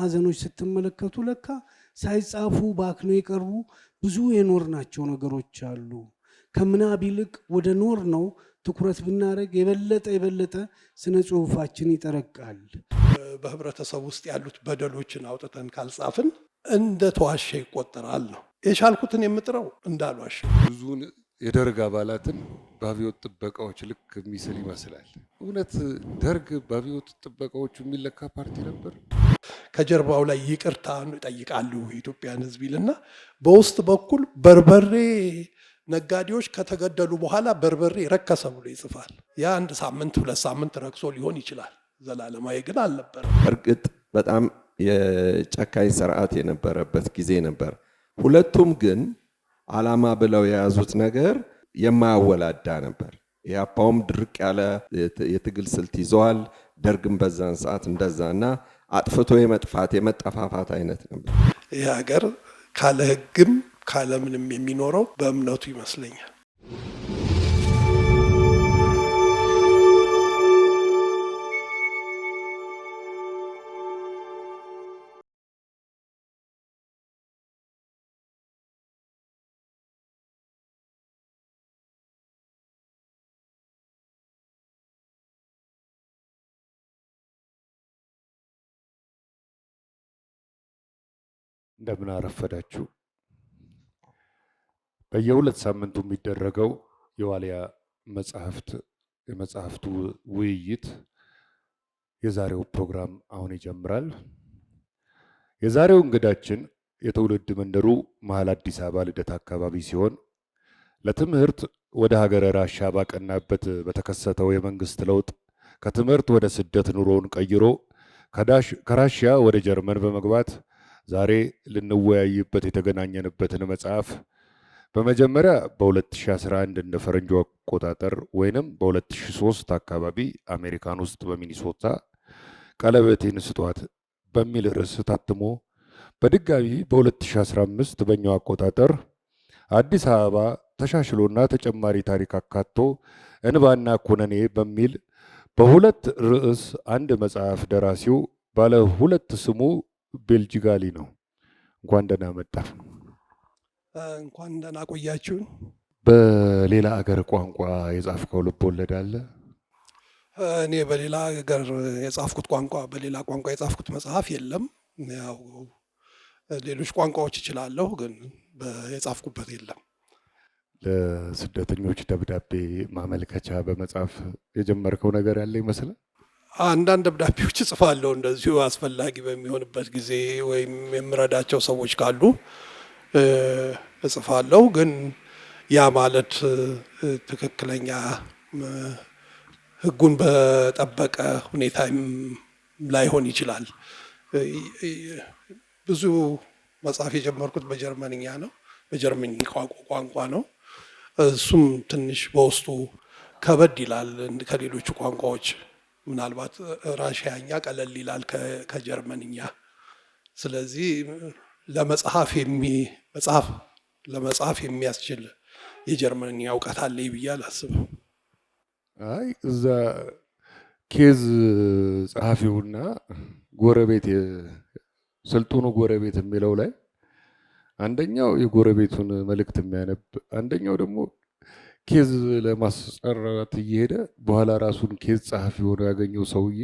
ማዕዘኖች ስትመለከቱ ለካ ሳይጻፉ ባክነው የቀሩ ብዙ የኖርናቸው ነገሮች አሉ። ከምናብ ይልቅ ወደ ኖር ነው ትኩረት ብናደርግ የበለጠ ስነ ጽሁፋችን ይጠረቃል። በህብረተሰብ ውስጥ ያሉት በደሎችን አውጥተን ካልጻፍን እንደ ተዋሸ ይቆጠራል ነው። የቻልኩትን የምጥረው እንዳልዋሽ። ብዙውን የደርግ አባላትን በአብዮት ጥበቃዎች ልክ የሚስል ይመስላል። እውነት ደርግ በአብዮት ጥበቃዎቹ የሚለካ ፓርቲ ነበር? ከጀርባው ላይ ይቅርታ ይጠይቃሉ የኢትዮጵያን ህዝብ ይልና በውስጥ በኩል በርበሬ ነጋዴዎች ከተገደሉ በኋላ በርበሬ ረከሰ ብሎ ይጽፋል። ያ አንድ ሳምንት 2 ሳምንት ረክሶ ሊሆን ይችላል። ዘላለማዊ ግን አልነበረም። እርግጥ በጣም የጨካኝ ስርዓት የነበረበት ጊዜ ነበር። ሁለቱም ግን ዓላማ ብለው የያዙት ነገር የማያወላዳ ነበር። ኢህአፓውም ድርቅ ያለ የትግል ስልት ይዘዋል። ደርግም በዛን ሰዓት እንደዛና አጥፍቶ የመጥፋት የመጠፋፋት አይነት ነበር። ይህ ሀገር ካለ ህግም ካለ ምንም የሚኖረው በእምነቱ ይመስለኛል። እንደምን አረፈዳችሁ። በየሁለት ሳምንቱ የሚደረገው የዋልያ የመጽሐፍቱ ውይይት የዛሬው ፕሮግራም አሁን ይጀምራል። የዛሬው እንግዳችን የትውልድ መንደሩ መሀል አዲስ አበባ ልደታ አካባቢ ሲሆን ለትምህርት ወደ ሀገረ ራሻ ባቀናበት በተከሰተው የመንግስት ለውጥ ከትምህርት ወደ ስደት ኑሮውን ቀይሮ ከራሽያ ወደ ጀርመን በመግባት ዛሬ ልንወያይበት የተገናኘንበትን መጽሐፍ በመጀመሪያ በ2011 እንደ ፈረንጆ አቆጣጠር ወይንም በ2003 አካባቢ አሜሪካን ውስጥ በሚኒሶታ ቀለበቴን ስጧት በሚል ርዕስ ታትሞ በድጋሚ በ2015 በኛው አቆጣጠር አዲስ አበባ ተሻሽሎና ተጨማሪ ታሪክ አካቶ እንባና ኩነኔ በሚል በሁለት ርዕስ አንድ መጽሐፍ ደራሲው ባለ ሁለት ስሙ ቤልጂጋሊ ነው። እንኳን ደህና መጣ። እንኳን ደህና ቆያችሁ። በሌላ አገር ቋንቋ የጻፍከው ልብ ወለድ አለ? እኔ በሌላ አገር የጻፍኩት ቋንቋ በሌላ ቋንቋ የጻፍኩት መጽሐፍ የለም። ያው ሌሎች ቋንቋዎች እችላለሁ፣ ግን የጻፍኩበት የለም። ለስደተኞች ደብዳቤ ማመልከቻ በመጻፍ የጀመርከው ነገር ያለ ይመስላል? አንዳንድ ደብዳቤዎች እጽፋለሁ እንደዚሁ አስፈላጊ በሚሆንበት ጊዜ ወይም የምረዳቸው ሰዎች ካሉ እጽፋለሁ። ግን ያ ማለት ትክክለኛ ሕጉን በጠበቀ ሁኔታ ላይሆን ይችላል። ብዙ መጽሐፍ የጀመርኩት በጀርመንኛ ነው፣ በጀርመን ቋንቋ ነው። እሱም ትንሽ በውስጡ ከበድ ይላል ከሌሎቹ ቋንቋዎች። ምናልባት ራሽያኛ ቀለል ይላል ከጀርመንኛ። ስለዚህ ለመጽሐፍ የሚያስችል የጀርመንኛ እውቀት አለኝ ብዬ አላስብም። አይ እዛ ኬዝ ጸሐፊውና ጎረቤት ስልጡኑ ጎረቤት የሚለው ላይ አንደኛው የጎረቤቱን መልእክት የሚያነብ አንደኛው ደግሞ ኬዝ ለማስጠራት እየሄደ በኋላ ራሱን ኬዝ ጸሐፊ ሆኖ ያገኘው ሰውዬ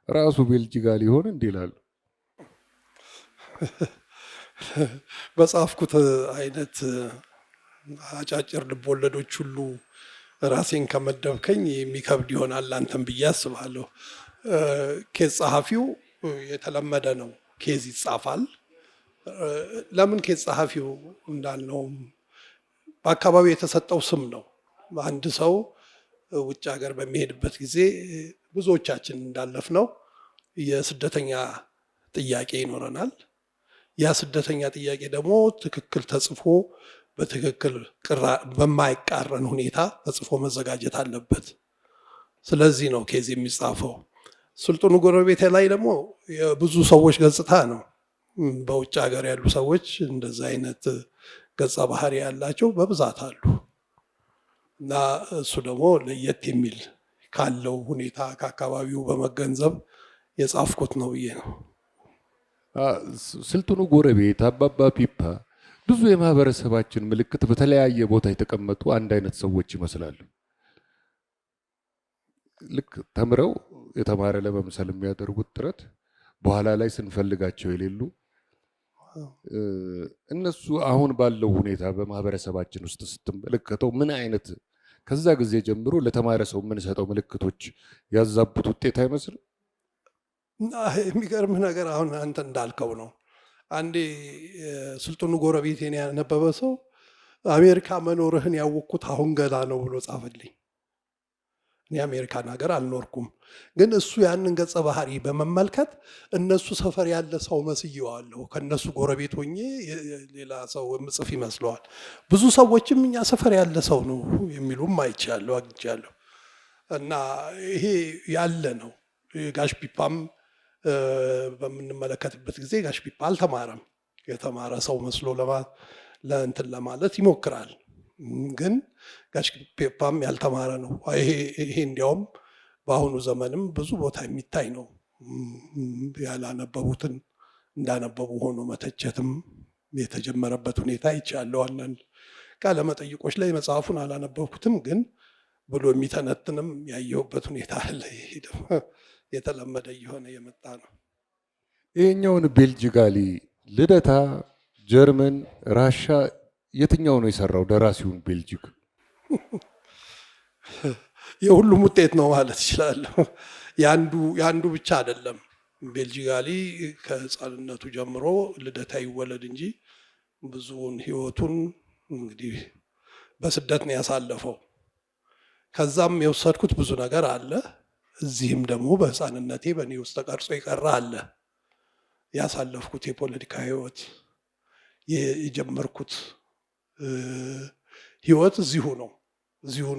ራሱ ቤልጂጋሊ ሊሆን እንዲላሉ። በጻፍኩት አይነት አጫጭር ልቦለዶች ሁሉ ራሴን ከመደብከኝ የሚከብድ ይሆናል አንተም ብዬ አስባለሁ። ኬዝ ጸሐፊው የተለመደ ነው። ኬዝ ይጻፋል። ለምን ኬዝ ጸሐፊው እንዳልነው በአካባቢው የተሰጠው ስም ነው። አንድ ሰው ውጭ ሀገር በሚሄድበት ጊዜ ብዙዎቻችን እንዳለፍነው የስደተኛ ጥያቄ ይኖረናል። ያ ስደተኛ ጥያቄ ደግሞ ትክክል ተጽፎ በትክክል በማይቃረን ሁኔታ ተጽፎ መዘጋጀት አለበት። ስለዚህ ነው ኬዝ የሚጻፈው። ስልጡኑ ጎረቤቴ ላይ ደግሞ የብዙ ሰዎች ገጽታ ነው። በውጭ ሀገር ያሉ ሰዎች እንደዛ አይነት ገጸ ባህሪ ያላቸው በብዛት አሉ እና እሱ ደግሞ ለየት የሚል ካለው ሁኔታ ከአካባቢው በመገንዘብ የጻፍኩት ነው ብዬ ነው። ስልጡኑ ጎረቤት፣ አባባ ፒፓ ብዙ የማህበረሰባችን ምልክት በተለያየ ቦታ የተቀመጡ አንድ አይነት ሰዎች ይመስላሉ። ልክ ተምረው የተማረ ለመምሰል የሚያደርጉት ጥረት በኋላ ላይ ስንፈልጋቸው የሌሉ እነሱ አሁን ባለው ሁኔታ በማህበረሰባችን ውስጥ ስትመለከተው ምን አይነት ከዛ ጊዜ ጀምሮ ለተማረ ሰው የምንሰጠው ምልክቶች ያዛቡት ውጤት አይመስልም? የሚገርምህ ነገር አሁን አንተ እንዳልከው ነው። አንዴ ስልጡኑ ጎረቤቴን ያነበበ ሰው አሜሪካ መኖርህን ያወቅኩት አሁን ገና ነው ብሎ ጻፈልኝ። እኔ አሜሪካን ሀገር አልኖርኩም፣ ግን እሱ ያንን ገጸ ባህሪ በመመልከት እነሱ ሰፈር ያለ ሰው መስየዋለሁ። ከነሱ ጎረቤት ሆኜ ሌላ ሰው ምጽፍ ይመስለዋል። ብዙ ሰዎችም እኛ ሰፈር ያለ ሰው ነው የሚሉም አይቻለሁ፣ አግኝቻለሁ። እና ይሄ ያለ ነው። ጋሽ ፒፓም በምንመለከትበት ጊዜ ጋሽ ፒፓ አልተማረም። የተማረ ሰው መስሎ ለእንትን ለማለት ይሞክራል፣ ግን ጋሽ ፒፓም ያልተማረ ነው። ይሄ እንዲያውም በአሁኑ ዘመንም ብዙ ቦታ የሚታይ ነው። ያላነበቡትን እንዳነበቡ ሆኖ መተቸትም የተጀመረበት ሁኔታ ይቻለው። አንዳንድ ቃለ መጠይቆች ላይ መጽሐፉን አላነበብኩትም ግን ብሎ የሚተነትንም ያየሁበት ሁኔታ አለ። የተለመደ እየሆነ የመጣ ነው። ይሄኛውን ቤልጂጋሊ፣ ልደታ፣ ጀርመን፣ ራሻ የትኛው ነው የሰራው ደራሲውን? ቤልጂክ የሁሉም ውጤት ነው ማለት ይችላለሁ። የአንዱ ብቻ አይደለም። ቤልጂጋሊ ከህፃንነቱ ጀምሮ ልደታ ይወለድ እንጂ ብዙውን ህይወቱን እንግዲህ በስደት ነው ያሳለፈው። ከዛም የወሰድኩት ብዙ ነገር አለ። እዚህም ደግሞ በህፃንነቴ በእኔ ውስጥ ተቀርጾ የቀረ አለ። ያሳለፍኩት የፖለቲካ ህይወት፣ የጀመርኩት ህይወት እዚሁ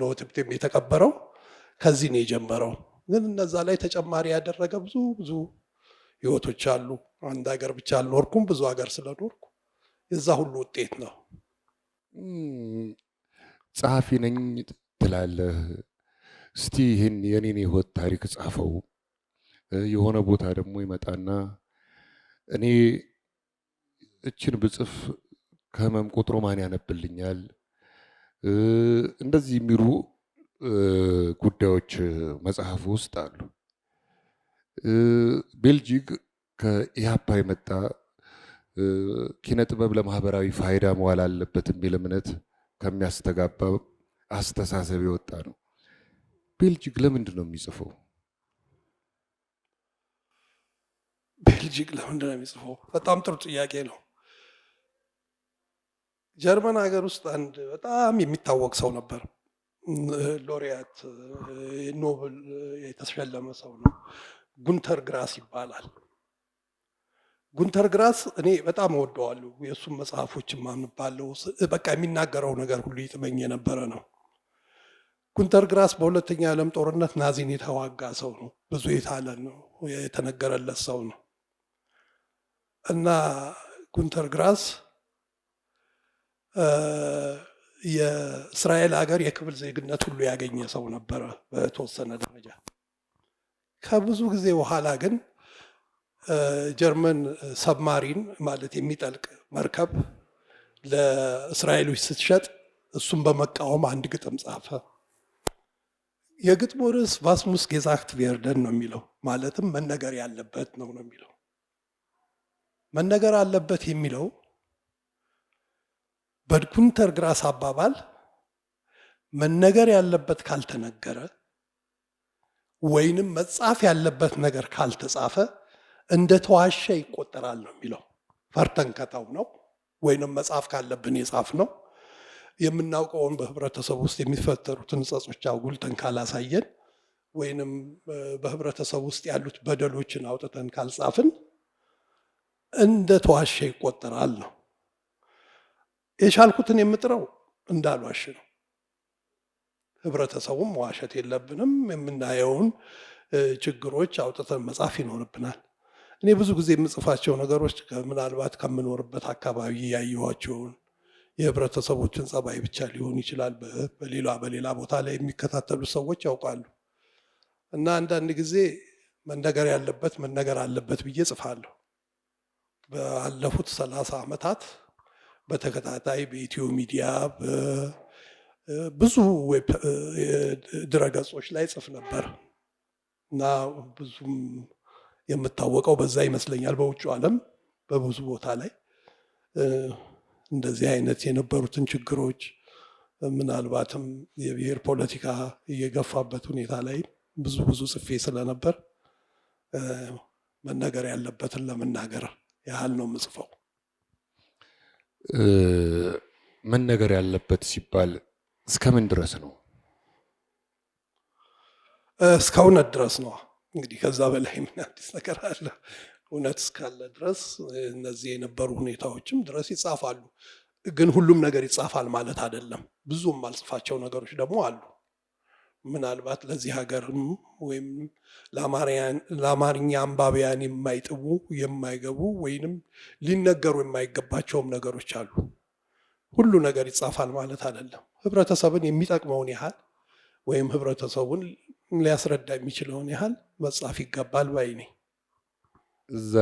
ነው ትብቴም የተቀበረው። ከዚህ ነው የጀመረው። ግን እነዛ ላይ ተጨማሪ ያደረገ ብዙ ህይወቶች አሉ። አንድ ሀገር ብቻ አልኖርኩም፣ ብዙ ሀገር ስለኖርኩ የዛ ሁሉ ውጤት ነው። ጸሐፊ ነኝ ትላለህ። እስቲ ይህን የኔን የህይወት ታሪክ ጻፈው። የሆነ ቦታ ደግሞ ይመጣና እኔ እችን ብጽፍ ከህመም ቆጥሮ ማን ያነብልኛል? እንደዚህ የሚሉ ጉዳዮች መጽሐፍ ውስጥ አሉ። ቤልጂክ ከኢህአፓ የመጣ ኪነ ጥበብ ለማህበራዊ ፋይዳ መዋል አለበት የሚል እምነት ከሚያስተጋባ አስተሳሰብ የወጣ ነው። ቤልጂክ ለምንድን ነው የሚጽፈው? ቤልጂክ ለምንድን ነው የሚጽፈው? በጣም ጥሩ ጥያቄ ነው። ጀርመን ሀገር ውስጥ አንድ በጣም የሚታወቅ ሰው ነበር። ሎሪያት ኖብል የተሸለመ ሰው ነው። ጉንተር ግራስ ይባላል። ጉንተር ግራስ እኔ በጣም እወደዋለሁ። የእሱም መጽሐፎችም አነባለሁ። በቃ የሚናገረው ነገር ሁሉ ይጥመኝ የነበረ ነው። ጉንተር ግራስ በሁለተኛ ዓለም ጦርነት ናዚን የተዋጋ ሰው ነው። ብዙ የታለ ነው የተነገረለት ሰው ነው። እና ጉንተር ግራስ የእስራኤል ሀገር የክፍል ዜግነት ሁሉ ያገኘ ሰው ነበረ በተወሰነ ደረጃ። ከብዙ ጊዜ በኋላ ግን ጀርመን ሰብማሪን ማለት የሚጠልቅ መርከብ ለእስራኤሎች ስትሸጥ እሱም በመቃወም አንድ ግጥም ጻፈ። የግጥሙ ርዕስ ቫስሙስ ጌዛክት ቬርደን ነው የሚለው። ማለትም መነገር ያለበት ነው የሚለው። መነገር አለበት የሚለው በጉንተር ግራስ አባባል መነገር ያለበት ካልተነገረ ወይንም መጻፍ ያለበት ነገር ካልተጻፈ እንደ ተዋሸ ይቆጠራል ነው የሚለው። ፈርተን ከተው ነው ወይንም መጻፍ ካለብን የጻፍ ነው። የምናውቀውን በህብረተሰብ ውስጥ የሚፈጠሩትን ጸጾች አጉልተን ካላሳየን ወይንም በህብረተሰብ ውስጥ ያሉት በደሎችን አውጥተን ካልጻፍን እንደ ተዋሸ ይቆጠራል ነው። የቻልኩትን የምጥረው እንዳልዋሽ ነው። ህብረተሰቡም መዋሸት የለብንም። የምናየውን ችግሮች አውጥተን መጻፍ ይኖርብናል። እኔ ብዙ ጊዜ የምጽፋቸው ነገሮች ምናልባት ከምኖርበት አካባቢ ያየኋቸውን የህብረተሰቦችን ጸባይ ብቻ ሊሆን ይችላል። በሌላ ቦታ ላይ የሚከታተሉ ሰዎች ያውቃሉ። እና አንዳንድ ጊዜ መነገር ያለበት መነገር አለበት ብዬ ጽፋለሁ። ባለፉት 30 ዓመታት በተከታታይ በኢትዮ ሚዲያ ብዙ ድረገጾች ላይ ጽፍ ነበር እና ብዙም የምታወቀው በዛ ይመስለኛል። በውጭ ዓለም በብዙ ቦታ ላይ እንደዚህ አይነት የነበሩትን ችግሮች ምናልባትም የብሔር ፖለቲካ እየገፋበት ሁኔታ ላይ ብዙ ጽፌ ስለነበር መነገር ያለበትን ለመናገር ያህል ነው የምጽፈው። መነገር ያለበት ሲባል እስከምን ድረስ ነው? እስከ እውነት ድረስ ነው። እንግዲህ ከዛ በላይ ምን አዲስ ነገር አለ? እውነት እስካለ ድረስ እነዚህ የነበሩ ሁኔታዎችም ድረስ ይጻፋሉ። ግን ሁሉም ነገር ይጻፋል ማለት አይደለም። ብዙም ማልጽፋቸው ነገሮች ደግሞ አሉ። ምናልባት ለዚህ ሀገርም ወይም ለአማርኛ አንባቢያን የማይጥሙ የማይገቡ ወይንም ሊነገሩ የማይገባቸውም ነገሮች አሉ። ሁሉ ነገር ይጻፋል ማለት አይደለም። ህብረተሰብን የሚጠቅመውን ያህል ወይም ህብረተሰቡን ሊያስረዳ የሚችለውን ያህል መጻፍ ይገባል ባይ ነኝ። እዛ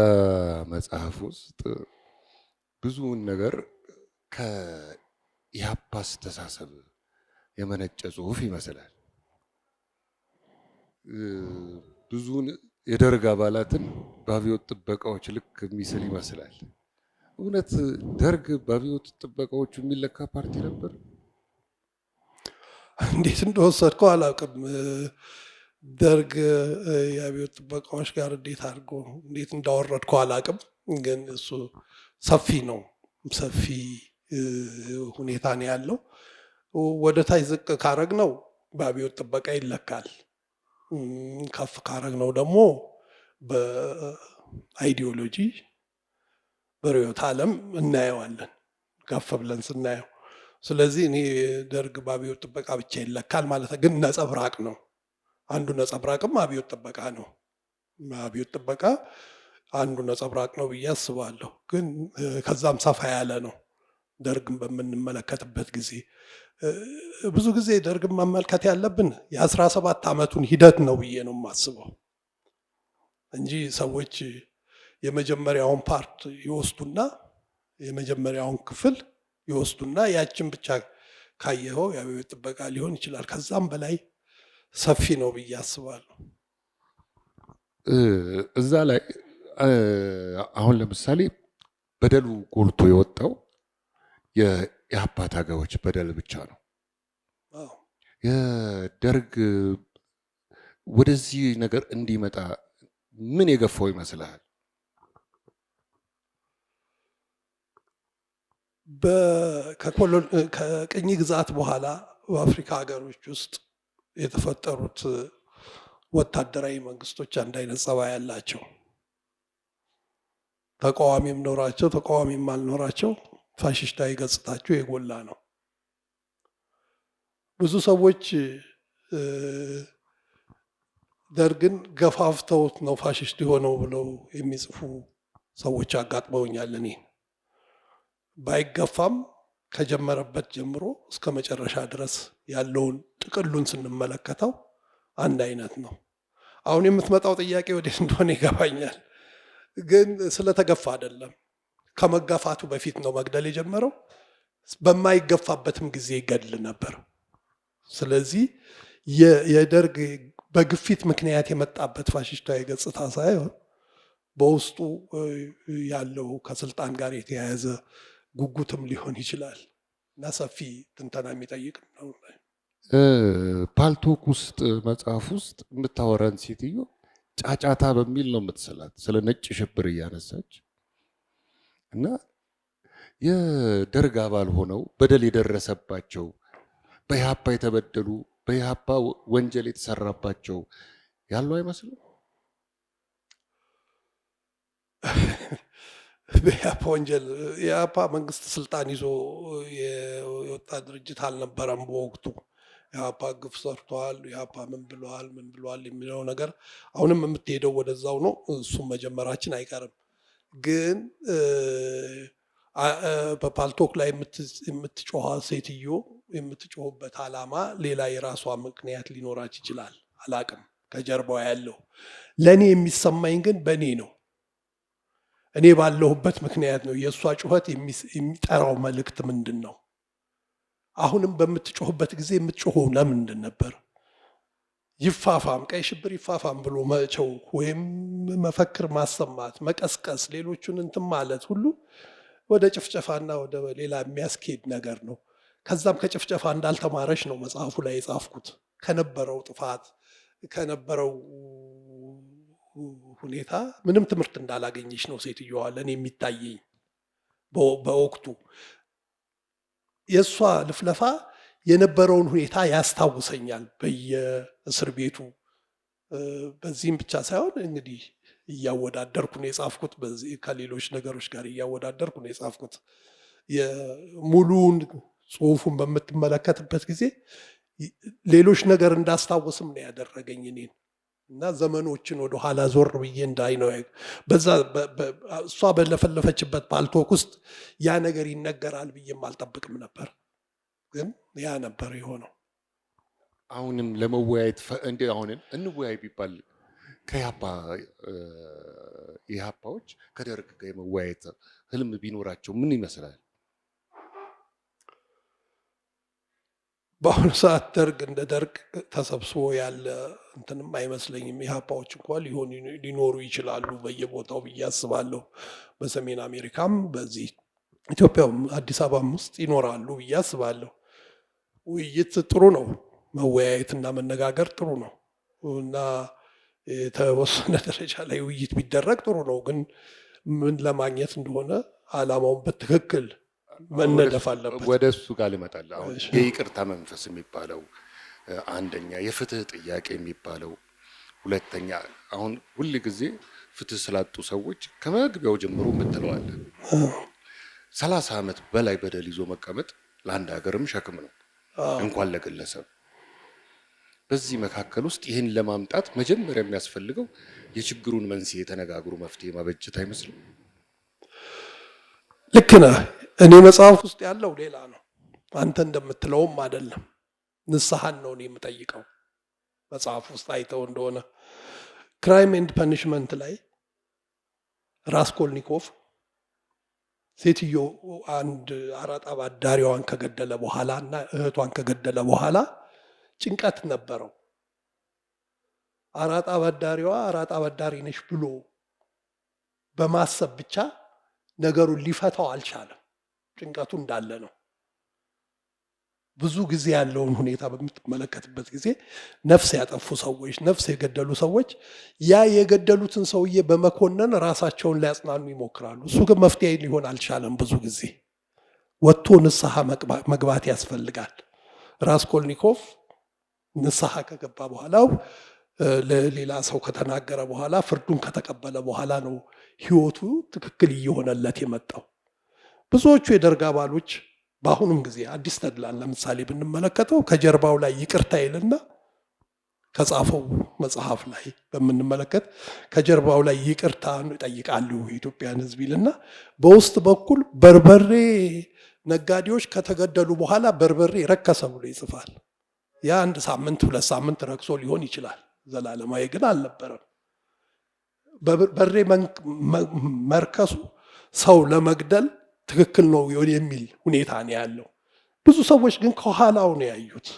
መጽሐፍ ውስጥ ብዙውን ነገር ከኢህአፓ አስተሳሰብ የመነጨ ጽሁፍ ይመስላል። ብዙውን የደርግ አባላትን በአብዮት ጥበቃዎች ልክ የሚስል ይመስላል። እውነት ደርግ በአብዮት ጥበቃዎቹ የሚለካ ፓርቲ ነበር? እንዴት እንደወሰድከው አላውቅም። ደርግ የአብዮት ጥበቃዎች ጋር እንዴት እንዳወረድከው አላውቅም። ግን እሱ ሰፊ ነው፣ ሰፊ ሁኔታ ነው ያለው። ወደ ታች ዝቅ ካረግ ነው በአብዮት ጥበቃ ይለካል። ከፍ ካረግ ነው ደግሞ በአይዲዮሎጂ በርዕዮተ ዓለም እናየዋለን ከፍ ብለን ስናየው። ስለዚህ እኔ ደርግ በአብዮት ጥበቃ ብቻ ይለካል ማለት ግን ነጸብራቅ ነው። አንዱ ነጸብራቅም አብዮት ጥበቃ ነው። አብዮት ጥበቃ አንዱ ነጸብራቅ ነው ብዬ አስባለሁ። ግን ከዛም ሰፋ ያለ ነው። ደርግን በምንመለከትበት ጊዜ ብዙ ጊዜ ደርግን መመልከት ያለብን የ17 ዓመቱን ሂደት ነው ብዬ ነው የማስበው እንጂ ሰዎች የመጀመሪያውን ፓርት ይወስዱና የመጀመሪያውን ክፍል ይወስዱና ያችን ብቻ ካየኸው የአብዮት ጥበቃ ሊሆን ይችላል። ከዛም በላይ ሰፊ ነው ብዬ አስባለሁ። እዛ ላይ አሁን ለምሳሌ በደሉ ጎልቶ የወጣው የኢህአፓ ታጋዮች በደል ብቻ ነው። የደርግ ወደዚህ ነገር እንዲመጣ ምን የገፋው ይመስልሃል? ከቅኝ ግዛት በኋላ በአፍሪካ ሀገሮች ውስጥ የተፈጠሩት ወታደራዊ መንግስቶች አንድ አይነት ጸባይ ያላቸው፣ ተቃዋሚም ኖራቸው ተቃዋሚም አልኖራቸው ፋሽስታዊ ገጽታቸው የጎላ ነው። ብዙ ሰዎች ደርግን ገፋፍተውት ነው ፋሽስት የሆነው ብለው የሚጽፉ ሰዎች አጋጥመውኛል። እኔ ባይገፋም ከጀመረበት ጀምሮ እስከ መጨረሻ ድረስ ያለውን ጥቅሉን ስንመለከተው አንድ አይነት ነው። አሁን የምትመጣው ጥያቄ ወዴት እንደሆነ ይገባኛል። ግን ስለተገፋ አይደለም። ከመገፋቱ በፊት ነው መግደል የጀመረው። በማይገፋበትም ጊዜ ይገድል ነበር። ስለዚህ የደርግ በግፊት ምክንያት የመጣበት ፋሽስታዊ ገጽታ ሳይሆን በውስጡ ያለው ከስልጣን ጋር የተያያዘ ጉጉትም ሊሆን ይችላል እና ሰፊ ትንተና የሚጠይቅ ነው። ፓልቶክ ውስጥ መጽሐፍ ውስጥ የምታወራን ሴትዮ ጫጫታ በሚል ነው የምትስላት፣ ስለ ነጭ ሽብር እያነሳች እና የደርግ አባል ሆነው በደል የደረሰባቸው በኢህአፓ የተበደሉ በኢህአፓ ወንጀል የተሰራባቸው ያሉ አይመስልም? በኢህአፓ ወንጀል የኢህአፓ መንግስት ስልጣን ይዞ የወጣ ድርጅት አልነበረም በወቅቱ። ኢህአፓ ግፍ ሰርቷል፣ ኢህአፓ ምን ብሏል የሚለው ነገር አሁንም የምትሄደው ወደዛው ነው። እሱም መጀመራችን አይቀርም። ግን በፓልቶክ ላይ የምትጮኸ ሴትዮ የምትጮህበት ዓላማ ሌላ የራሷ ምክንያት ሊኖራት ይችላል። አላቅም ከጀርባው ያለው። ለእኔ የሚሰማኝ ግን በእኔ ነው። እኔ ባለሁበት ምክንያት ነው። የእሷ ጩኸት የሚጠራው መልእክት ምንድን ነው? አሁንም በምትጮህበት ጊዜ የምትጮኸው ለምንድን ነበር? ይፋፋም፣ ቀይ ሽብር ይፋፋም ብሎ መቸው ወይም መፈክር ማሰማት፣ መቀስቀስ፣ ሌሎቹን እንትን ማለት ሁሉ ወደ ጭፍጨፋና ወደ ሌላ የሚያስኬድ ነገር ነው። ከዛም ከጭፍጨፋ እንዳልተማረች ነው መጽሐፉ ላይ የጻፍኩት። ከነበረው ጥፋት ከነበረው ሁኔታ ምንም ትምህርት እንዳላገኘች ነው ሴትዮዋ ለእኔ የሚታየኝ። በወቅቱ የእሷ ልፍለፋ የነበረውን ሁኔታ ያስታውሰኛል። በየእስር ቤቱ በዚህም ብቻ ሳይሆን እንግዲህ እያወዳደርኩ ነው የጻፍኩት። በዚህ ከሌሎች ነገሮች ጋር እያወዳደርኩ ነው የጻፍኩት። የሙሉውን ጽሁፉን በምትመለከትበት ጊዜ ሌሎች ነገር እንዳስታውስም ነው ያደረገኝ እኔን እና ዘመኖችን ወደ ኋላ ዞር ብዬ እንዳይ ነው። በዛ እሷ በለፈለፈችበት ፓልቶክ ውስጥ ያ ነገር ይነገራል ብዬም አልጠብቅም ነበር፣ ግን ያ ነበር የሆነው። አሁንም ለመወያየት አሁንን እንወያይ ቢባል ኢህአፓዎች ከደርግ ጋር የመወያየት ህልም ቢኖራቸው ምን ይመስላል? በአሁኑ ሰዓት ደርግ እንደ ደርግ ተሰብስቦ ያለ እንትንም አይመስለኝም። ኢህአፓዎች እንኳን ሊኖሩ ይችላሉ በየቦታው ብዬ አስባለሁ። በሰሜን አሜሪካም በዚህ ኢትዮጵያም አዲስ አበባም ውስጥ ይኖራሉ ብዬ አስባለሁ። ውይይት ጥሩ ነው፣ መወያየትና መነጋገር ጥሩ ነው እና የተወሰነ ደረጃ ላይ ውይይት ቢደረግ ጥሩ ነው። ግን ምን ለማግኘት እንደሆነ አላማውን በትክክል መነደፍ አለበት። ወደ እሱ ጋር ልመጣል። አሁን የይቅርታ መንፈስ የሚባለው አንደኛ፣ የፍትህ ጥያቄ የሚባለው ሁለተኛ። አሁን ሁል ጊዜ ፍትህ ስላጡ ሰዎች ከመግቢያው ጀምሮ የምትለዋለን 30 ዓመት በላይ በደል ይዞ መቀመጥ ለአንድ ሀገርም ሸክም ነው እንኳን ለግለሰብ። በዚህ መካከል ውስጥ ይህን ለማምጣት መጀመሪያ የሚያስፈልገው የችግሩን መንስኤ ተነጋግሮ መፍትሄ ማበጀት አይመስልም? ልክ ነህ። እኔ መጽሐፍ ውስጥ ያለው ሌላ ነው፣ አንተ እንደምትለውም አይደለም። ንስሐን ነው እኔ የምጠይቀው። መጽሐፍ ውስጥ አይተው እንደሆነ ክራይም ኤንድ ፐኒሽመንት ላይ ራስኮልኒኮቭ ሴትዮ አንድ አራጣ አባዳሪዋን ከገደለ በኋላ እና እህቷን ከገደለ በኋላ ጭንቀት ነበረው። አራጣ አባዳሪዋ አራጣ አባዳሪ ነሽ ብሎ በማሰብ ብቻ ነገሩን ሊፈታው አልቻለም። ጭንቀቱ እንዳለ ነው። ብዙ ጊዜ ያለውን ሁኔታ በምትመለከትበት ጊዜ ነፍስ ያጠፉ ሰዎች፣ ነፍስ የገደሉ ሰዎች ያ የገደሉትን ሰውዬ በመኮነን ራሳቸውን ሊያጽናኑ ይሞክራሉ። እሱ ግን መፍትሄ ሊሆን አልቻለም። ብዙ ጊዜ ወጥቶ ንስሐ መግባት ያስፈልጋል። ራስኮልኒኮቭ ንስሐ ከገባ በኋላ ለሌላ ሰው ከተናገረ በኋላ ፍርዱን ከተቀበለ በኋላ ነው ህይወቱ ትክክል እየሆነለት የመጣው። ብዙዎቹ የደርግ አባሎች በአሁኑም ጊዜ አዲስ ተድላን ለምሳሌ ብንመለከተው ከጀርባው ላይ ይቅርታ ይልና ከጻፈው መጽሐፍ ላይ በምንመለከት ከጀርባው ላይ ይቅርታ ይጠይቃሉ የኢትዮጵያን ህዝብ ይልና በውስጥ በኩል በርበሬ ነጋዴዎች ከተገደሉ በኋላ በርበሬ ረከሰ ብሎ ይጽፋል። ያ 1 ሳምንት 2 ሳምንት ረክሶ ሊሆን ይችላል፣ ዘላለማዊ ግን አልነበረም። በርበሬ መርከሱ ሰው ለመግደል ትክክል ነው የሚል ሁኔታ ነው ያለው። ብዙ ሰዎች ግን ከኋላው ነው ያዩት፣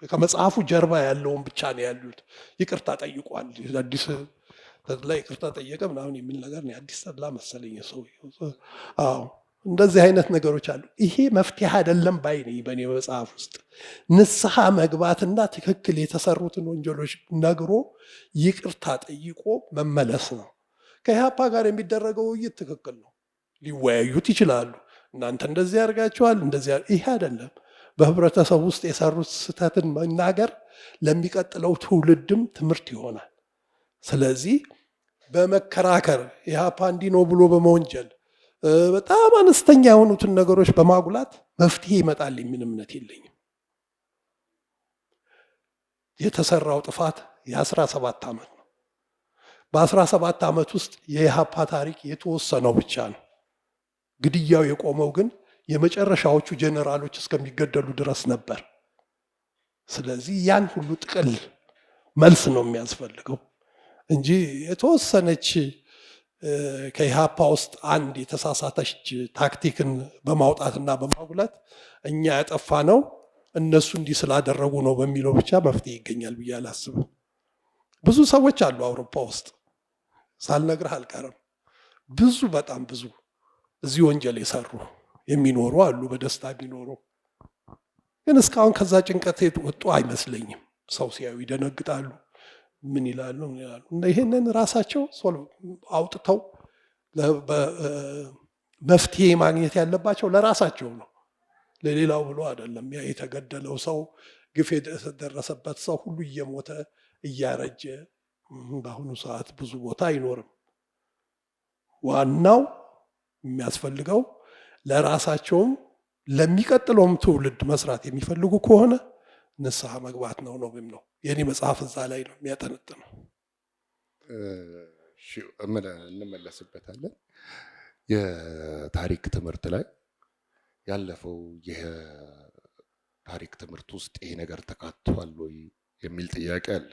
ከመጽሐፉ ጀርባ ያለውን ብቻ ነው ያሉት። ይቅርታ ጠይቋል፣ አዲስ ተድላ ይቅርታ ጠየቀ ምናምን የሚል ነገር ነው። አዲስ ተድላ መሰለኝ ሰው። አዎ እንደዚህ አይነት ነገሮች አሉ። ይሄ መፍትሄ አይደለም ባይ ነኝ በእኔ መጽሐፍ ውስጥ። ንስሐ መግባትና ትክክል የተሰሩትን ወንጀሎች ነግሮ ይቅርታ ጠይቆ መመለስ ነው። ከኢህአፓ ጋር የሚደረገው ውይይት ትክክል ነው፣ ሊወያዩት ይችላሉ። እናንተ እንደዚህ ያደርጋችኋል፣ እንደዚህ ይሄ አይደለም። በህብረተሰብ ውስጥ የሰሩት ስህተትን መናገር ለሚቀጥለው ትውልድም ትምህርት ይሆናል። ስለዚህ በመከራከር ኢህአፓ እንዲህ ነው ብሎ በመወንጀል በጣም አነስተኛ የሆኑትን ነገሮች በማጉላት መፍትሄ ይመጣል የሚል እምነት የለኝም። የተሰራው ጥፋት የ17 ዓመት ነው። በ17 ዓመት ውስጥ የኢህአፓ ታሪክ የተወሰነው ብቻ ነው። ግድያው የቆመው ግን የመጨረሻዎቹ ጄኔራሎች እስከሚገደሉ ድረስ ነበር። ስለዚህ ያን ሁሉ ጥቅል መልስ ነው የሚያስፈልገው እንጂ የተወሰነች ከኢህአፓ ውስጥ አንድ የተሳሳተች ታክቲክን በማውጣትና በማጉላት እኛ ያጠፋ ነው እነሱ እንዲህ ስላደረጉ ነው በሚለው ብቻ መፍትሄ ይገኛል ብዬ አላስብም። ብዙ ሰዎች አሉ አውሮፓ ውስጥ ሳልነግርህ አልቀርም። ብዙ በጣም ብዙ እዚህ ወንጀል የሰሩ የሚኖሩ አሉ፣ በደስታ የሚኖሩ ግን እስካሁን ከዛ ጭንቀት ወጡ አይመስለኝም። ሰው ሲያዩ ይደነግጣሉ። ምን ይላሉ? ይህንን ራሳቸው አውጥተው መፍትሄ ማግኘት ያለባቸው ለራሳቸው ነው፣ ለሌላው ብሎ አይደለም። ያ የተገደለው ሰው ግፍ የደረሰበት ሰው ሁሉ እየሞተ እያረጀ በአሁኑ ሰዓት ብዙ ቦታ አይኖርም። ዋናው የሚያስፈልገው ለራሳቸውም ለሚቀጥለውም ትውልድ መስራት የሚፈልጉ ከሆነ ንስሐ መግባት ነው ነው የኔ መጽሐፍ እዛ ላይ ነው የሚያጠነጥነው። እንመለስበታለን። የታሪክ ትምህርት ላይ ያለፈው የታሪክ ትምህርት ውስጥ ይሄ ነገር ተካቷል ወይ የሚል ጥያቄ አለ።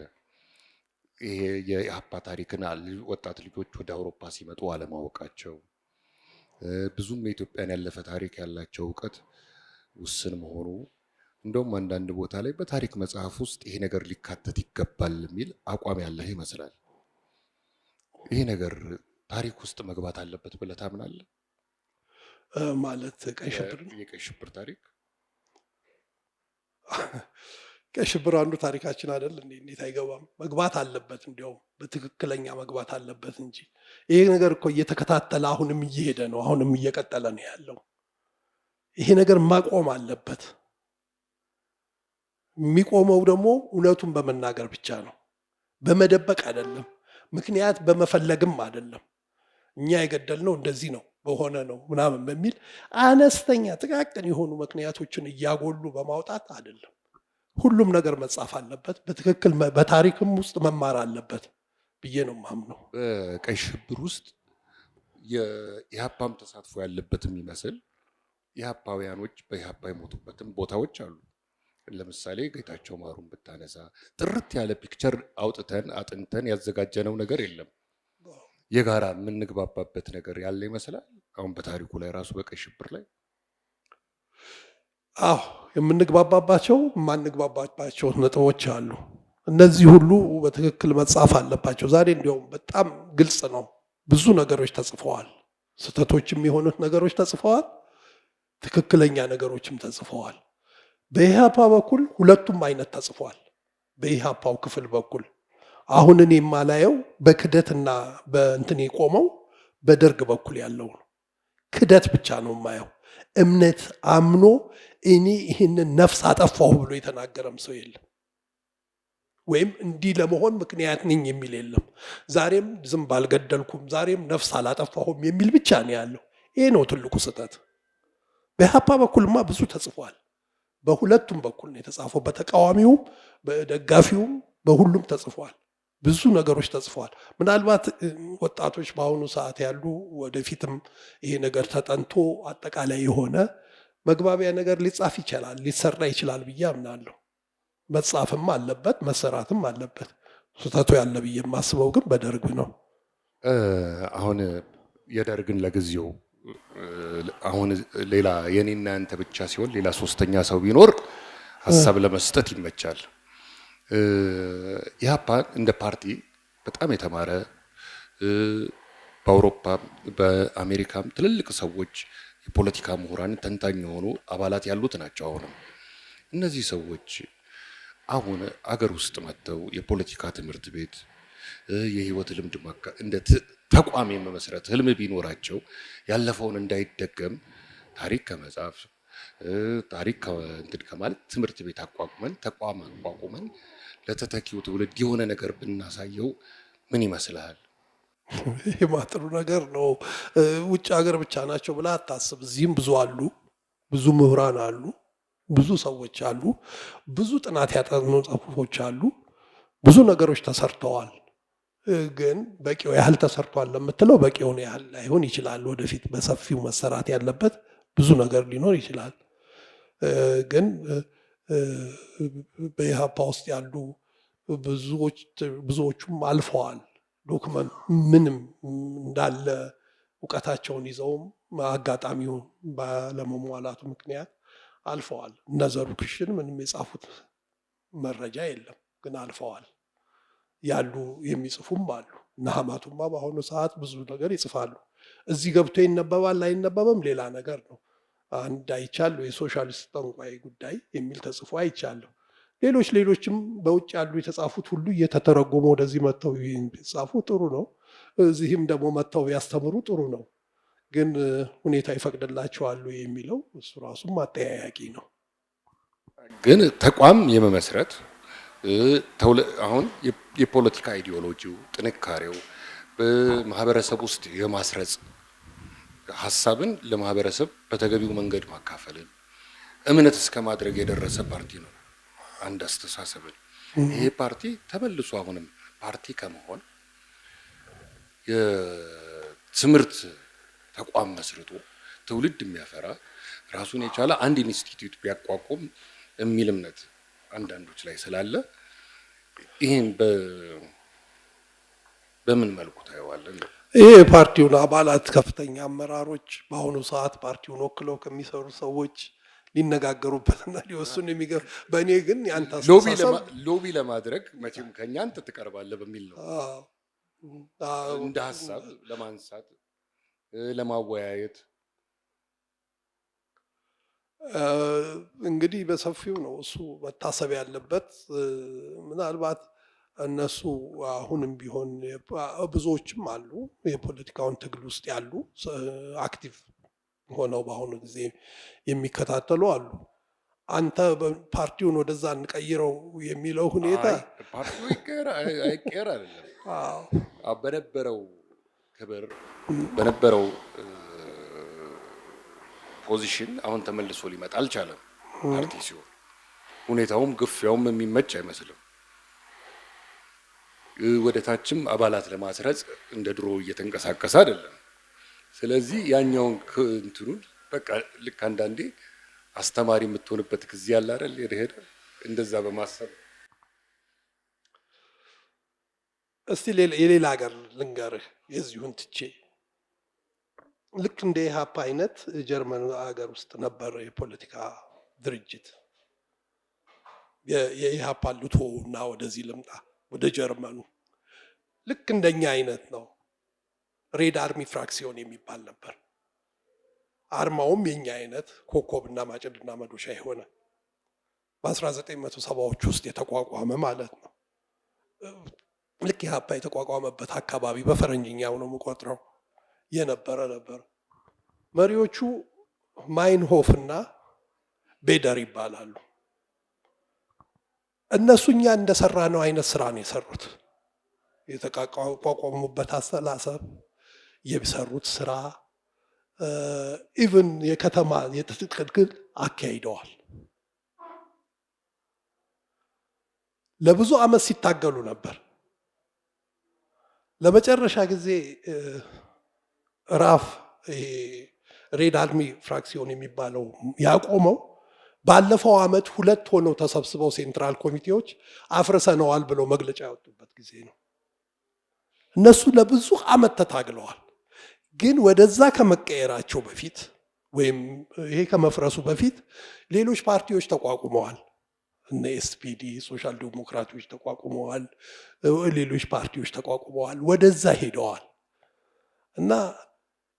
ይሄ የኢህአፓ ታሪክን ወጣት ልጆች ወደ አውሮፓ ሲመጡ አለማወቃቸው፣ ብዙም የኢትዮጵያን ያለፈ ታሪክ ያላቸው እውቀት ውስን መሆኑ፣ እንደውም አንዳንድ ቦታ ላይ በታሪክ መጽሐፍ ውስጥ ይሄ ነገር ሊካተት ይገባል የሚል አቋም ያለህ ይመስላል። ይሄ ነገር ታሪክ ውስጥ መግባት አለበት ብለህ ታምናለህ? ማለት ቀይ ሽብር የቀይ ሽብር ታሪክ ቀይ ሽብር አንዱ ታሪካችን አይደል? እንዴት አይገባም? መግባት አለበት፣ እንዲያውም በትክክለኛ መግባት አለበት እንጂ ይሄ ነገር እኮ እየተከታተለ አሁንም እየሄደ ነው፣ አሁንም እየቀጠለ ነው ያለው። ይሄ ነገር ማቆም አለበት። የሚቆመው ደግሞ እውነቱን በመናገር ብቻ ነው፣ በመደበቅ አይደለም፣ ምክንያት በመፈለግም አይደለም። እኛ የገደልነው እንደዚህ ነው በሆነ ነው ምናምን በሚል አነስተኛ ጥቃቅን የሆኑ ምክንያቶችን እያጎሉ በማውጣት አይደለም። ሁሉም ነገር መጻፍ አለበት፣ በትክክል በታሪክም ውስጥ መማር አለበት ብዬ ነው የማምነው። በቀይ ሽብር ውስጥ የኢህአፓም ተሳትፎ ያለበትም ይመስል ኢህአፓውያኖች በኢህአፓ የሞቱበትም ቦታዎች አሉ። ለምሳሌ ጌታቸው ማሩን ብታነሳ ጥርት ያለ ፒክቸር አውጥተን አጥንተን ያዘጋጀነው ነገር የለም። የጋራ የምንግባባበት ነገር ያለ ይመስላል። አሁን በታሪኩ ላይ ራሱ በቀይ ሽብር ላይ የምንግባባባቸው የማንግባባባቸው ነጥቦች አሉ። እነዚህ ሁሉ በትክክል መጻፍ አለባቸው። ዛሬ እንዲያውም በጣም ግልጽ ነው። ብዙ ነገሮች ተጽፈዋል። ስህተቶችም የሆኑት ነገሮች ተጽፈዋል፣ ትክክለኛ ነገሮችም ተጽፈዋል። በኢህአፓ በኩል ሁለቱም አይነት ተጽፏል። በኢህአፓው ክፍል በኩል አሁን እኔ የማላየው በክደትና በእንትን የቆመው በደርግ በኩል ያለው ነው። ክደት ብቻ ነው የማየው። እምነት አምኖ እኔ ይህንን ነፍስ አጠፋሁ ብሎ የተናገረም ሰው የለም፣ ወይም እንዲህ ለመሆን ምክንያት ነኝ የሚል የለም። ዛሬም ዝም ባልገደልኩም፣ ዛሬም ነፍስ አላጠፋሁም የሚል ብቻ ነው ያለው። ይሄ ነው ትልቁ ስህተት። በኢህአፓ በኩልማ ብዙ ተጽፏል። በሁለቱም በኩል ነው የተጻፈው። በተቃዋሚውም በደጋፊውም በሁሉም ተጽፏል። ብዙ ነገሮች ተጽፈዋል። ምናልባት ወጣቶች በአሁኑ ሰዓት ያሉ ወደፊትም ይሄ ነገር ተጠንቶ አጠቃላይ የሆነ መግባቢያ ነገር ሊጻፍ ይችላል፣ ሊሰራ ይችላል ብዬ አምናለሁ። መጻፍም አለበት፣ መሰራትም አለበት። ስህተቱ ያለ ብዬ የማስበው ግን በደርግ ነው። አሁን የደርግን ለጊዜው አሁን ሌላ የኔና ያንተ ብቻ ሲሆን ሌላ ሶስተኛ ሰው ቢኖር ሀሳብ ለመስጠት ይመቻል። ኢህአፓ እንደ ፓርቲ በጣም የተማረ በአውሮፓ በአሜሪካም ትልልቅ ሰዎች የፖለቲካ ምሁራን ተንታኝ የሆኑ አባላት ያሉት ናቸው። አሁንም እነዚህ ሰዎች አሁን አገር ውስጥ መጥተው የፖለቲካ ትምህርት ቤት የህይወት ልምድ እንደ ተቋም የመመስረት ህልም ቢኖራቸው ያለፈውን እንዳይደገም ታሪክ ከመጻፍ ታሪክ እንትን ከማለት ትምህርት ቤት አቋቁመን ተቋም አቋቁመን ለተተኪው ትውልድ የሆነ ነገር ብናሳየው ምን ይመስልሃል? ይሄ ጥሩ ነገር ነው። ውጭ ሀገር ብቻ ናቸው ብለህ አታስብ። እዚህም ብዙ አሉ፣ ብዙ ምሁራን አሉ፣ ብዙ ሰዎች አሉ፣ ብዙ ጥናት ያጠኑ ጽሁፎች አሉ፣ ብዙ ነገሮች ተሰርተዋል። ግን በቂው ያህል ተሰርቷል ለምትለው በቂውን ያህል ላይሆን ይችላል። ወደፊት በሰፊው መሰራት ያለበት ብዙ ነገር ሊኖር ይችላል። ግን በኢህአፓ ውስጥ ያሉ ብዙዎቹም አልፈዋል። ዶክመንት ምንም እንዳለ እውቀታቸውን ይዘውም አጋጣሚውን ባለመሟላቱ ምክንያት አልፈዋል። እነ ዘሩክሽን ምንም የጻፉት መረጃ የለም፣ ግን አልፈዋል። ያሉ የሚጽፉም አሉ። እነ ሀማቱማ በአሁኑ ሰዓት ብዙ ነገር ይጽፋሉ። እዚህ ገብቶ ይነበባል አይነበብም ሌላ ነገር ነው። አንድ አይቻለሁ፣ የሶሻሊስት ጠንቋይ ጉዳይ የሚል ተጽፎ አይቻለሁ። ሌሎችም በውጭ ያሉ የተጻፉት ሁሉ እየተተረጎሙ ወደዚህ መጥተው ጻፉ፣ ጥሩ ነው። እዚህም ደግሞ መጥተው ቢያስተምሩ ጥሩ ነው። ግን ሁኔታ ይፈቅድላቸዋሉ የሚለው እሱ ራሱም አጠያያቂ ነው። ግን ተቋም የመመስረት አሁን የፖለቲካ አይዲዮሎጂው ጥንካሬው በማህበረሰብ ውስጥ የማስረጽ ሀሳብን ለማህበረሰብ በተገቢው መንገድ ማካፈልን እምነት እስከ ማድረግ የደረሰ ፓርቲ ነው። አንድ አስተሳሰብን ይሄ ፓርቲ ተመልሶ አሁንም ፓርቲ ከመሆን የትምህርት ተቋም መስርቶ ትውልድ የሚያፈራ ራሱን የቻለ አንድ ኢንስቲትዩት ቢያቋቁም የሚል እምነት አንዳንዶች ላይ ስላለ ይህን በምን መልኩ ታየዋለን? ይሄ የፓርቲውን አባላት ከፍተኛ አመራሮች በአሁኑ ሰዓት ፓርቲውን ወክለው ከሚሰሩ ሰዎች ሊነጋገሩበትና ሊወስኑ የሚገባ። በእኔ ግን ያንተ አስተሳሰብ ሎቢ ለማድረግ መቼም ከኛ አንተ ትቀርባለህ በሚል ነው እንደ ሀሳብ ለማንሳት ለማወያየት እንግዲህ በሰፊው ነው እሱ መታሰብ ያለበት። ምናልባት እነሱ አሁንም ቢሆን ብዙዎችም አሉ የፖለቲካውን ትግል ውስጥ ያሉ አክቲቭ ሆነው በአሁኑ ጊዜ የሚከታተሉ አሉ። አንተ ፓርቲውን ወደዛ እንቀይረው የሚለው ሁኔታ ፓርቲው አይቀር አይደለም። በነበረው ክብር በነበረው ፖዚሽን አሁን ተመልሶ ሊመጣ አልቻለም። ፓርቲ ሲሆን ሁኔታውም ግፊያውም የሚመች አይመስልም። ወደ ታችም አባላት ለማስረጽ እንደ ድሮ እየተንቀሳቀሰ አይደለም። ስለዚህ ያኛውን እንትኑን በቃ ልክ አንዳንዴ አስተማሪ የምትሆንበት ጊዜ ያለ አይደል? ሄደ እንደዛ በማሰብ እስቲ የሌላ ሀገር ልንገርህ የዚሁን ትቼ ልክ እንደ ኢህአፓ አይነት ጀርመን ሀገር ውስጥ ነበር የፖለቲካ ድርጅት። የኢህአፓ ልቶ እና ወደዚህ ልምጣ ወደ ጀርመኑ ልክ እንደኛ አይነት ነው። ሬድ አርሚ ፍራክሲዮን የሚባል ነበር። አርማውም የኛ አይነት ኮከብና ማጭድና መዶሻ የሆነ በ1970ዎቹ ውስጥ የተቋቋመ ማለት ነው። ልክ ኢህአፓ የተቋቋመበት አካባቢ በፈረንጅኛው ነው የምቆጥረው የነበረ ነበር። መሪዎቹ ማይንሆፍ እና ቤደር ይባላሉ። እነሱ እኛ እንደሰራ ነው አይነት ስራ ነው የሰሩት። የተቋቋሙበት አስተሳሰብ፣ የሰሩት ስራ፣ ኢቭን የከተማ የትጥቅል አካሂደዋል። ለብዙ አመት ሲታገሉ ነበር። ለመጨረሻ ጊዜ ራፍ ሬድ አርሚ ፍራክሲዮን የሚባለው ያቆመው ባለፈው አመት 2 ሆነው ተሰብስበው ሴንትራል ኮሚቴዎች አፍርሰነዋል ብለው መግለጫ ያወጡበት ጊዜ ነው። እነሱ ለብዙ አመት ተታግለዋል። ግን ወደዛ ከመቀየራቸው በፊት ወይም ይሄ ከመፍረሱ በፊት ሌሎች ፓርቲዎች ተቋቁመዋል። እነ ኤስፒዲ ሶሻል ዲሞክራቶች ተቋቁመዋል። ሌሎች ፓርቲዎች ተቋቁመዋል። ወደዛ ሄደዋል እና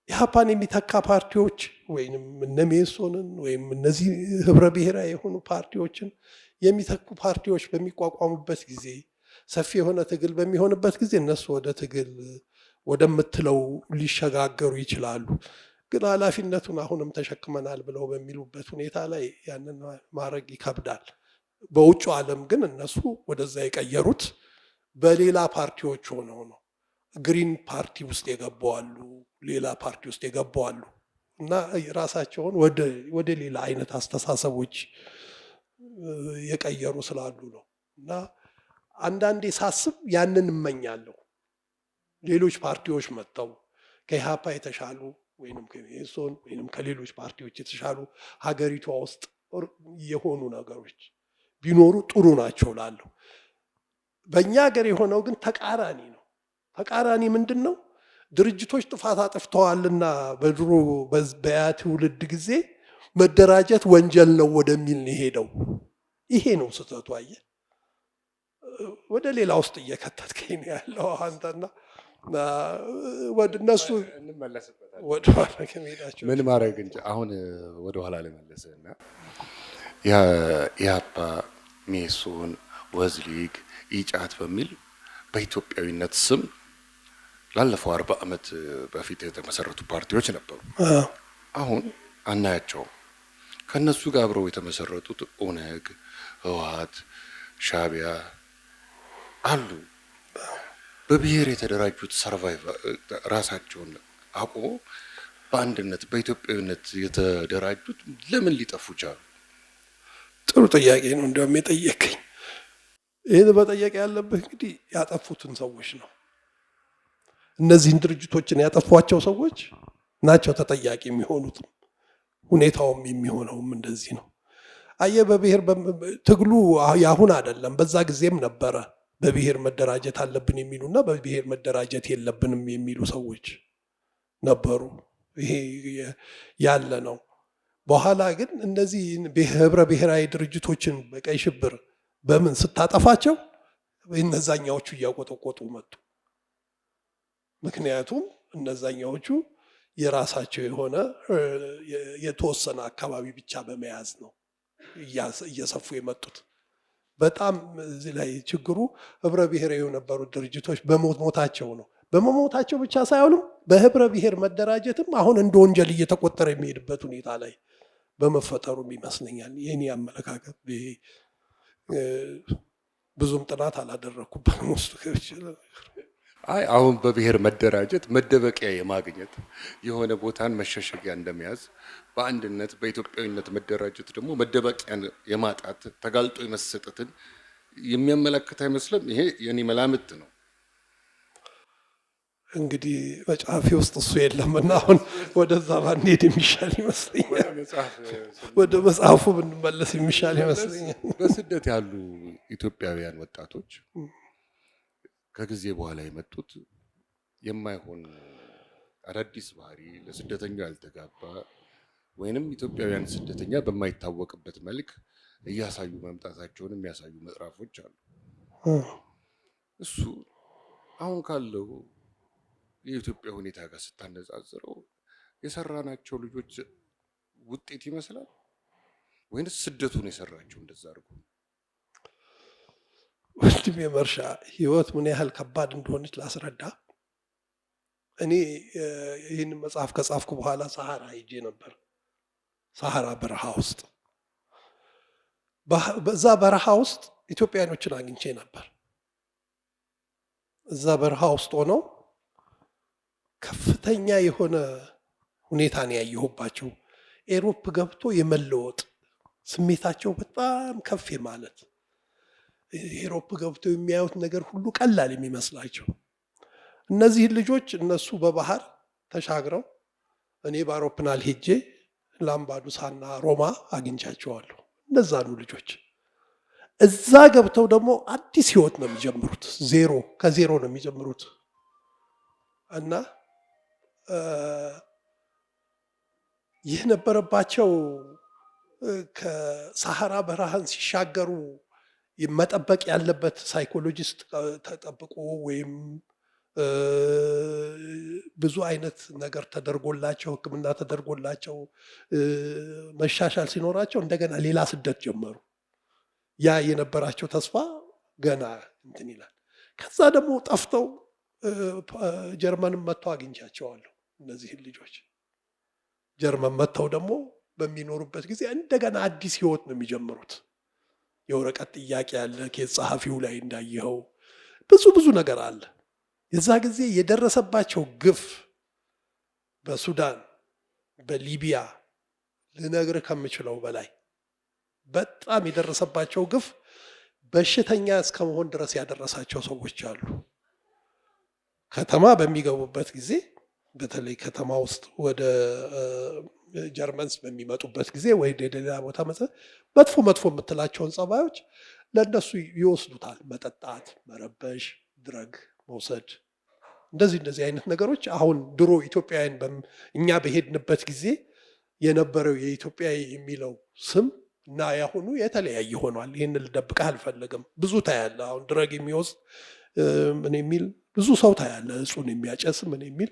ኢህአፓን የሚተካ ፓርቲዎች ወይም እነ ሜሶንን ወይም እነዚህ ህብረ ብሔራዊ የሆኑ ፓርቲዎችን የሚተኩ ፓርቲዎች በሚቋቋሙበት ጊዜ ሰፊ የሆነ ትግል በሚሆንበት ጊዜ እነሱ ወደ ትግል ወደምትለው ሊሸጋገሩ ይችላሉ። ግን ኃላፊነቱን አሁንም ተሸክመናል ብለው በሚሉበት ሁኔታ ላይ ያንን ማድረግ ይከብዳል። በውጭ ዓለም ግን እነሱ ወደዛ የቀየሩት በሌላ ፓርቲዎች ሆነው ነው። ግሪን ፓርቲ ውስጥ የገባዋሉ፣ ሌላ ፓርቲ ውስጥ የገባዋሉ እና ራሳቸውን ወደ ሌላ አይነት አስተሳሰቦች የቀየሩ ስላሉ ነው። እና አንዳንዴ ሳስብ ያንን እመኛለሁ። ሌሎች ፓርቲዎች መጥተው ከኢህአፓ የተሻሉ ወይንም ከሜሶን ወይንም ከሌሎች ፓርቲዎች የተሻሉ ሀገሪቷ ውስጥ የሆኑ ነገሮች ቢኖሩ ጥሩ ናቸው ላለሁ። በእኛ ሀገር የሆነው ግን ተቃራኒ ነው። ተቃራኒ ምንድን ነው? ድርጅቶች ጥፋት አጥፍተዋልና በድሮ በያ ትውልድ ጊዜ መደራጀት ወንጀል ነው ወደሚል ነው ሄደው። ይሄ ነው ስህተቱ። አየህ፣ ወደ ሌላ ውስጥ እየከተትከኝ ነው ያለው አንተና ወደ እነሱ ወደ ኋላ ከመሄዳቸው ምን ማድረግ እንጂ አሁን ወደ ኋላ ልመለስና ኢህአፓ፣ ሜሶን፣ ወዝሊግ፣ ኢጫት በሚል በኢትዮጵያዊነት ስም ላለፈው 40 ዓመት በፊት የተመሰረቱ ፓርቲዎች ነበሩ። አሁን አናያቸውም። ከነሱ ጋር አብረው የተመሰረቱት ኦነግ፣ ህወሓት፣ ሻዕቢያ አሉ። በብሔር የተደራጁት ራሳቸውን አቁሞ በአንድነት በኢትዮጵያዊነት የተደራጁት ለምን ሊጠፉ ቻሉ? ጥሩ ጥያቄ ነው እንደውም የጠየቀኝ። ይህን በጠየቅ ያለብህ እንግዲህ ያጠፉትን ሰዎች ነው። እነዚህን ድርጅቶችን ያጠፏቸው ሰዎች ናቸው ተጠያቂ የሚሆኑትም። ሁኔታውም የሚሆነውም እንደዚህ ነው። አየህ፣ በብሔር ትግሉ ያሁን አይደለም፣ በዛ ጊዜም ነበረ። በብሔር መደራጀት አለብን የሚሉና በብሔር መደራጀት የለብንም የሚሉ ሰዎች ነበሩ። ይሄ ያለ ነው። በኋላ ግን እነዚህ ህብረ ብሔራዊ ድርጅቶችን በቀይ ሽብር በምን ስታጠፋቸው እነዛኛዎቹ እያቆጠቆጡ መጡ። ምክንያቱም እነዛኛዎቹ የራሳቸው የሆነ የተወሰነ አካባቢ ብቻ በመያዝ ነው እየሰፉ የመጡት። በጣም እዚህ ላይ ችግሩ ህብረ ብሔራዊ የነበሩት ድርጅቶች በመሞታቸው ነው። በመሞታቸው ብቻ ሳይሆንም በህብረ ብሔር መደራጀትም አሁን እንደ ወንጀል እየተቆጠረ የሚሄድበት ሁኔታ ላይ በመፈጠሩም ይመስለኛል። የኔ አመለካከት ብዙም ጥናት አላደረኩበትም ውስጥ አይ አሁን በብሔር መደራጀት መደበቂያ የማግኘት የሆነ ቦታን መሸሸጊያ እንደመያዝ፣ በአንድነት በኢትዮጵያዊነት መደራጀት ደግሞ መደበቂያን የማጣት ተጋልጦ የመሰጠትን የሚያመለክት አይመስልም። ይሄ የኔ መላምት ነው። እንግዲህ መጽሐፌ ውስጥ እሱ የለምና አሁን ወደዛ ባንሄድ የሚሻል ይመስለኛል። ወደ መጽሐፉ ብንመለስ የሚሻል ይመስለኛል። በስደት ያሉ ኢትዮጵያውያን ወጣቶች ከጊዜ በኋላ የመጡት የማይሆን አዳዲስ ባህሪ ለስደተኛው ያልተጋባ ወይንም ኢትዮጵያውያን ስደተኛ በማይታወቅበት መልክ እያሳዩ መምጣታቸውን የሚያሳዩ ምዕራፎች አሉ። እሱ አሁን ካለው የኢትዮጵያ ሁኔታ ጋር ስታነጻጽረው የሰራናቸው ልጆች ውጤት ይመስላል ወይንስ ስደቱን የሰራቸው እንደዛ አድርጎ? ወንድሜ መርሻ፣ ህይወት ምን ያህል ከባድ እንደሆነች ላስረዳ። እኔ ይህን መጽሐፍ ከጻፍኩ በኋላ ሰሃራ ሄጄ ነበር። ሰሃራ በረሃ ውስጥ በዛ በረሃ ውስጥ ኢትዮጵያኖችን አግኝቼ ነበር። እዛ በረሃ ውስጥ ሆነው ከፍተኛ የሆነ ሁኔታን ያየሁባቸው፣ ኤሮፕ ገብቶ የመለወጥ ስሜታቸው በጣም ከፍ ማለት፣ ኤሮፕ ገብተው የሚያዩት ነገር ሁሉ ቀላል የሚመስላቸው እነዚህን ልጆች እነሱ በባህር ተሻግረው እኔ በአውሮፕላን ሄጄ ላምባዱሳና ሮማ አግኝቻቸዋለሁ። እነዛኑ ልጆች እዛ ገብተው ደግሞ አዲስ ህይወት ነው የሚጀምሩት። ከዜሮ ነው የሚጀምሩት እና ይህ ነበረባቸው። ከሳሐራ በረሃን ሲሻገሩ መጠበቅ ያለበት ሳይኮሎጂስት ተጠብቆ ወይም ብዙ አይነት ነገር ተደርጎላቸው ሕክምና ተደርጎላቸው መሻሻል ሲኖራቸው እንደገና ሌላ ስደት ጀመሩ። ያ የነበራቸው ተስፋ ገና እንትን ይላል። ከዛ ደግሞ ጠፍተው ጀርመንም መጥተው አግኝቻቸዋለሁ። እነዚህን ልጆች ጀርመን መጥተው ደግሞ በሚኖሩበት ጊዜ እንደገና አዲስ ህይወት ነው የሚጀምሩት። የወረቀት ጥያቄ አለ፣ ኬዝ ጸሐፊው ላይ እንዳየኸው ብዙ ነገር አለ። የዛ ጊዜ የደረሰባቸው ግፍ በሱዳን በሊቢያ ልነግርህ ከምችለው በላይ በጣም የደረሰባቸው ግፍ በሽተኛ እስከ መሆን ድረስ ያደረሳቸው ሰዎች አሉ። ከተማ በሚገቡበት ጊዜ በተለይ ከተማ ውስጥ ወደ ጀርመንስ በሚመጡበት ጊዜ ወይ ሌላ ቦታ መጥፎ የምትላቸውን ጸባዮች ለእነሱ ይወስዱታል። መጠጣት፣ መረበሽ፣ ድረግ መውሰድ እንደዚህ አይነት ነገሮች አሁን ድሮ ኢትዮጵያውያን እኛ በሄድንበት ጊዜ የነበረው የኢትዮጵያ የሚለው ስም እና ያሁኑ የተለያየ ሆኗል። ይህን ልደብቅህ አልፈልግም። ብዙ ታያለ። አሁን ድረግ የሚወስድ ምን የሚል ብዙ ሰው ታያለ። እጹን የሚያጨስ ምን የሚል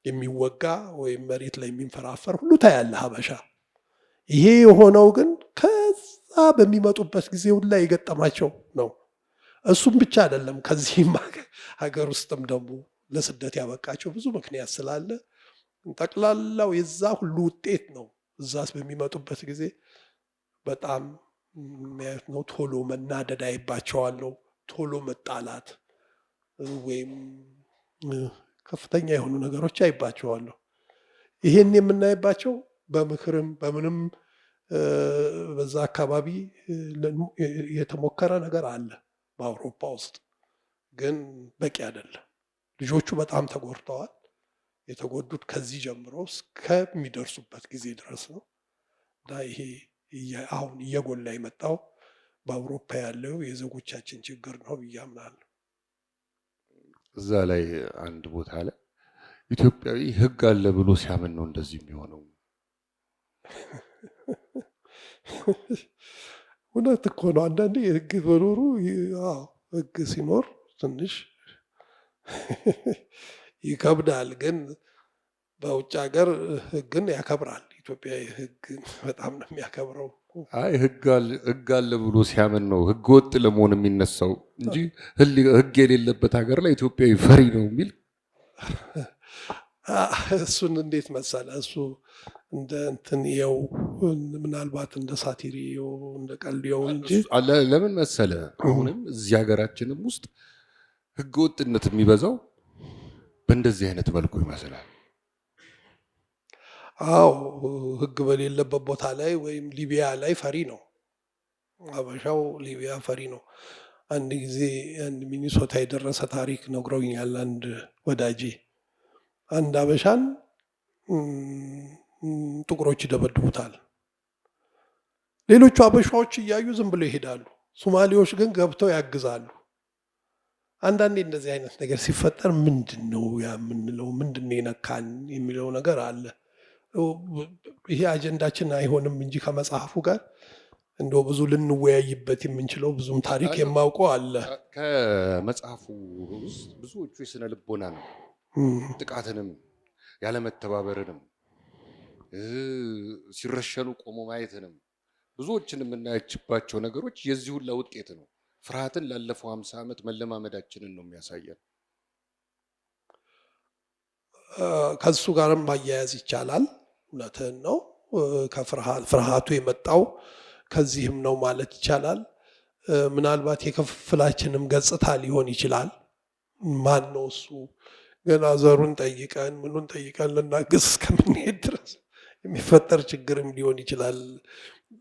የሚወጋ ወይም መሬት ላይ የሚንፈራፈር ሁሉ ታያለ ሀበሻ። ይሄ የሆነው ግን ከዛ በሚመጡበት ጊዜ ሁላ የገጠማቸው ነው። እሱም ብቻ አይደለም። ከዚህም ሀገር ውስጥም ደግሞ ለስደት ያበቃቸው ብዙ ምክንያት ስላለ ጠቅላላው የዛ ሁሉ ውጤት ነው። እዛስ በሚመጡበት ጊዜ በጣም ነው ቶሎ መናደድ አይባቸዋለሁ፣ ቶሎ መጣላት ወይም ከፍተኛ የሆኑ ነገሮች አይባቸዋለሁ። ይሄን የምናይባቸው በምክርም በምንም በዛ አካባቢ የተሞከረ ነገር አለ በአውሮፓ ውስጥ፣ ግን በቂ አይደለም። ልጆቹ በጣም ተጎድተዋል። የተጎዱት ከዚህ ጀምሮ እስከሚደርሱበት ጊዜ ድረስ ነው። ይሄ አሁን እየጎላ የመጣው በአውሮፓ ያለው የዜጎቻችን ችግር ነው ብዬ አምናለሁ። እዛ ላይ አንድ ቦታ ላይ ኢትዮጵያዊ ሕግ አለ ብሎ ሲያምን ነው እንደዚህ የሚሆነው። እውነት እኮ ነው። አንዳንዴ ሕግ በኖሩ ሕግ ሲኖር ትንሽ ይከብዳል። ግን በውጭ ሀገር ሕግን ያከብራል። ኢትዮጵያ ሕግን በጣም ነው የሚያከብረው። አይ ሕግ አለ ብሎ ሲያምን ነው ሕገ ወጥ ለመሆን የሚነሳው እንጂ ሕግ የሌለበት ሀገር ላይ ኢትዮጵያዊ ፈሪ ነው የሚል እሱን እንዴት መሰለ እሱ እንደ እንትን ይኸው ምናልባት እንደ ሳቲሪ እንደ ቀልዲው እንጂ ለምን መሰለ አሁንም እዚህ ሀገራችንም ውስጥ ሕገ ወጥነት የሚበዛው በእንደዚህ አይነት መልኩ ይመስላል። አዎ ሕግ በሌለበት ቦታ ላይ ወይም ሊቢያ ላይ ፈሪ ነው አበሻው። ሊቢያ ፈሪ ነው። አንድ ጊዜ አንድ ሚኒሶታ የደረሰ ታሪክ ነግረውኛል አንድ ወዳጄ። አንድ አበሻን ጥቁሮች ይደበድቡታል። ሌሎቹ አበሻዎች እያዩ ዝም ብለው ይሄዳሉ። ሶማሌዎች ግን ገብተው ያግዛሉ። አንዳንዴ እንደዚህ አይነት ነገር ሲፈጠር ምንድን ነው የምንለው፣ ምንድን ነው የነካን የሚለው ነገር አለ። ይሄ አጀንዳችን አይሆንም እንጂ ከመጽሐፉ ጋር እንደው ብዙ ልንወያይበት የምንችለው ብዙም ታሪክ የማውቀው አለ። ከመጽሐፉ ውስጥ ብዙዎቹ የስነ ልቦና ነው ጥቃትንም ያለመተባበርንም ሲረሸኑ ቆሞ ማየትንም ብዙዎችን የምናያችባቸው ነገሮች የዚህ ሁላ ውጤት ነው። ፍርሃትን ላለፈው 50 ዓመት መለማመዳችንን ነው የሚያሳየን። ከሱ ጋርም ማያያዝ ይቻላል። እውነትህን ነው። ፍርሃቱ የመጣው ከዚህም ነው ማለት ይቻላል። ምናልባት የክፍፍላችንም ገጽታ ሊሆን ይችላል። ማን ነው እሱ ገና ዘሩን ጠይቀን ምኑን ጠይቀን ልናግዝ እስከምንሄድ ድረስ የሚፈጠር ችግርም ሊሆን ይችላል።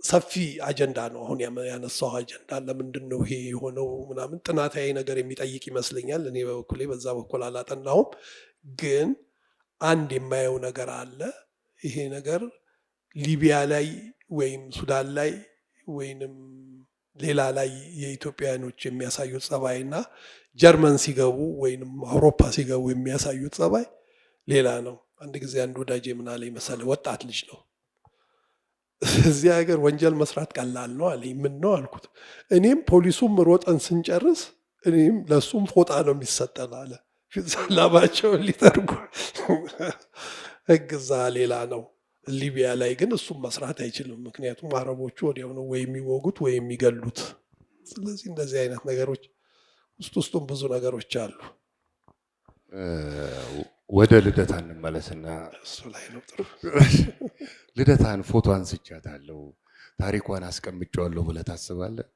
ሰፊ አጀንዳ ነው አሁን ያነሳው አጀንዳ። ለምንድን ነው ይሄ የሆነው ምናምን ጥናታዊ ነገር የሚጠይቅ ይመስለኛል። እኔ በበኩሌ በዛ በኩል አላጠናሁም። ግን አንድ የማየው ነገር አለ። ይሄ ነገር ሊቢያ ላይ ወይም ሱዳን ላይ ወይንም ሌላ ላይ የኢትዮጵያኖች የሚያሳዩት ጸባይና ጀርመን ሲገቡ ወይንም አውሮፓ ሲገቡ የሚያሳዩት ጸባይ ሌላ ነው። አንድ ጊዜ አንድ ወዳጄ ምን አለኝ መሰለ፣ ወጣት ልጅ ነው። እዚህ ሀገር ወንጀል መስራት ቀላል ነው አለኝ። ምን ነው አልኩት። እኔም ፖሊሱም ሮጠን ስንጨርስ እኔም ለሱም ፎጣ ነው የሚሰጠን አለ። ላባቸውን ሊጠርጉ ሕግ እዛ ሌላ ነው። ሊቢያ ላይ ግን እሱም መስራት አይችልም። ምክንያቱም አረቦቹ ወዲያው ነው ወይ የሚወጉት ወይ የሚገሉት። ስለዚህ እንደዚህ አይነት ነገሮች ውስጡም ብዙ ነገሮች አሉ። ወደ ልደታ እንመለስና እሱ ላይ ነው ጥሩ። ልደታን ፎቶ አንስቻታለሁ፣ ታሪኳን አስቀምጫለሁ ብለህ ታስባለህ?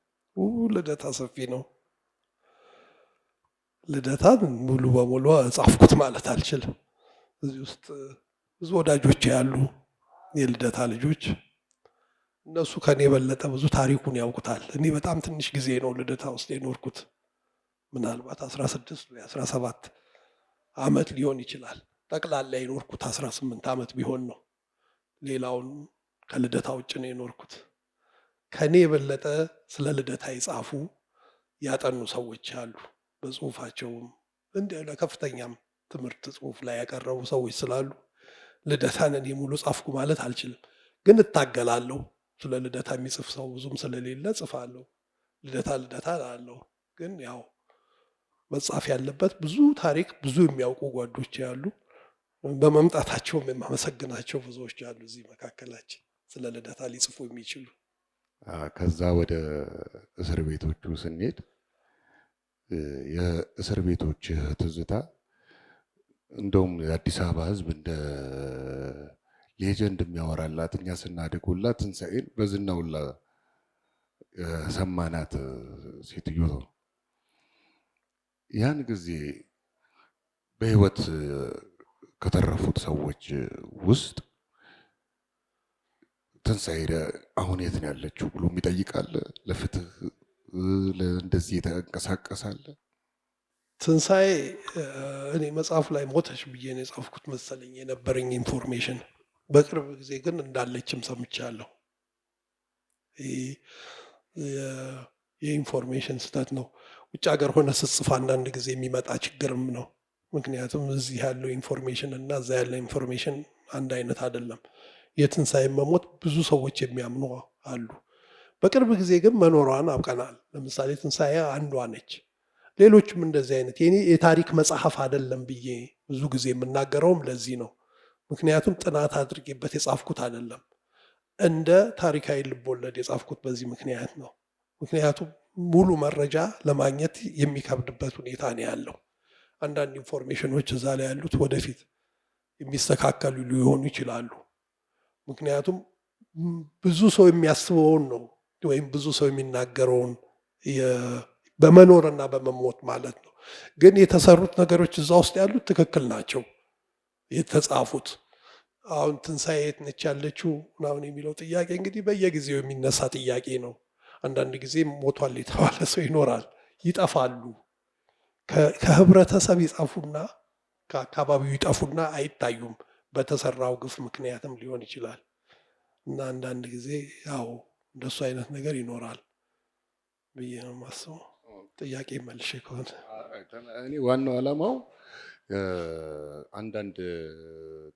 ልደታ ሰፊ ነው። ልደታን ሙሉ በሙሉ ጻፍኩት ማለት አልችልም። እዚህ ውስጥ ብዙ ወዳጆች ያሉ የልደታ ልጆች፣ እነሱ ከኔ የበለጠ ብዙ ታሪኩን ያውቁታል። እኔ በጣም ትንሽ ጊዜ ነው ልደታ ውስጥ የኖርኩት። ምናልባት 16 ወይ 17 ዓመት ሊሆን ይችላል። ጠቅላላ የኖርኩት 18 ዓመት ቢሆን ነው። ሌላውን ከልደታ ውጭ ነው የኖርኩት። ከኔ የበለጠ ስለ ልደታ የጻፉ ያጠኑ ሰዎች አሉ። በጽሁፋቸውም እንደ ለከፍተኛም ትምህርት ጽሁፍ ላይ ያቀረቡ ሰዎች ስላሉ ልደታን እኔ ሙሉ ጻፍኩ ማለት አልችልም፣ ግን እታገላለሁ። ስለ ልደታ የሚጽፍ ሰው ብዙም ስለሌለ ጽፋለሁ። ልደታ እላለሁ። ግን ያው መጻፍ ያለበት ብዙ ታሪክ ብዙ የሚያውቁ ጓዶች ያሉ፣ በመምጣታቸውም የማመሰግናቸው ብዙዎች አሉ እዚህ መካከላችን ስለ ልደታ ሊጽፉ የሚችሉ። ከዛ ወደ እስር ቤቶቹ ስንሄድ የእስር ቤቶች ትዝታ እንደውም የአዲስ አበባ ሕዝብ እንደ ሌጀንድ የሚያወራላት እኛ ስናድጉላ ትንሣኤን በዝናውላ ሰማናት ሴትዮ ነው። ያን ጊዜ በህይወት ከተረፉት ሰዎች ውስጥ ትንሣኤ አሁን የት ነው ያለችው ብሎ የሚጠይቃል። ለፍትህ እንደዚህ የተንቀሳቀሳለ። ትንሣኤ እኔ መጽሐፍ ላይ ሞተች ብዬ ነው የጻፍኩት መሰለኝ የነበረኝ ኢንፎርሜሽን። በቅርብ ጊዜ ግን እንዳለችም ሰምቻለሁ። የኢንፎርሜሽን ስህተት ነው። ውጭ ሀገር ሆነ ስትጽፍ አንዳንድ ጊዜ የሚመጣ ችግርም ነው። ምክንያቱም እዚህ ያለው ኢንፎርሜሽን እና እዛ ያለው ኢንፎርሜሽን አንድ አይነት አይደለም። የትንሣኤ መሞት ብዙ ሰዎች የሚያምኑ አሉ። በቅርብ ጊዜ ግን መኖሯን አውቀናል። ለምሳሌ ትንሣኤ አንዷ ነች። ሌሎችም እንደዚህ አይነት የኔ የታሪክ መጽሐፍ አይደለም ብዬ ብዙ ጊዜ የምናገረውም ለዚህ ነው። ምክንያቱም ጥናት አድርጌበት የጻፍኩት አይደለም። እንደ ታሪካዊ ልቦለድ የጻፍኩት በዚህ ምክንያት ነው። ምክንያቱም ሙሉ መረጃ ለማግኘት የሚከብድበት ሁኔታ ነው ያለው። አንዳንድ ኢንፎርሜሽኖች እዛ ላይ ያሉት ወደፊት የሚስተካከሉ ሊሆኑ ይችላሉ። ምክንያቱም ብዙ ሰው የሚያስበውን ነው ወይም ብዙ ሰው የሚናገረውን በመኖርና በመሞት ማለት ነው። ግን የተሰሩት ነገሮች እዛ ውስጥ ያሉት ትክክል ናቸው የተጻፉት። አሁን ትንሣኤ የት ነች ያለችው ምናምን የሚለው ጥያቄ እንግዲህ በየጊዜው የሚነሳ ጥያቄ ነው። አንዳንድ ጊዜ ሞቷል የተባለ ሰው ይኖራል፣ ይጠፋሉ። ከህብረተሰብ ይጠፉና ከአካባቢው ይጠፉና አይታዩም። በተሰራው ግፍ ምክንያትም ሊሆን ይችላል። እና አንዳንድ ጊዜ ያው እንደሱ አይነት ነገር ይኖራል ብዬ ነው የማስበው። ጥያቄ መልሼ ከሆነ እኔ ዋናው ዓላማው አንዳንድ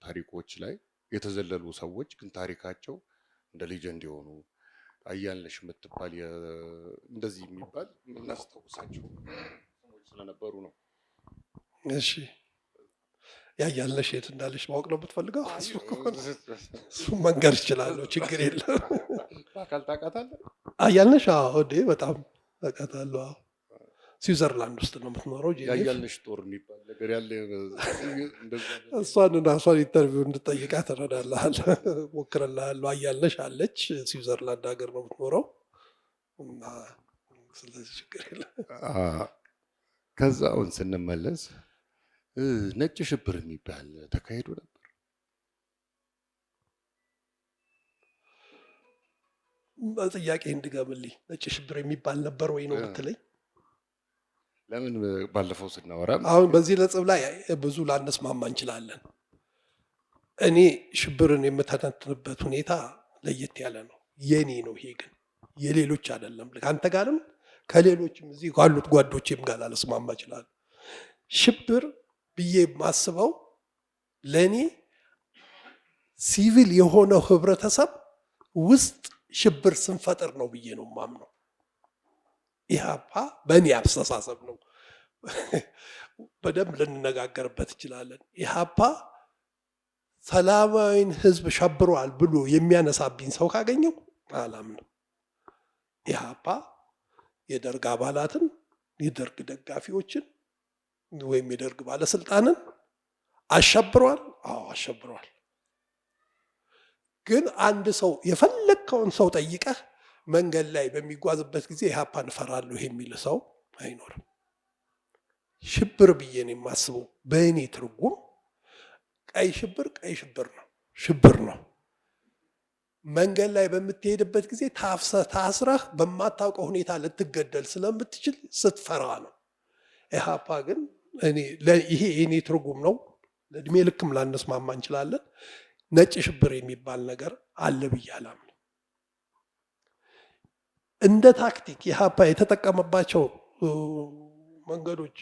ታሪኮች ላይ የተዘለሉ ሰዎች ግን ታሪካቸው እንደ ሌጀንድ የሆኑ አያልነሽ የምትባል እንደዚህ የሚባል እናስታውሳቸው ሰዎች ስለነበሩ ነው። እሺ ያያልነሽ የት እንዳለሽ ማወቅ ነው የምትፈልገው? እሱ መንገር እችላለሁ፣ ችግር የለም። በአካል ታውቃታለህ? አያልነሽ? አዎ በጣም አውቃታለሁ። ስዊዘርላንድ ውስጥ ነው የምትኖረው። ያያልነሽ ጦር የሚባል ነገር ያለ እሷን ኢንተርቪው እንድጠይቃት እረዳልሃል፣ ሞክርልሃለሁ። አያልነሽ አለች፣ ስዊዘርላንድ ሀገር ነው የምትኖረው እና ስለዚህ ችግር የለም። ከዛ አሁን ስንመለስ ነጭ ሽብር የሚባል ተካሂዶ ነበር። በጥያቄ እንድገምልኝ ነጭ ሽብር የሚባል ነበር ወይ ነው የምትለኝ? ለምን ባለፈው ስናወራ አሁን በዚህ ነጥብ ላይ ብዙ ላነስማማ እንችላለን። እኔ ሽብርን የምተነትንበት ሁኔታ ለየት ያለ ነው፣ የኔ ነው። ይሄ ግን የሌሎች አይደለም። ከአንተ ጋርም ከሌሎችም እዚህ ካሉት ጓዶቼም ጋር ላነስማማ እችላለሁ። ሽብር ብዬ የማስበው ለእኔ ሲቪል የሆነው ህብረተሰብ ውስጥ ሽብር ስንፈጥር ነው ብዬ ነው የማምነው። ኢህአፓ በእኔ አስተሳሰብ ነው። በደንብ ልንነጋገርበት እንችላለን። ኢህአፓ ሰላማዊን ህዝብ ሸብሯል ብሎ የሚያነሳብኝ ሰው ካገኘው አላምንም። ኢህአፓ የደርግ አባላትን፣ የደርግ ደጋፊዎችን ወይም የደርግ ባለስልጣንን አሸብሯል። አዎ አሸብሯል። ግን አንድ ሰው የፈለግከውን ሰው ጠይቀህ መንገድ ላይ በሚጓዝበት ጊዜ ኢህአፓን እፈራለሁ የሚል ሰው አይኖርም። ሽብር ብዬ ነው የማስበው። በእኔ ትርጉም ቀይ ሽብር ነው፣ ሽብር ነው። መንገድ ላይ በምትሄድበት ጊዜ ታስረህ በማታውቀው ሁኔታ ልትገደል ስለምትችል ስትፈራ ነው። ኢህአፓ ግን ይሄ የኔ ትርጉም ነው። ለእድሜ ልክም ላነስማማ እንችላለን። ነጭ ሽብር የሚባል ነገር አለ ብዬ አላምንም። እንደ ታክቲክ ኢህአፓ የተጠቀመባቸው መንገዶች፣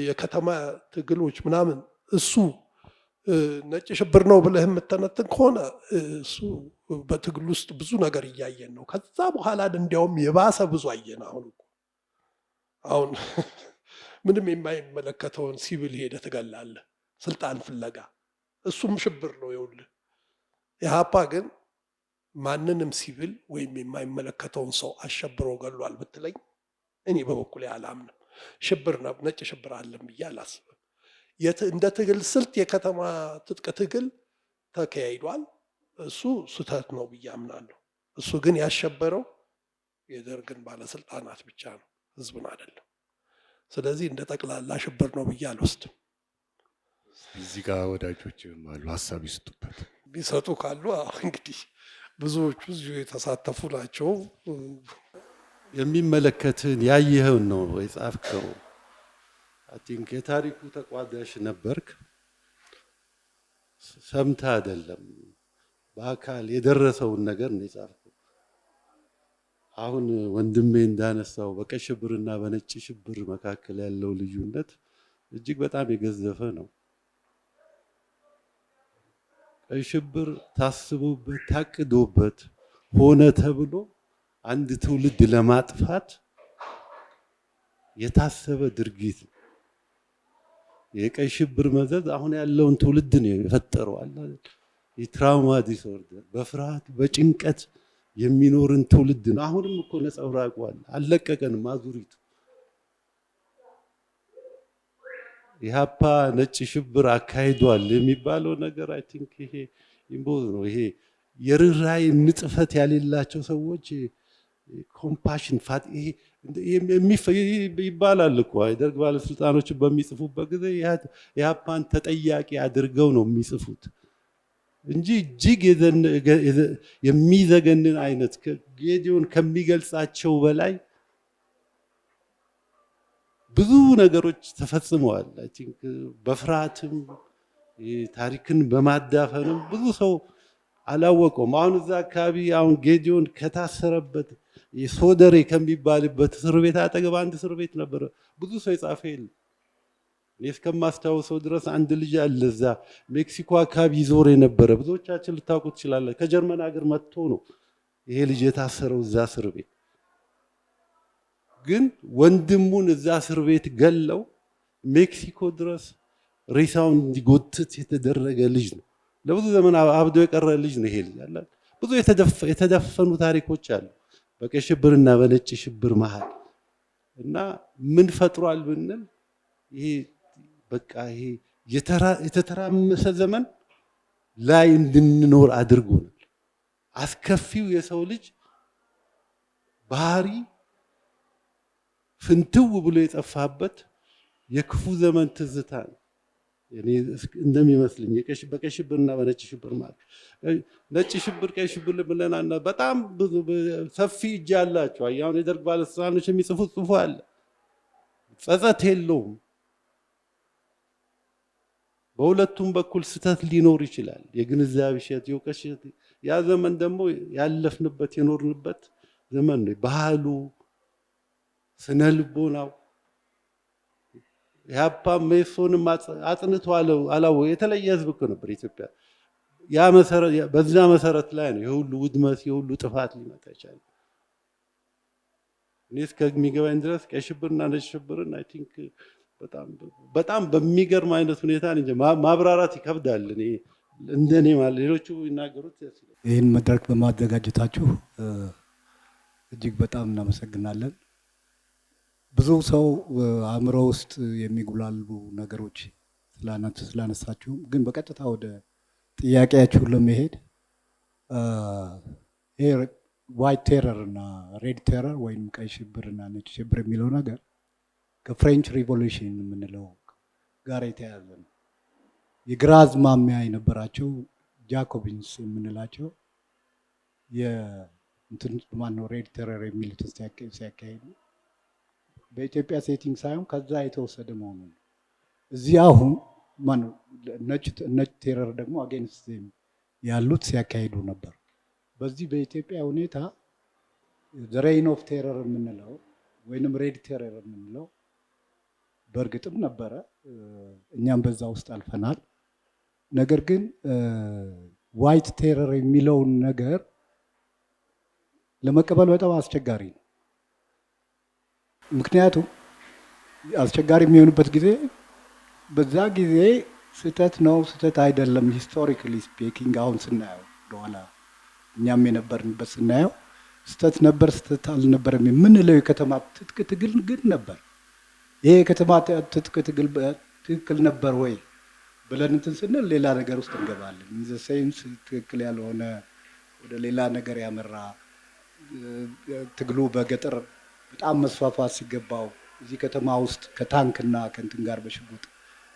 የከተማ ትግሎች ምናምን እሱ ነጭ ሽብር ነው ብለህ የምተነትን ከሆነ እሱ በትግል ውስጥ ብዙ ነገር እያየን ነው። ከዛ በኋላ እንዲያውም የባሰ ብዙ አየን። አሁን ምንም የማይመለከተውን ሲቪል ሄደ ትገላለህ ስልጣን ፍለጋ፣ እሱም ሽብር ነው። ይኸውልህ ኢህአፓ ግን ማንንም ሲቪል ወይም የማይመለከተውን ሰው አሸብሮ ገሏል ብትለኝ እኔ በበኩሌ አላምንም። ሽብር ነው ነጭ ሽብር አለም ብዬ አላስብም። እንደ ትግል ስልት የከተማ ትጥቅ ትግል ተካሂዷል። እሱ ስህተት ነው ብዬ አምናለሁ። እሱ ግን ያሸበረው የደርግን ባለስልጣናት ብቻ ነው፣ ህዝብን አይደለም። ስለዚህ እንደ ጠቅላላ ሽብር ነው ብዬ አልወስድም። እዚህ ጋር ወዳጆችም አሉ ሀሳብ ይስጡበት። ቢሰጡ ካሉ እንግዲህ ብዙዎቹ እዚሁ የተሳተፉ ናቸው። የሚመለከትን ያየኸውን ነው የጻፍከው። አይ ቲንክ የታሪኩ ተቋዳሽ ነበርክ። ሰምተህ አይደለም በአካል የደረሰውን ነገር ነው የጻፍከው። አሁን ወንድሜ እንዳነሳው በቀይ ሽብርና በነጭ ሽብር መካከል ያለው ልዩነት እጅግ በጣም የገዘፈ ነው። ቀይ ሽብር ታስቦበት ታቅዶበት ሆነ ተብሎ አንድ ትውልድ ለማጥፋት የታሰበ ድርጊት ነው። የቀይ ሽብር መዘዝ አሁን ያለውን ትውልድ ነው የፈጠረው። የትራውማ ዲስኦርደር በፍርሃት በጭንቀት የሚኖርን ትውልድ ነው። አሁንም እኮ ነጸብራቁ አልለቀቀንም አዙሪቱ። ኢህአፓ ነጭ ሽብር አካሂዷል የሚባለው ነገር አይ ቲንክ ይሄ ኢምቦዝ ነው። ይሄ የርህራሄ ንጥፈት ያሌላቸው ሰዎች ኮምፓሽን ፋት ይሄ ይባላል እኮ የደርግ ባለስልጣኖች በሚጽፉበት ጊዜ ኢህአፓን ተጠያቂ አድርገው ነው የሚጽፉት እንጂ እጅግ የሚዘገንን አይነት ጌዲዮን ከሚገልጻቸው በላይ ብዙ ነገሮች ተፈጽመዋል። አይ ቲንክ በፍርሃትም ታሪክን በማዳፈንም ብዙ ሰው አላወቀውም። አሁን እዛ አካባቢ አሁን ጌዲዮን ከታሰረበት ሶደሬ ከሚባልበት እስር ቤት አጠገብ አንድ እስር ቤት ነበረ። ብዙ ሰው የጻፈ የለም። እኔ እስከማስታውሰው ድረስ አንድ ልጅ አለ እዛ ሜክሲኮ አካባቢ ይዞር የነበረ፣ ብዙዎቻችን ልታውቁ ትችላላችሁ። ከጀርመን ሀገር መጥቶ ነው ይሄ ልጅ የታሰረው እዛ እስር ቤት። ግን ወንድሙን እዛ እስር ቤት ገለው ሜክሲኮ ድረስ ሬሳውን እንዲጎትት የተደረገ ልጅ ነው። ለብዙ ዘመን አብዶ የቀረ ልጅ ነው ይሄ ልጅ አለ። ብዙ የተደፈኑ ታሪኮች አሉ በቀይ ሽብርና በነጭ ሽብር መሃል እና ምን ፈጥሯል ብንል ይሄ በቃ ይሄ የተተራመሰ ዘመን ላይ እንድንኖር አድርጎናል። አስከፊው የሰው ልጅ ባህሪ ፍንትው ብሎ የጠፋበት የክፉ ዘመን ትዝታ ነው እኔ እንደሚመስልኝ። በቀይ ሽብርና በነጭ ሽብር ማለት ነጭ ሽብር ቀይ ሽብር ብለናና በጣም ሰፊ እጅ ያላቸው አሁን የደርግ ባለስልጣኖች የሚጽፉት ጽሑፍ አለ። ጸጸት የለውም። በሁለቱም በኩል ስተት ሊኖር ይችላል። የግንዛቤ እሸት፣ የእውቀት እሸት። ያ ዘመን ደግሞ ያለፍንበት የኖርንበት ዘመን ነው። ባህሉ፣ ስነ ልቦናው ኢህአፓ ሜሶንም አጥንቶ አላወቀ። የተለየ ህዝብ እኮ ነበር ኢትዮጵያ። ያ መሰረት በዛ መሰረት ላይ ነው የሁሉ ውድመት የሁሉ ጥፋት ሊመጣ ይችላል። እኔ እስከሚገባኝ ድረስ ቀይ ሽብርና ነጭ ሽብርን አይ ቲንክ በጣም በሚገርም አይነት ሁኔታ እንጂ ማብራራት ይከብዳል። እኔ እንደኔ ማለት ሌሎቹ ይናገሩት ያስፈልጋል። ይህን መድረክ በማዘጋጀታችሁ እጅግ በጣም እናመሰግናለን። ብዙ ሰው አእምሮ ውስጥ የሚጉላሉ ነገሮች ስላነሳችሁ፣ ግን በቀጥታ ወደ ጥያቄያችሁ ለመሄድ ይሄ ዋይት ቴረር እና ሬድ ቴረር ወይም ቀይ ሽብር እና ነጭ ሽብር የሚለው ነገር ከፍሬንች ሪቮሉሽን የምንለው ጋር የተያያዘ ነው። የግራ አዝማሚያ የነበራቸው ጃኮቢንስ የምንላቸው ማነው ሬድ ቴረር የሚሉት ሲያካሂዱ በኢትዮጵያ ሴቲንግ ሳይሆን ከዛ የተወሰደ መሆኑ ነው። እዚህ አሁን ነጭ ቴረር ደግሞ አጌንስት ያሉት ሲያካሂዱ ነበር። በዚህ በኢትዮጵያ ሁኔታ ሬይን ኦፍ ቴረር የምንለው ወይንም ሬድ ቴረር የምንለው በእርግጥም ነበረ፣ እኛም በዛ ውስጥ አልፈናል። ነገር ግን ዋይት ቴረር የሚለውን ነገር ለመቀበል በጣም አስቸጋሪ ነው። ምክንያቱም አስቸጋሪ የሚሆንበት ጊዜ በዛ ጊዜ ስህተት ነው ስህተት አይደለም፣ ሂስቶሪካሊ ስፒኪንግ አሁን ስናየው ወደኋላ እኛም የነበርንበት ስናየው ስህተት ነበር ስህተት አልነበረም የምንለው የከተማ ትጥቅ ትግል ግን ነበር። ይሄ የከተማ ትጥቅ ትግል ትክክል ነበር ወይ ብለን እንትን ስንል ሌላ ነገር ውስጥ እንገባለን። ኢን ሴንስ ትክክል ያልሆነ ወደ ሌላ ነገር ያመራ ትግሉ በገጠር በጣም መስፋፋት ሲገባው እዚህ ከተማ ውስጥ ከታንክና ከእንትን ጋር በሽጉጥ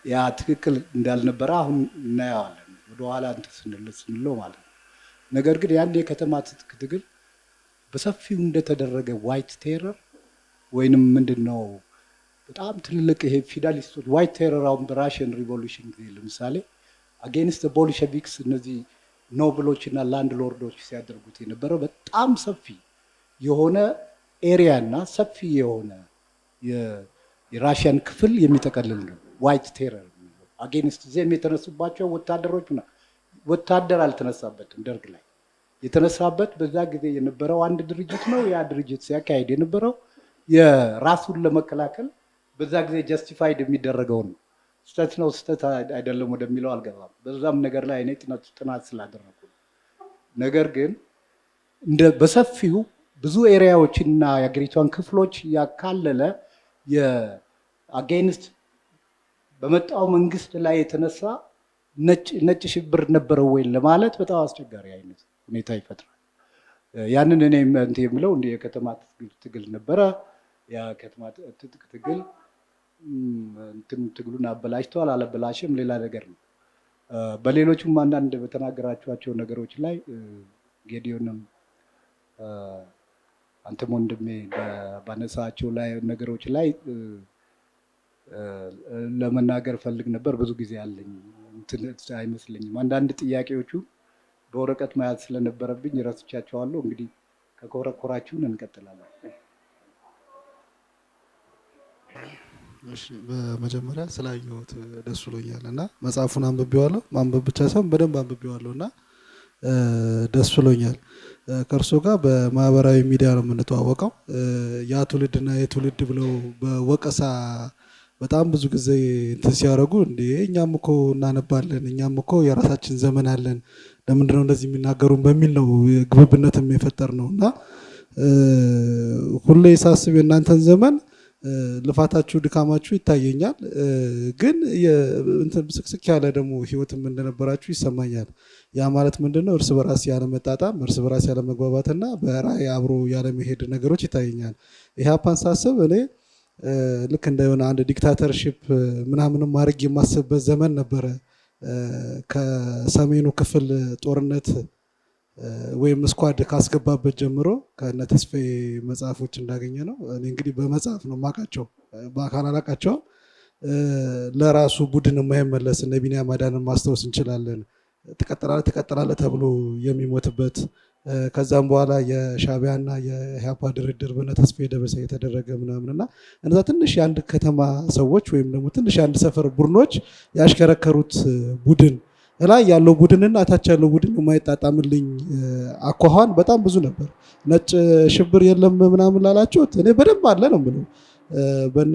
ያ ትክክል እንዳልነበረ አሁን እናየዋለን፣ ወደኋላ እንትን ስንለው ማለት ነው። ነገር ግን ያን የከተማ ትጥቅ ትግል በሰፊው እንደተደረገ ዋይት ቴረር ወይንም ምንድን ነው በጣም ትልቅ ይሄ ፊውዳሊስቶች ዋይት ቴረር አሁን በራሽን ሪቮሉሽን ጊዜ ለምሳሌ አጌንስት ቦልሸቪክስ እነዚህ ኖብሎች እና ላንድ ሎርዶች ሲያደርጉት የነበረው በጣም ሰፊ የሆነ ኤሪያ እና ሰፊ የሆነ የራሽያን ክፍል የሚጠቀልል ነው ዋይት ቴረር። አጌንስት ዜም የተነሱባቸው ወታደሮች ና ወታደር አልተነሳበትም። ደርግ ላይ የተነሳበት በዛ ጊዜ የነበረው አንድ ድርጅት ነው። ያ ድርጅት ሲያካሄድ የነበረው የራሱን ለመከላከል በዛ ጊዜ ጀስቲፋይድ የሚደረገውን ነው። ስህተት ነው ስህተት አይደለም ወደሚለው አልገባም። በዛም ነገር ላይ እኔ ጥናት ስላደረኩ ነገር ግን እንደ በሰፊው ብዙ ኤሪያዎችና የአገሪቷን ክፍሎች ያካለለ የአጌንስት በመጣው መንግስት ላይ የተነሳ ነጭ ሽብር ነበረው ወይ ለማለት በጣም አስቸጋሪ አይነት ሁኔታ ይፈጥራል። ያንን እኔ እንትን የምለው እንደ የከተማ ትግል ነበረ። ያ ከተማ ትጥቅ ትግል እንትን ትግሉን አበላሽቷል አላበላሽም ሌላ ነገር ነው። በሌሎችም አንዳንድ በተናገራችኋቸው ነገሮች ላይ ጌዲዮንም አንተም ወንድሜ ባነሳቸው ላይ ነገሮች ላይ ለመናገር ፈልግ ነበር። ብዙ ጊዜ አለኝ እንትን አይመስለኝም። አንዳንድ ጥያቄዎቹ በወረቀት መያዝ ስለነበረብኝ ረስቻቸዋለሁ። እንግዲህ ከኮረኮራችሁን እንቀጥላለን። እሺ፣ በመጀመሪያ ስላየሁት ደስ ብሎኛል እና መጽሐፉን አንብቤዋለሁ። ማንበብ ብቻ ሳይሆን በደንብ አንብቤዋለሁ እና ደስ ብሎኛል። ከእርሶ ጋር በማህበራዊ ሚዲያ ነው የምንተዋወቀው። ያ ትውልድና የትውልድ ብለው በወቀሳ በጣም ብዙ ጊዜ እንትን ሲያደርጉ እንዴ እኛም እኮ እናነባለን፣ እኛም እኮ የራሳችን ዘመን አለን፣ ለምንድነው እንደዚህ የሚናገሩን በሚል ነው ግብብነትም የፈጠር ነው እና ሁሌ ሳስብ የእናንተን ዘመን ልፋታችሁ ድካማችሁ ይታየኛል። ግን ስቅስቅ ያለ ደግሞ ህይወትም እንደነበራችሁ ይሰማኛል። ያ ማለት ምንድነው? እርስ በራስ ያለመጣጣም፣ እርስ በራስ ያለመግባባትና በራዕይ አብሮ ያለመሄድ ነገሮች ይታየኛል። ኢህአፓን ሳስብ እኔ ልክ እንደሆነ አንድ ዲክታተርሺፕ ምናምንም ማድረግ የማስብበት ዘመን ነበረ። ከሰሜኑ ክፍል ጦርነት ወይም ስኳድ ካስገባበት ጀምሮ ከነ ተስፋዬ መጽሐፎች እንዳገኘ ነው። እኔ እንግዲህ በመጽሐፍ ነው የማውቃቸው፣ በአካል አላውቃቸውም። ለራሱ ቡድን የማይመለስ እነ ቢኒያም አዳንን ማስታወስ እንችላለን። ትቀጥላለህ ተብሎ የሚሞትበት ከዛም በኋላ የሻዕቢያና የኢህአፓ ድርድር በነ ተስፋዬ ደበሳ የተደረገ ምናምንና እነዛ ትንሽ የአንድ ከተማ ሰዎች ወይም ደግሞ ትንሽ የአንድ ሰፈር ቡድኖች ያሽከረከሩት ቡድን ላይ ያለው ቡድንና እታች ያለው ቡድን የማይጣጣምልኝ አኳኋን በጣም ብዙ ነበር። ነጭ ሽብር የለም ምናምን ላላችሁት እኔ በደንብ አለ ነው የምለው። በነ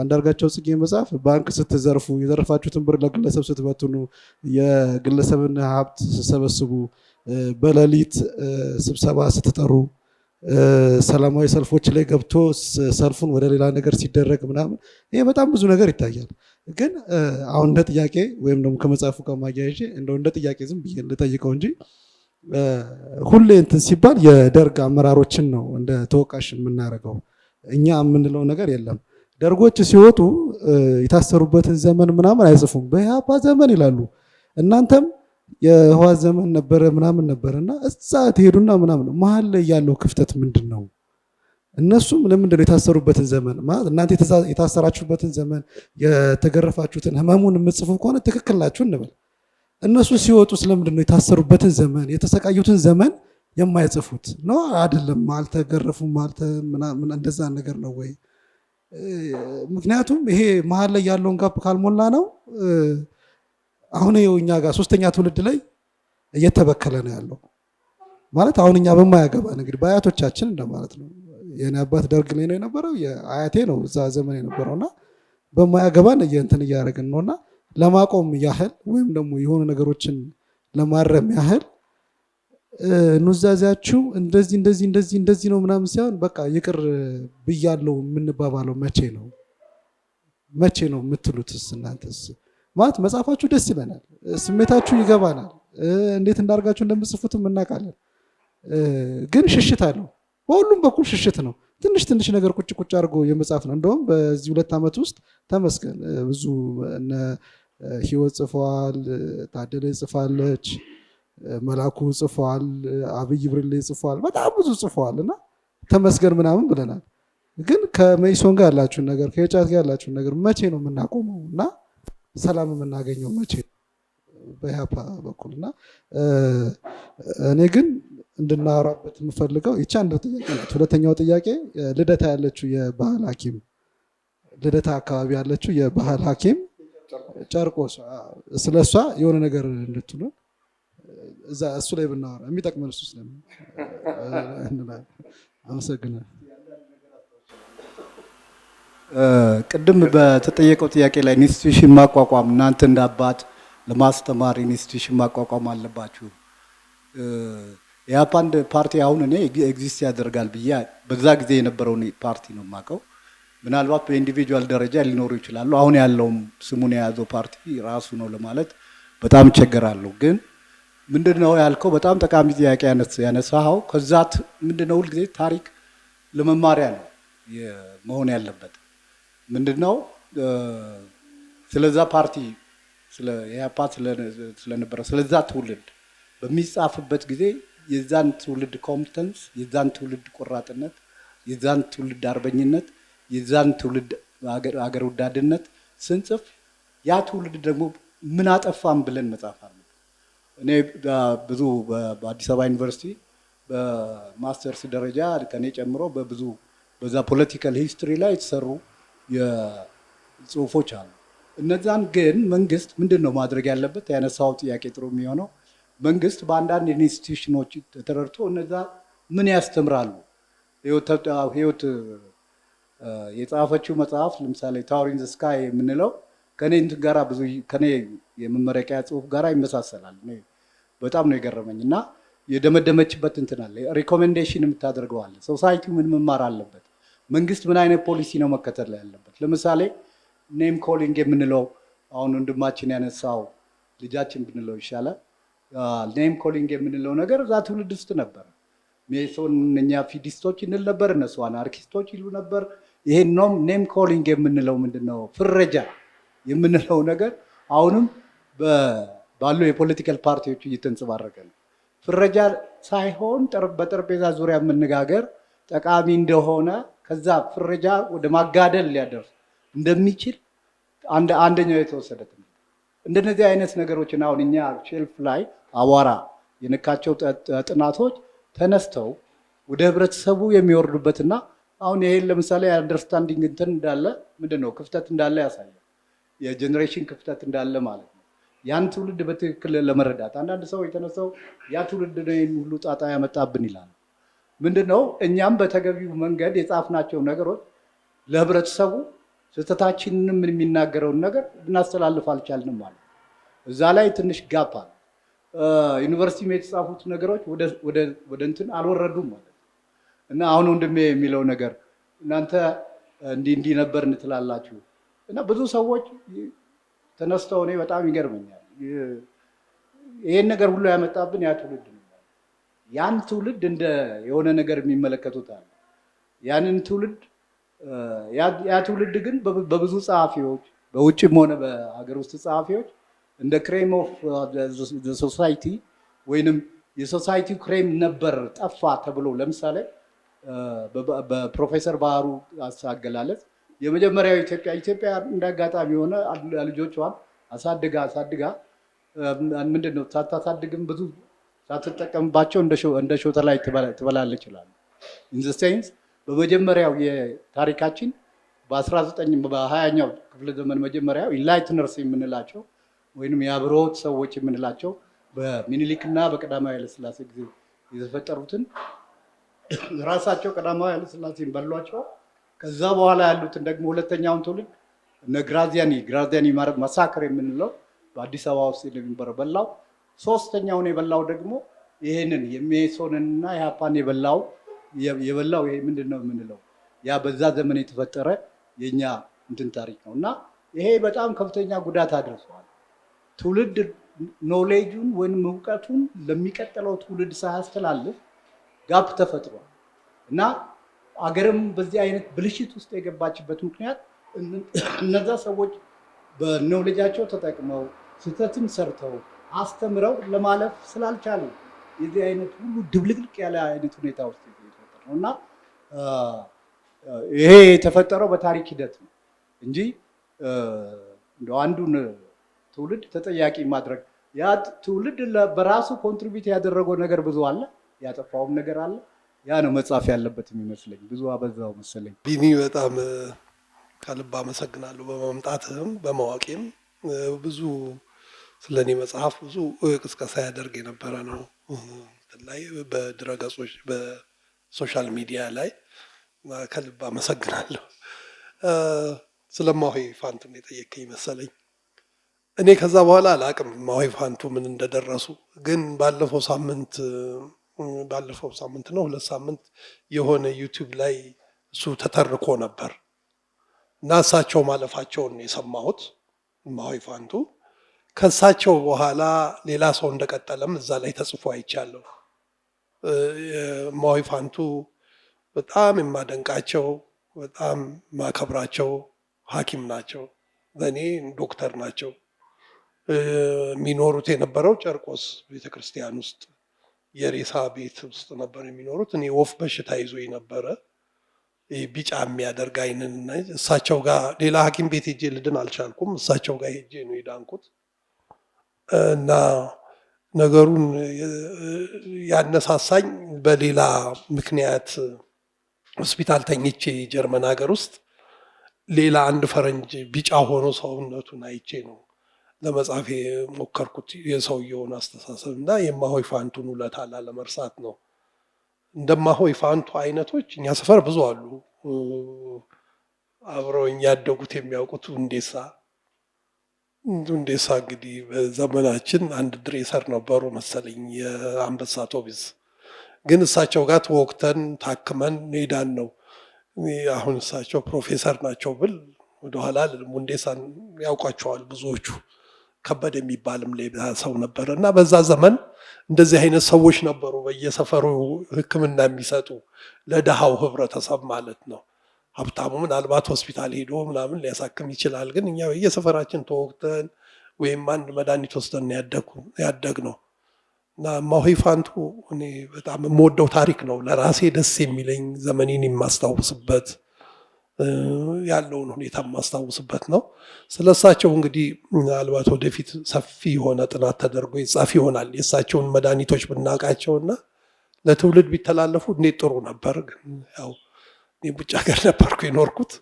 አንዳርጋቸው ጽጌ መጽሐፍ ባንክ ስትዘርፉ፣ የዘረፋችሁትን ብር ለግለሰብ ስትበትኑ፣ የግለሰብን ሀብት ስትሰበስቡ፣ በሌሊት ስብሰባ ስትጠሩ፣ ሰላማዊ ሰልፎች ላይ ገብቶ ሰልፉን ወደ ሌላ ነገር ሲደረግ ምናምን ይሄ በጣም ብዙ ነገር ይታያል። ግን አሁን እንደ ጥያቄ ወይም ደግሞ ከመጽሐፉ ጋር ማያይዤ እንደው እንደ ጥያቄ ዝም ብዬ ልጠይቀው እንጂ ሁሌ እንትን ሲባል የደርግ አመራሮችን ነው እንደ ተወቃሽ የምናደርገው። እኛ የምንለው ነገር የለም። ደርጎች ሲወጡ የታሰሩበትን ዘመን ምናምን አይጽፉም። በኢህአፓ ዘመን ይላሉ። እናንተም የህወሓት ዘመን ነበረ ምናምን ነበርና እዛ ትሄዱና ምናምን መሀል ላይ ያለው ክፍተት ምንድን ነው? እነሱም ለምንድን ነው የታሰሩበትን ዘመን ማለት እናንተ የታሰራችሁበትን ዘመን የተገረፋችሁትን ህመሙን የምጽፉ ከሆነ ትክክል ናችሁ እንበል። እነሱ ሲወጡ ስለምንድን ነው የታሰሩበትን ዘመን የተሰቃዩትን ዘመን የማይጽፉት ነው? አይደለም አልተገረፉም እንደዛ ነገር ነው ወይ? ምክንያቱም ይሄ መሀል ላይ ያለውን ጋፕ ካልሞላ ነው አሁን ይኸው እኛ ጋር 3ኛ ትውልድ ላይ እየተበከለ ነው ያለው ማለት አሁን እኛ በማያገባን እንግዲህ በአያቶቻችን እንደማለት ነው። የኔ አባት ደርግ ላይ ነው የነበረው፣ የአያቴ ነው እዛ ዘመን የነበረውና በማያገባን እንትን እያደረግን ነውና ለማቆም ያህል ወይም ደግሞ የሆኑ ነገሮችን ለማረም ያህል ኑዛዜያችሁ እንደዚህ እንደዚህ እንደዚህ እንደዚህ ነው ምናምን ሳይሆን በቃ ይቅር ብያለሁ የምንባባለው መቼ ነው የምትሉትስ እናንተስ? ማለት መጽሐፋችሁ ደስ ይለናል፣ ስሜታችሁ ይገባናል፣ እንዴት እንዳርጋችሁ እንደምጽፉትም እናውቃለን። ግን ሽሽት አለው፣ በሁሉም በኩል ሽሽት ነው። ትንሽ ትንሽ ነገር ቁጭ ቁጭ አድርጎ የመጽሐፍ ነው። እንደውም በዚህ 2 ዓመት ውስጥ ተመስገን ብዙ እነ ህይወት ጽፈዋል፣ ታደለ ጽፋለች፣ መላኩ ጽፏል፣ አብይ ብርሌ ጽፏል፣ በጣም ብዙ ጽፏል እና ተመስገን ምናምን ብለናል። ግን ከመይሶን ጋር ያላችሁን ነገር ከጫት ጋር ያላችሁን ነገር መቼ ነው የምናቆመው እና ሰላም የምናገኘው መቼ በኢህአፓ በኩልና እኔ ግን እንድናወራበት የምፈልገው ይቻ አንድ ጥያቄ ናት። ሁለተኛው ጥያቄ ልደታ ያለችው የባህል ሐኪም ልደታ አካባቢ ያለችው የባህል ሐኪም ጨርቆስ ስለሷ የሆነ ነገር እንድትሉ እዛ እሱ ላይ ብናወራ የሚጠቅመን እሱ ስለምን አመሰግናለሁ። ቅድም በተጠየቀው ጥያቄ ላይ ኢንስቲትዩሽን ማቋቋም እናንተ እንደ አባት ለማስተማር ኢንስቲትዩሽን ማቋቋም አለባችሁ። የኢህአፓ አንድ ፓርቲ አሁን እኔ ኤግዚስት ያደርጋል ብዬ በዛ ጊዜ የነበረውን ፓርቲ ነው የማውቀው። ምናልባት በኢንዲቪጁዋል ደረጃ ሊኖሩ ይችላሉ። አሁን ያለውም ስሙን የያዘው ፓርቲ ራሱ ነው ለማለት በጣም እቸገራለሁ። ግን ምንድነው ያልከው በጣም ጠቃሚ ጥያቄ ያነሳኸው። ከዛት ምንድነው ሁልጊዜ ታሪክ ለመማሪያ ነው መሆን ያለበት። ምንድነው ስለዛ ፓርቲ ስለ ኢህአፓ ስለነበረ ስለዛ ትውልድ በሚጻፍበት ጊዜ የዛን ትውልድ ኮምፒተንስ፣ የዛን ትውልድ ቆራጥነት፣ የዛን ትውልድ አርበኝነት፣ የዛን ትውልድ አገር ወዳድነት ስንጽፍ ያ ትውልድ ደግሞ ምን አጠፋም ብለን መጻፍ አለ። እኔ ብዙ በአዲስ አበባ ዩኒቨርሲቲ በማስተርስ ደረጃ ከኔ ጨምሮ በብዙ በዛ ፖለቲካል ሂስትሪ ላይ የተሰሩ የጽሁፎች አሉ። እነዛን ግን መንግስት ምንድነው ማድረግ ያለበት? ያነሳው ጥያቄ ጥሩ የሚሆነው መንግስት በአንዳንድ ኢንስቲትዩሽኖች ተረድቶ እነዛ ምን ያስተምራሉ? ህይወት የጻፈችው መጽሐፍ ለምሳሌ ታወር ኢን ዘ ስካይ የምንለው ከኔ እንትን ጋራ ብዙ ከኔ የመመረቂያ ጽሁፍ ጋራ ይመሳሰላል። በጣም ነው የገረመኝ እና የደመደመችበት እንትን አለ። ሪኮሜንዴሽን የምታደርገው አለ። ሶሳይቲው ምን መማር አለበት? መንግስት ምን አይነት ፖሊሲ ነው መከተል ያለበት? ለምሳሌ ኔም ኮሊንግ የምንለው አሁን ወንድማችን ያነሳው ልጃችን ብንለው ይሻላል። ኔም ኮሊንግ የምንለው ነገር እዛ ትውልድ ውስጥ ነበር። ሜሶን እኛ ፊዲስቶች እንል ነበር፣ እነሱ አናርኪስቶች ይሉ ነበር። ይሄ ኔም ኮሊንግ የምንለው ምንድነው? ፍረጃ የምንለው ነገር አሁንም ባሉ የፖለቲካል ፓርቲዎች እየተንጸባረቀ ነው። ፍረጃ ሳይሆን በጠረጴዛ ዙሪያ መነጋገር ጠቃሚ እንደሆነ ከዛ ፍረጃ ወደ ማጋደል ሊያደርስ እንደሚችል አንደኛው የተወሰደ ትምህርት። እንደነዚህ አይነት ነገሮችን አሁን እኛ ሼልፍ ላይ አቧራ የነካቸው ጥናቶች ተነስተው ወደ ህብረተሰቡ የሚወርዱበትና አሁን ይሄን ለምሳሌ አንደርስታንዲንግ እንትን እንዳለ ምንድነው ክፍተት እንዳለ ያሳያል። የጀነሬሽን ክፍተት እንዳለ ማለት ነው። ያን ትውልድ በትክክል ለመረዳት አንዳንድ ሰው የተነሳው ያ ትውልድ ነው ይሄን ሁሉ ጣጣ ያመጣብን ይላል። ምንድነው እኛም በተገቢው መንገድ የጻፍናቸው ነገሮች ለህብረተሰቡ ስህተታችንንም የሚናገረውን ነገር ልናስተላልፍ አልቻልንም ማለት ነው። እዛ ላይ ትንሽ ጋፕ አለ። ዩኒቨርሲቲ የተጻፉት ነገሮች ወደ እንትን አልወረዱም ማለት ነው። እና አሁን ወንድሜ የሚለው ነገር እናንተ እንዲህ ነበር እንትላላችሁ እና ብዙ ሰዎች ተነስተው እኔ በጣም ይገርመኛል። ይሄን ነገር ሁሉ ያመጣብን ያ ትውልድ ነው። ያን ትውልድ እንደ የሆነ ነገር የሚመለከቱት አለ። ያንን ትውልድ ያ ትውልድ ግን በብዙ ጸሐፊዎች በውጭም ሆነ በሀገር ውስጥ ጸሐፊዎች እንደ ክሬም ኦፍ ሶሳይቲ ወይንም የሶሳይቲው ክሬም ነበር ጠፋ ተብሎ ለምሳሌ በፕሮፌሰር ባህሩ አገላለጽ የመጀመሪያው ኢትዮጵያ እንዳጋጣሚ የሆነ ልጆቿን አሳድጋ ምንድነው ሳታሳድግም ብዙ ሳትጠቀምባቸው እንደ ሾተ ላይ ትበላለች ይችላል። ኢን ዘ ሴንስ በመጀመሪያው የታሪካችን በ20ኛው ክፍለ ዘመን መጀመሪያ ኢንላይትነርስ የምንላቸው ወይንም የአብሮት ሰዎች የምንላቸው በሚኒሊክና በቀዳማዊ ኃይለሥላሴ ጊዜ የተፈጠሩትን ራሳቸው ቀዳማዊ ኃይለሥላሴን በሏቸው። ከዛ በኋላ ያሉትን ደግሞ ሁለተኛውን ትውልድ እነ ግራዚያኒ ማሳከር የምንለው በአዲስ አበባ ውስጥ የነበረው በላው። ሶስተኛውን የበላው ደግሞ ይሄንን የሜሶንንና የሀፓን የበላው ይሄ ምንድን ነው የምንለው ያ በዛ ዘመን የተፈጠረ የኛ እንትን ታሪክ ነው እና ይሄ በጣም ከፍተኛ ጉዳት አድርሷል። ትውልድ ኖሌጁን ወይም እውቀቱን ለሚቀጥለው ትውልድ ሳያስተላልፍ ጋፕ ተፈጥሯል እና አገርም በዚህ አይነት ብልሽት ውስጥ የገባችበት ምክንያት እነዛ ሰዎች በኖሌጃቸው ተጠቅመው ስህተትን ሰርተው አስተምረው ለማለፍ ስላልቻሉ የዚህ አይነት ሁሉ ድብልቅልቅ ያለ አይነት ሁኔታ ውስጥ የተፈጠረ ነው እና ይሄ የተፈጠረው በታሪክ ሂደት ነው እንጂ እንደው አንዱን ትውልድ ተጠያቂ ማድረግ ያ ትውልድ በራሱ ኮንትሪቢዩት ያደረገው ነገር ብዙ አለ፣ ያጠፋውም ነገር አለ። ያ ነው መጻፍ ያለበት የሚመስለኝ። ብዙ አበዛው መሰለኝ። ቢኒ በጣም ከልብ አመሰግናለሁ በመምጣትህም በማዋቂም ብዙ ስለኔ መጽሐፍ ብዙ ቅስቀሳ ያደርግ የነበረ ነው ላይ በድረገጾች በሶሻል ሚዲያ ላይ ከልብ አመሰግናለሁ። ስለ እማሆይ ፋንቱን የጠየቀኝ መሰለኝ። እኔ ከዛ በኋላ አላቅም እማሆይ ፋንቱ ምን እንደደረሱ፣ ግን ባለፈው ሳምንት ነው 2 ሳምንት የሆነ ዩቲዩብ ላይ እሱ ተተርኮ ነበር እና እሳቸው ማለፋቸውን የሰማሁት እማሆይ ፋንቱ። ከእሳቸው በኋላ ሌላ ሰው እንደቀጠለም እዛ ላይ ተጽፎ አይቻለሁ። እማሆይ ፋንቱ በጣም የማደንቃቸው በጣም ማከብራቸው ሐኪም ናቸው። ለእኔ ዶክተር ናቸው። የሚኖሩት የነበረው ጨርቆስ ቤተክርስቲያን ውስጥ የሬሳ ቤት ውስጥ ነበር የሚኖሩት። እኔ ወፍ በሽታ ይዞኝ ነበረ፣ ቢጫ የሚያደርግ አይንንና እሳቸው ጋር ሌላ ሐኪም ቤት ሄጄ ልድን አልቻልኩም። እሳቸው ጋር ሄጄ ነው የዳንኩት እና ነገሩን ያነሳሳኝ በሌላ ምክንያት ሆስፒታል ተኝቼ ጀርመን ሀገር ውስጥ ሌላ አንድ ፈረንጅ ቢጫ ሆኖ ሰውነቱን አይቼ ነው ለመጻፍ የሞከርኩት የሰውየውን አስተሳሰብ እና የእማሆይ ፋንቱን ውለታ ላለመርሳት ነው። እንደ እማሆይ ፋንቱ አይነቶች እኛ ሰፈር ብዙ አሉ። አብረውኝ ያደጉት የሚያውቁት እንዴሳ እንግዲህ በዘመናችን አንድ ድሬሰር ነበሩ መሰለኝ የአንበሳ አውቶቡስ። ግን እሳቸው ጋር ተወቅተን ታክመን ሄዳን ነው። አሁን እሳቸው ፕሮፌሰር ናቸው ብል ወደኋላ ሙንዴሳን ያውቋቸዋል ብዙዎቹ። ከበደ የሚባልም ሌላ ሰው ነበረ እና በዛ ዘመን እንደዚህ አይነት ሰዎች ነበሩ በየሰፈሩ ሕክምና የሚሰጡ ለድሃው ህብረተሰብ ማለት ነው። ሀብታሙ ምናልባት ሆስፒታል ሄዶ ምናምን ሊያሳክም ይችላል። ግን እኛ በየሰፈራችን ተወቅተን ወይም አንድ መድኃኒት ወስደን ያደግ ነው እና እማሆይ ፋንቱ እኔ በጣም የምወደው ታሪክ ነው። ለራሴ ደስ የሚለኝ ዘመኔን የማስታውስበት ያለውን ሁኔታ የማስታውስበት ነው። ስለሳቸው እንግዲህ ምናልባት ወደፊት ሰፊ የሆነ ጥናት ተደርጎ ይጻፍ ይሆናል። የእሳቸውን መድኃኒቶች ብናውቃቸውና ለትውልድ ቢተላለፉ እንዴት ጥሩ ነበር። ግን ያው እኔ ውጭ ሀገር ነበርኩ የኖርኩት።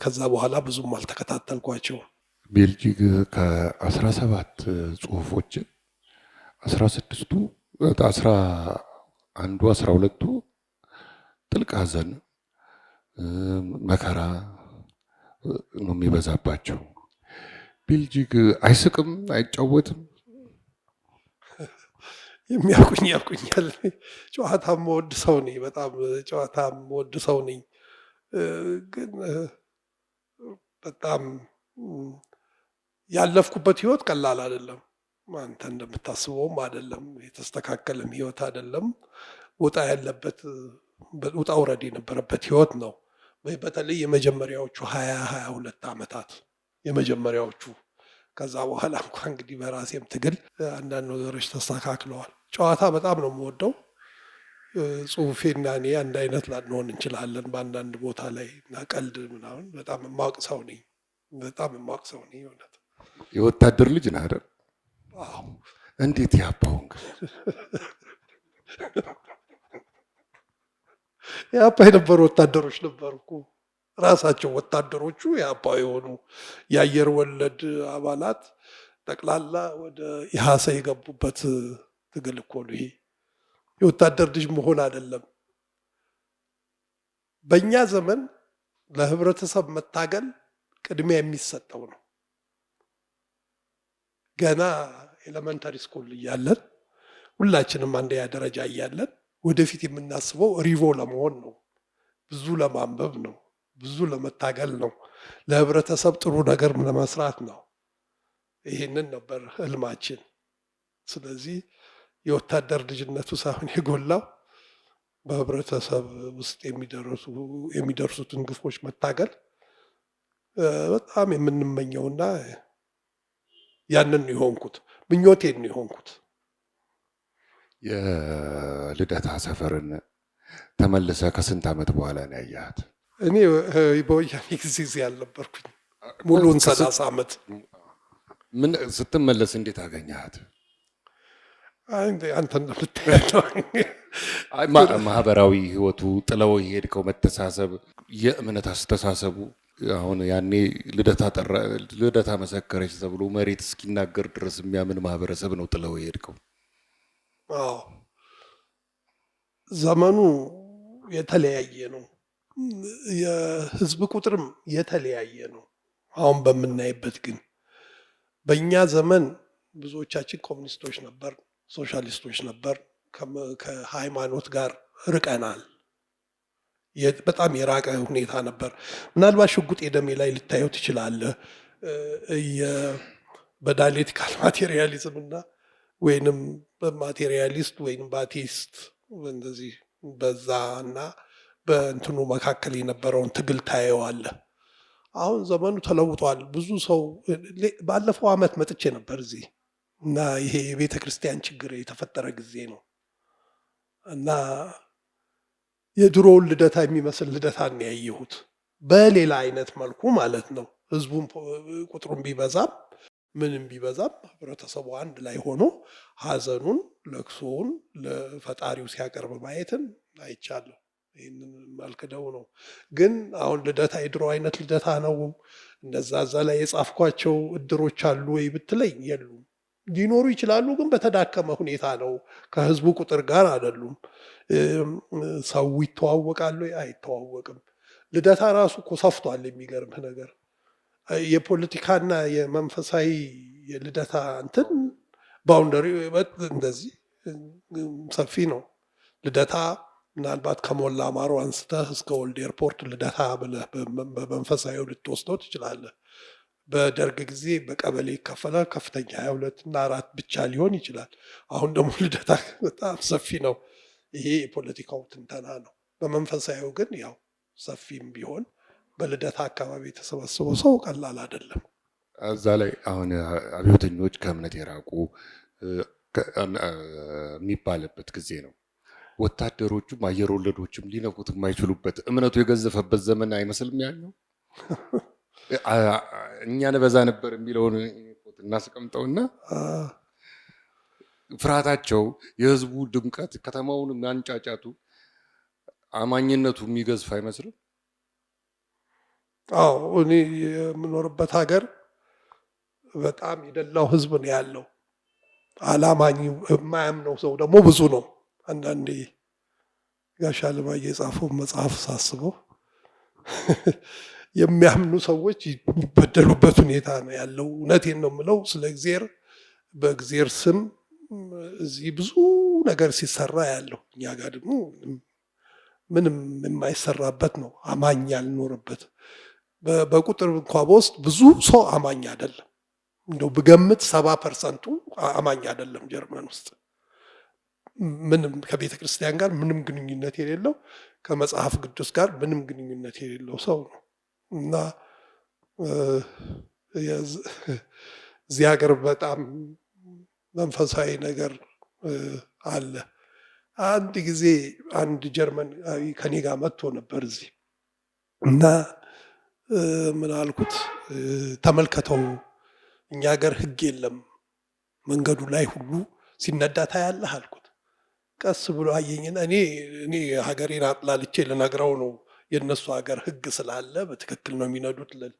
ከዛ በኋላ ብዙም አልተከታተልኳቸው። ቤልጂክ ከ17 ጽሁፎችን 16ቱ 12ቱ ጥልቅ ሐዘን መከራ ነው የሚበዛባቸው። ቤልጂክ አይስቅም፣ አይጫወትም። የሚያውቁኝ ያውቁኛል። ጨዋታ የምወድ ሰው ነኝ። በጣም ጨዋታ የምወድ ሰው ነኝ። ግን በጣም ያለፍኩበት ህይወት ቀላል አይደለም። አንተ እንደምታስበውም አይደለም። የተስተካከለም ህይወት አይደለም። ውጣ ውረድ የነበረበት ህይወት ነው። በተለይ የመጀመሪያዎቹ 22 ዓመታት የመጀመሪያዎቹ። ከዛ በኋላ እንኳን እንግዲህ በራሴም ትግል አንዳንድ ነገሮች ተስተካክለዋል። ጨዋታ በጣም ነው የምወደው። ጽሁፌና እኔ አንድ አይነት ላንሆን እንችላለን በአንዳንድ ቦታ ላይ እና ቀልድ ምናምን በጣም የማውቅ ሰው ነኝ። እውነት የወታደር ልጅ ነህ አይደል? አዎ። እንዴት ያባውን የአባ የነበሩ ወታደሮች ነበሩ እኮ ራሳቸው ወታደሮቹ የአፓ የሆኑ የአየር ወለድ አባላት ጠቅላላ ወደ ኢሃሰ የገቡበት ትግል እኮ ነው ይሄ። የወታደር ልጅ መሆን አይደለም። በእኛ ዘመን ለህብረተሰብ መታገል ቅድሚያ የሚሰጠው ነው። ገና ኤሌመንታሪ ስኩል እያለን ሁላችንም አንደኛ ደረጃ እያለን ወደፊት የምናስበው ሪቮ ለመሆን ነው፣ ብዙ ለማንበብ ነው፣ ብዙ ለመታገል ነው፣ ለህብረተሰብ ጥሩ ነገር ለመስራት ነው። ይህንን ነበር ህልማችን። ስለዚህ የወታደር ልጅነቱ ሳይሆን የጎላው በህብረተሰብ ውስጥ የሚደርሱትን ግፎች መታገል በጣም የምንመኘውና ያንን የሆንኩት ምኞቴን የሆንኩት። የልደታ ሰፈርን ተመልሰ ከስንት ዓመት በኋላ ነው ያያት? እኔ በወያኔ ጊዜ ያልነበርኩኝ ሙሉን 30 ዓመት። ምን ስትመለስ እንዴት አገኘሃት? አንተ እንደምታያቸው ማህበራዊ ህይወቱ ጥለው የሄድከው መተሳሰብ፣ የእምነት አስተሳሰቡ አሁን ያኔ ልደታ መሰከረች ተብሎ መሬት እስኪናገር ድረስ የሚያምን ማህበረሰብ ነው ጥለው የሄድከው። አዎ ዘመኑ የተለያየ ነው። የህዝብ ቁጥርም የተለያየ ነው። አሁን በምናይበት ግን በእኛ ዘመን ብዙዎቻችን ኮሚኒስቶች ነበር፣ ሶሻሊስቶች ነበር። ከሃይማኖት ጋር ርቀናል። በጣም የራቀ ሁኔታ ነበር። ምናልባት ሽጉጤ ደሜ ላይ ልታየው ትችላለህ። በዳይሌክቲካል ማቴሪያሊዝም እና ወይንም በማቴሪያሊስት ወይንም በአቴይስት እንደዚህ በዛ እና በእንትኑ መካከል የነበረውን ትግል ታየዋለህ። አሁን ዘመኑ ተለውጧል። ብዙ ሰው ባለፈው ዓመት መጥቼ ነበር እዚህ እና ይሄ የቤተ ክርስቲያን ችግር የተፈጠረ ጊዜ ነው እና የድሮውን ልደታ የሚመስል ልደታ ነው ያየሁት። በሌላ አይነት መልኩ ማለት ነው። ህዝቡን ቁጥሩን ቢበዛም ምንም ቢበዛም ህብረተሰቡ አንድ ላይ ሆኖ ሀዘኑን ለቅሶውን ለፈጣሪው ሲያቀርብ ማየትን አይቻለሁ። ይህንን ማልክደው ነው። ግን አሁን ልደታ የድሮ አይነት ልደታ ነው። እነዛ እዛ ላይ የጻፍኳቸው እድሮች አሉ ወይ ብትለኝ የሉም። ሊኖሩ ይችላሉ፣ ግን በተዳከመ ሁኔታ ነው። ከህዝቡ ቁጥር ጋር አይደሉም። ሰው ይተዋወቃሉ አይተዋወቅም። ልደታ ራሱ እኮ ሰፍቷል። የሚገርምህ ነገር የፖለቲካና የመንፈሳዊ የልደታ እንትን ባውንደሪ እንደዚህ ሰፊ ነው። ልደታ ምናልባት ከሞላ ማሮ አንስተህ እስከ ወልድ ኤርፖርት ልደታ ብለህ በመንፈሳዊው ልትወስደው ትችላለህ። በደርግ ጊዜ በቀበሌ ይከፈላል። ከፍተኛ 22 እና 4 ብቻ ሊሆን ይችላል። አሁን ደግሞ ልደታ በጣም ሰፊ ነው። ይሄ የፖለቲካው ትንተና ነው። በመንፈሳዊው ግን ያው ሰፊም ቢሆን በልደታ አካባቢ የተሰበሰበው ሰው ቀላል አይደለም። እዛ ላይ አሁን አብዮተኞች ከእምነት የራቁ የሚባልበት ጊዜ ነው። ወታደሮቹም አየር ወለዶችም ሊነኩት የማይችሉበት እምነቱ የገዘፈበት ዘመን አይመስልም ያለው። እኛን በዛ ነበር የሚለውን እናስቀምጠውና ፍርሃታቸው፣ የህዝቡ ድምቀት፣ ከተማውን ማንጫጫቱ አማኝነቱ የሚገዝፍ አይመስልም። አዎ እኔ የምኖርበት ሀገር በጣም የደላው ህዝብ ነው ያለው። አላማኝ የማያምነው ሰው ደግሞ ብዙ ነው። አንዳንዴ ጋሽ አለማየሁ የጻፈው መጽሐፍ ሳስበው የሚያምኑ ሰዎች የሚበደሉበት ሁኔታ ነው ያለው። እውነቴን ነው የምለው። ስለ እግዚአብሔር በእግዚአብሔር ስም እዚህ ብዙ ነገር ሲሰራ ያለው፣ እኛ ጋር ደግሞ ምንም የማይሰራበት ነው። አማኝ ያልኖርበት በቁጥር እንኳ በውስጥ ብዙ ሰው አማኝ አይደለም። እንደው ብገምት 70% አማኝ አይደለም ጀርመን ውስጥ። ምንም ከቤተ ክርስቲያን ጋር ምንም ግንኙነት የሌለው፣ ከመጽሐፍ ቅዱስ ጋር ምንም ግንኙነት የሌለው ሰው ነው እና እዚህ ሀገር በጣም መንፈሳዊ ነገር አለ። አንድ ጊዜ አንድ ጀርመናዊ ከኔ ጋር መጥቶ ነበር እዚህ እና ምን አልኩት፣ ተመልከተው እኛ ሀገር ህግ የለም፣ መንገዱ ላይ ሁሉ ሲነዳ ታያለህ አልኩት። ቀስ ብሎ አየኝና እኔ ሀገሬን አጥላልቼ ልነግረው ነው የነሱ ሀገር ህግ ስላለ በትክክል ነው የሚነዱት ልል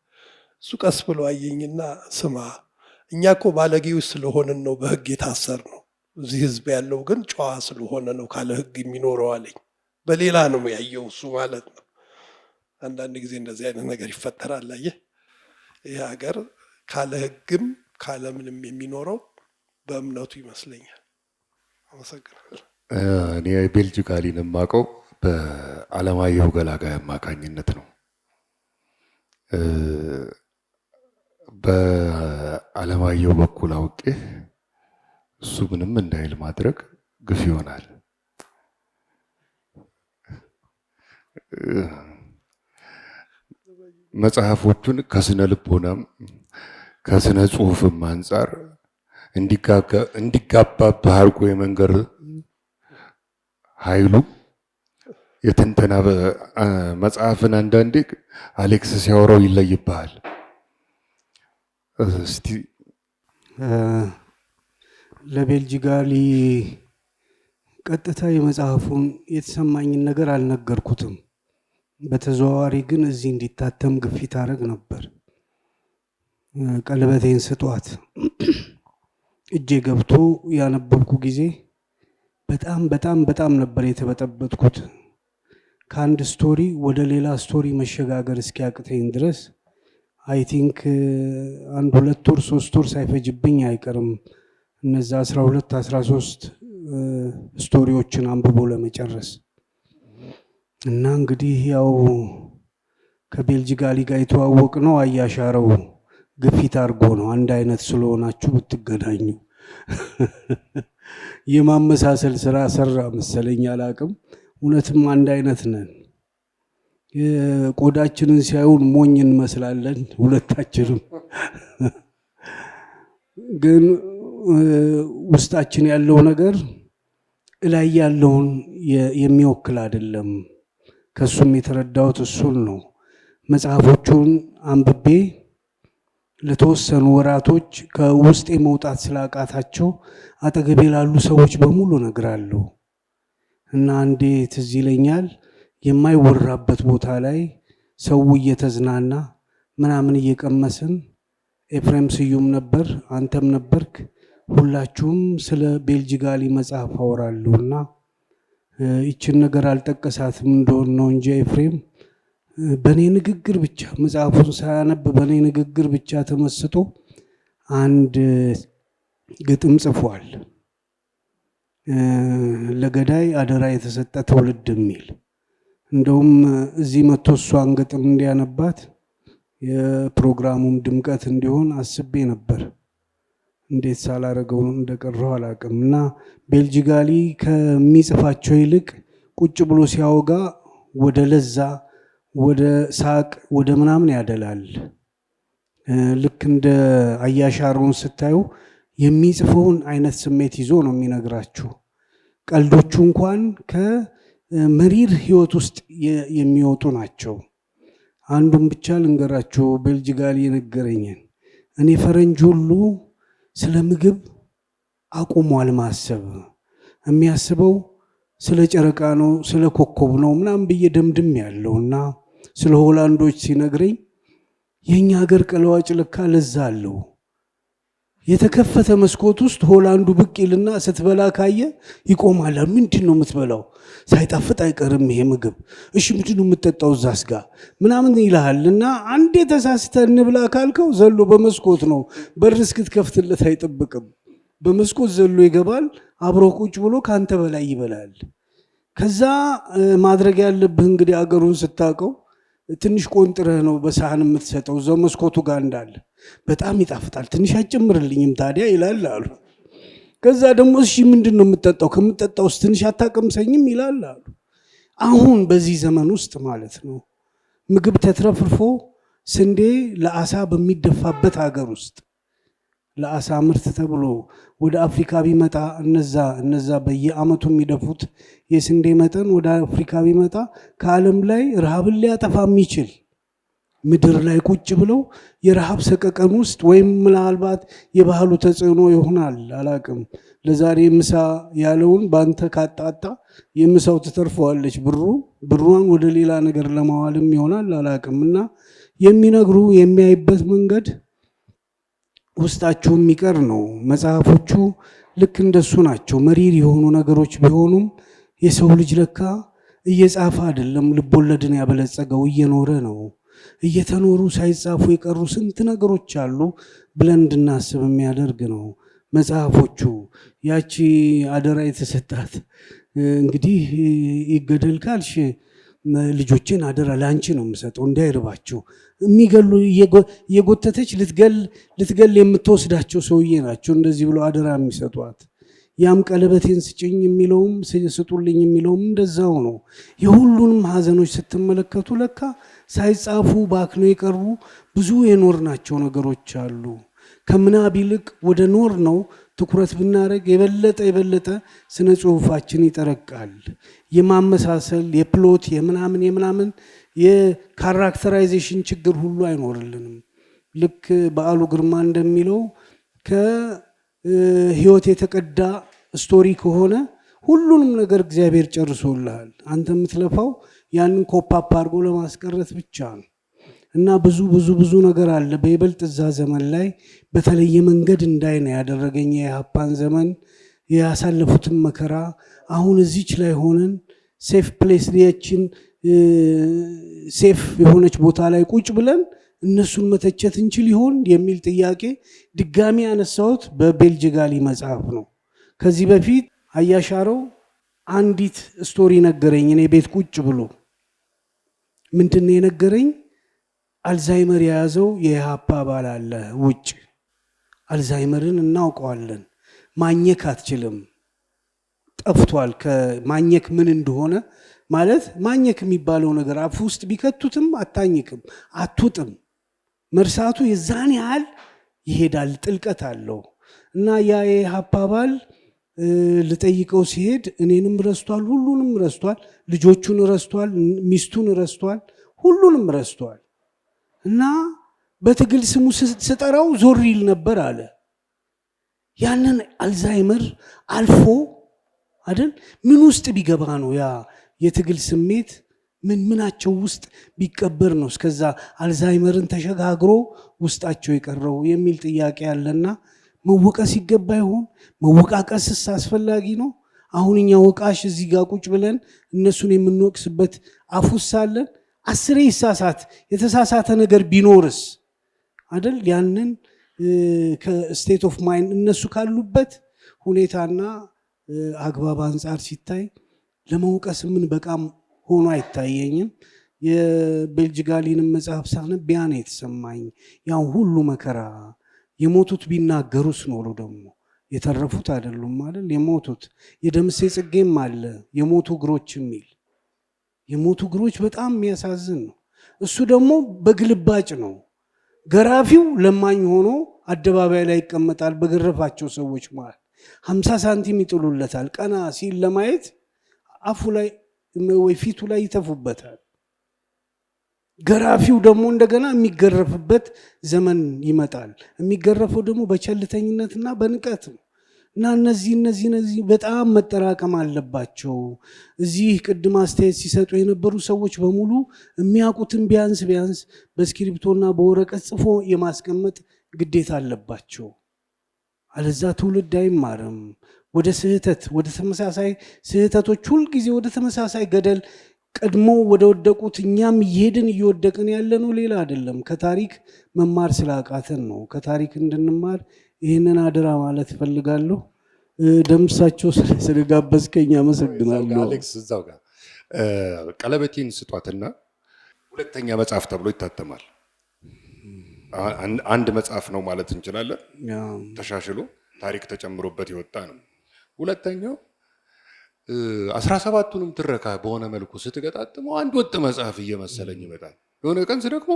እሱ ቀስ ብሎ አየኝና ስማ እኛ እኮ ባለጌዎች ስለሆንን ነው በህግ የታሰር ነው። እዚህ ህዝብ ያለው ግን ጨዋ ስለሆነ ነው ካለ ህግ የሚኖረው አለኝ። በሌላ ነው ያየው እሱ ማለት ነው። አንዳንድ ጊዜ እንደዚህ አይነት ነገር ይፈጠራል። አየህ ይህ ሀገር ካለ ህግም ካለ ምንም የሚኖረው በእምነቱ ይመስለኛል። አመሰግናለሁ። እኔ ቤልጂካሊን የማውቀው በአለማየሁ ገላጋይ አማካኝነት ነው። በአለማየሁ በኩል አውቄ እሱ ምንም እንዳይል ማድረግ ግፍ ይሆናል። መጽሐፎቹን ከስነ ልቦናም ከስነ ጽሁፍም አንጻር እንዲጋባብህ አድርጎ የመንገር ኃይሉ የትንተና መጽሐፍን አንዳንዴ አሌክስ ሲያወራው ይለይብሃል። እስቲ ለቤልጂጋሊ ቀጥታ የመጽሐፉን የተሰማኝን ነገር አልነገርኩትም። በተዘዋዋሪ ግን እዚህ እንዲታተም ግፊት አደረግ ነበር። ቀለበቴን ስጧት እጄ ገብቶ ያነበብኩ ጊዜ በጣም በጣም በጣም ነበር የተበጠበጥኩት። ከአንድ ስቶሪ ወደ ሌላ ስቶሪ መሸጋገር እስኪያቅተኝ ድረስ አይ ቲንክ 1 2 ወር 3 ወር ሳይፈጅብኝ አይቀርም እነዛ 12 13 ስቶሪዎችን አንብቦ ለመጨረስ። እና እንግዲህ ያው ከቤልጂጋሊ ጋር የተዋወቅ ነው አያሻረው ግፊት አድርጎ ነው። አንድ አይነት ስለሆናችሁ ብትገናኙ የማመሳሰል ስራ ሰራ መሰለኝ አላቅም። እውነትም አንድ አይነት ነን። ቆዳችንን ሲያዩን ሞኝ እንመስላለን ሁለታችንም። ግን ውስጣችን ያለው ነገር ላይ ያለውን የሚወክል አይደለም። ከሱም የተረዳሁት እሱን ነው። መጽሐፎቹን አንብቤ ለተወሰኑ ወራቶች ከውስጤ መውጣት ስላቃታቸው አጠገቤ ላሉ ሰዎች በሙሉ ነግራለሁ። እና አንዴ ትዝ ይለኛል የማይወራበት ቦታ ላይ ሰው እየተዝናና ምናምን እየቀመስን ኤፍሬም ስዩም ነበር፣ አንተም ነበርክ፣ ሁላችሁም ስለ ቤልጂጋሊ መጽሐፍ አወራሉና ይችን ነገር አልጠቀሳትም እንደሆነ ነው እንጂ ኤፍሬም በእኔ ንግግር ብቻ መጽሐፉን ሳያነብ በእኔ ንግግር ብቻ ተመስጦ አንድ ግጥም ጽፏል። ለገዳይ አደራ የተሰጠ ትውልድ የሚል እንደውም እዚህ መጥቶ እሷን ግጥም እንዲያነባት የፕሮግራሙም ድምቀት እንዲሆን አስቤ ነበር። እንዴት ሳላረገው እንደቀረው አላውቅም። እና ቤልጂጋሊ ከሚጽፋቸው ይልቅ ቁጭ ብሎ ሲያወጋ ወደ ለዛ ወደ ሳቅ ወደ ምናምን ያደላል። ልክ እንደ አያሻሩን ስታዩ የሚጽፈውን አይነት ስሜት ይዞ ነው የሚነግራችሁ። ቀልዶቹ እንኳን ከመሪር ህይወት ውስጥ የሚወጡ ናቸው። አንዱን ብቻ ልንገራችሁ ቤልጂጋሊ የነገረኝን። እኔ ፈረንጅ ሁሉ ስለ ምግብ አቁሟል ማሰብ። የሚያስበው ስለ ጨረቃ ነው፣ ስለ ኮከብ ነው ምናምን ብዬ ደምድም ያለውና ስለ ሆላንዶች ሲነግረኝ የኛ ሀገር ቀለዋጭ ለካ ለዛ አለው። የተከፈተ መስኮት ውስጥ ሆላንዱ ብቅ ይልና ስትበላ ካየ ይቆማል። ምንድን ነው የምትበላው? ሳይጣፍጥ አይቀርም ይሄ ምግብ። እሺ ምንድን ነው የምትጠጣው? እዛስ ጋር ምናምን ይልሃል። እና አንዴ ተሳስተህ እንብላ ካልከው ዘሎ በመስኮት ነው፣ በር እስክትከፍትለት አይጠብቅም። በመስኮት ዘሎ ይገባል። አብሮ ቁጭ ብሎ ካንተ በላይ ይበላል። ከዛ ማድረግ ያለብህ እንግዲህ አገሩን ስታውቀው ትንሽ ቆንጥረህ ነው በሳህን የምትሰጠው እዛው መስኮቱ ጋር እንዳለ። በጣም ይጣፍጣል፣ ትንሽ አጨምርልኝም ታዲያ ይላል አሉ። ከዛ ደግሞ እሺ ምንድን ነው የምትጠጣው? ከምትጠጣው ውስጥ ትንሽ አታቀምሰኝም ይላል አሉ። አሁን በዚህ ዘመን ውስጥ ማለት ነው ምግብ ተትረፍርፎ ስንዴ ለአሳ በሚደፋበት ሀገር ውስጥ ለአሳ ምርት ተብሎ ወደ አፍሪካ ቢመጣ እነዛ በየአመቱ የሚደፉት የስንዴ መጠን ወደ አፍሪካ ቢመጣ ከዓለም ላይ ረሃብን ሊያጠፋ የሚችል ምድር ላይ ቁጭ ብለው የረሃብ ሰቀቀን ውስጥ ወይም ምናልባት የባህሉ ተጽዕኖ ይሆናል አላቅም። ለዛሬ ምሳ ያለውን በአንተ ካጣጣ የምሳው ትተርፈዋለች ብሯን ወደ ሌላ ነገር ለማዋልም ይሆናል አላቅም። እና የሚነግሩ የሚያይበት መንገድ ውስጣቸው የሚቀር ነው። መጽሐፎቹ ልክ እንደሱ ናቸው። መሪር የሆኑ ነገሮች ቢሆኑም የሰው ልጅ ለካ እየጻፈ አይደለም ልቦለድን ያበለጸገው እየኖረ ነው። እየተኖሩ ሳይጻፉ የቀሩ ስንት ነገሮች አሉ ብለን እንድናስብ የሚያደርግ ነው መጽሐፎቹ። ያቺ አደራ የተሰጣት እንግዲህ ይገደል ካልሽ ልጆችን አደራ ለአንቺ ነው የምሰጠው እንዳይርባቸው የሚገሉ እየጎተተች ልትገል የምትወስዳቸው ሰውዬ ናቸው እንደዚህ ብሎ አደራ የሚሰጧት። ያም ቀለበቴን ስጭኝ የሚለውም ስጡልኝ የሚለውም እንደዛው ነው። የሁሉንም ሀዘኖች ስትመለከቱ ለካ ሳይጻፉ ባክነው የቀሩ ብዙ የኖርናቸው ነገሮች አሉ። ከምናብ ይልቅ ወደ ኖር ነው ትኩረት ብናደርግ የበለጠ ስነ ጽሁፋችን ይጠረቃል። የማመሳሰል የፕሎት የምናምን የካራክተራይዜሽን ችግር ሁሉ አይኖርልንም። ልክ በዓሉ ግርማ እንደሚለው ከህይወት የተቀዳ ስቶሪ ከሆነ ሁሉንም ነገር እግዚአብሔር ጨርሶልሃል። አንተ የምትለፋው ያንን ኮፓፕ አድርጎ ለማስቀረት ብቻ ነው። እና ብዙ ነገር አለ። በይበልጥ እዛ ዘመን ላይ በተለየ መንገድ እንዳይ ነው ያደረገኝ የኢህአፓን ዘመን ያሳለፉትን መከራ። አሁን እዚች ላይ ሆነን ሴፍ ፕሌስ ሊያችን ሴፍ የሆነች ቦታ ላይ ቁጭ ብለን እነሱን መተቸት እንችል ይሆን የሚል ጥያቄ ድጋሚ ያነሳሁት በቤልጅጋሊ መጽሐፍ ነው። ከዚህ በፊት አያሻረው አንዲት ስቶሪ ነገረኝ። እኔ ቤት ቁጭ ብሎ ምንድን ነው የነገረኝ? አልዛይመር የያዘው የኢህአፓ አባል አለ ውጭ። አልዛይመርን እናውቀዋለን። ማኘክ አትችልም፣ ጠፍቷል። ከማኘክ ምን እንደሆነ ማለት ማኘክ የሚባለው ነገር አፍ ውስጥ ቢከቱትም አታኝክም፣ አትውጥም። መርሳቱ የዛን ያህል ይሄዳል፣ ጥልቀት አለው። እና ያ የኢህአፓ አባል ልጠይቀው ሲሄድ እኔንም ረስቷል፣ ሁሉንም ረስቷል፣ ልጆቹን ረስቷል፣ ሚስቱን ረስቷል፣ ሁሉንም ረስቷል። እና በትግል ስሙ ስጠራው ዞር ይል ነበር አለ። ያንን አልዛይመር አልፎ አይደል ምን ውስጥ ቢገባ ነው ያ የትግል ስሜት ምናቸው ውስጥ ቢቀበር ነው እስከዛ አልዛይመርን ተሸጋግሮ ውስጣቸው የቀረው የሚል ጥያቄ ያለና መወቀስ ይገባ ይሆን? መወቃቀስስ አስፈላጊ ነው? አሁን እኛ ወቃሽ እዚህ ጋር ቁጭ ብለን እነሱን የምንወቅስበት አፉሳለን። 10 ይሳሳት የተሳሳተ ነገር ቢኖርስ አይደል? ያንን ከስቴት ኦፍ ማይንድ እነሱ ካሉበት ሁኔታና አግባብ አንጻር ሲታይ ለመውቀስ ምን በቃም ሆኖ አይታየኝም። የቤልጅጋሊንም መጽሐፍ ሳነብ ያ ነው የተሰማኝ። ያው ሁሉ መከራ የሞቱት ቢናገሩስ ኖሮ ደግሞ የተረፉት አይደሉም ማለት የሞቱት። የደምሴ ጽጌም አለ የሞቱ እግሮች የሚል የሞቱ እግሮች በጣም የሚያሳዝን ነው። እሱ ደግሞ በግልባጭ ነው። ገራፊው ለማኝ ሆኖ አደባባይ ላይ ይቀመጣል። በገረፋቸው ሰዎች ማለት 50 ሳንቲም ይጥሉለታል። ቀና ሲል ለማየት አፉ ላይ ወይ ፊቱ ላይ ይተፉበታል። ገራፊው ደግሞ እንደገና የሚገረፍበት ዘመን ይመጣል። የሚገረፈው ደግሞ በቸልተኝነትና በንቀት ነው። እና እነዚህ በጣም መጠራቀም አለባቸው። እዚህ ቅድም አስተያየት ሲሰጡ የነበሩ ሰዎች በሙሉ የሚያውቁትን ቢያንስ በስክሪፕቶና በወረቀት ጽፎ የማስቀመጥ ግዴታ አለባቸው። አለዛ ትውልድ አይማርም። ወደ ስህተት ወደ ተመሳሳይ ስህተቶች ሁልጊዜ ወደ ተመሳሳይ ገደል ቀድሞ ወደ ወደቁት እኛም እየሄድን እየወደቅን ያለ ነው። ሌላ አይደለም። ከታሪክ መማር ስላቃተን ነው። ከታሪክ እንድንማር ይህንን አደራ ማለት እፈልጋለሁ። ደምሳቸው ስለጋበዝከኝ አመሰግናለሁ። አሌክስ እዛው ጋር ቀለበቴን ስጧትና ሁለተኛ መጽሐፍ ተብሎ ይታተማል። አንድ መጽሐፍ ነው ማለት እንችላለን። ተሻሽሎ ታሪክ ተጨምሮበት የወጣ ነው። ሁለተኛው 17ቱንም ትረካ በሆነ መልኩ ስትገጣጥመው አንድ ወጥ መጽሐፍ እየመሰለኝ ይመጣል። የሆነ ቀን ስደግሞ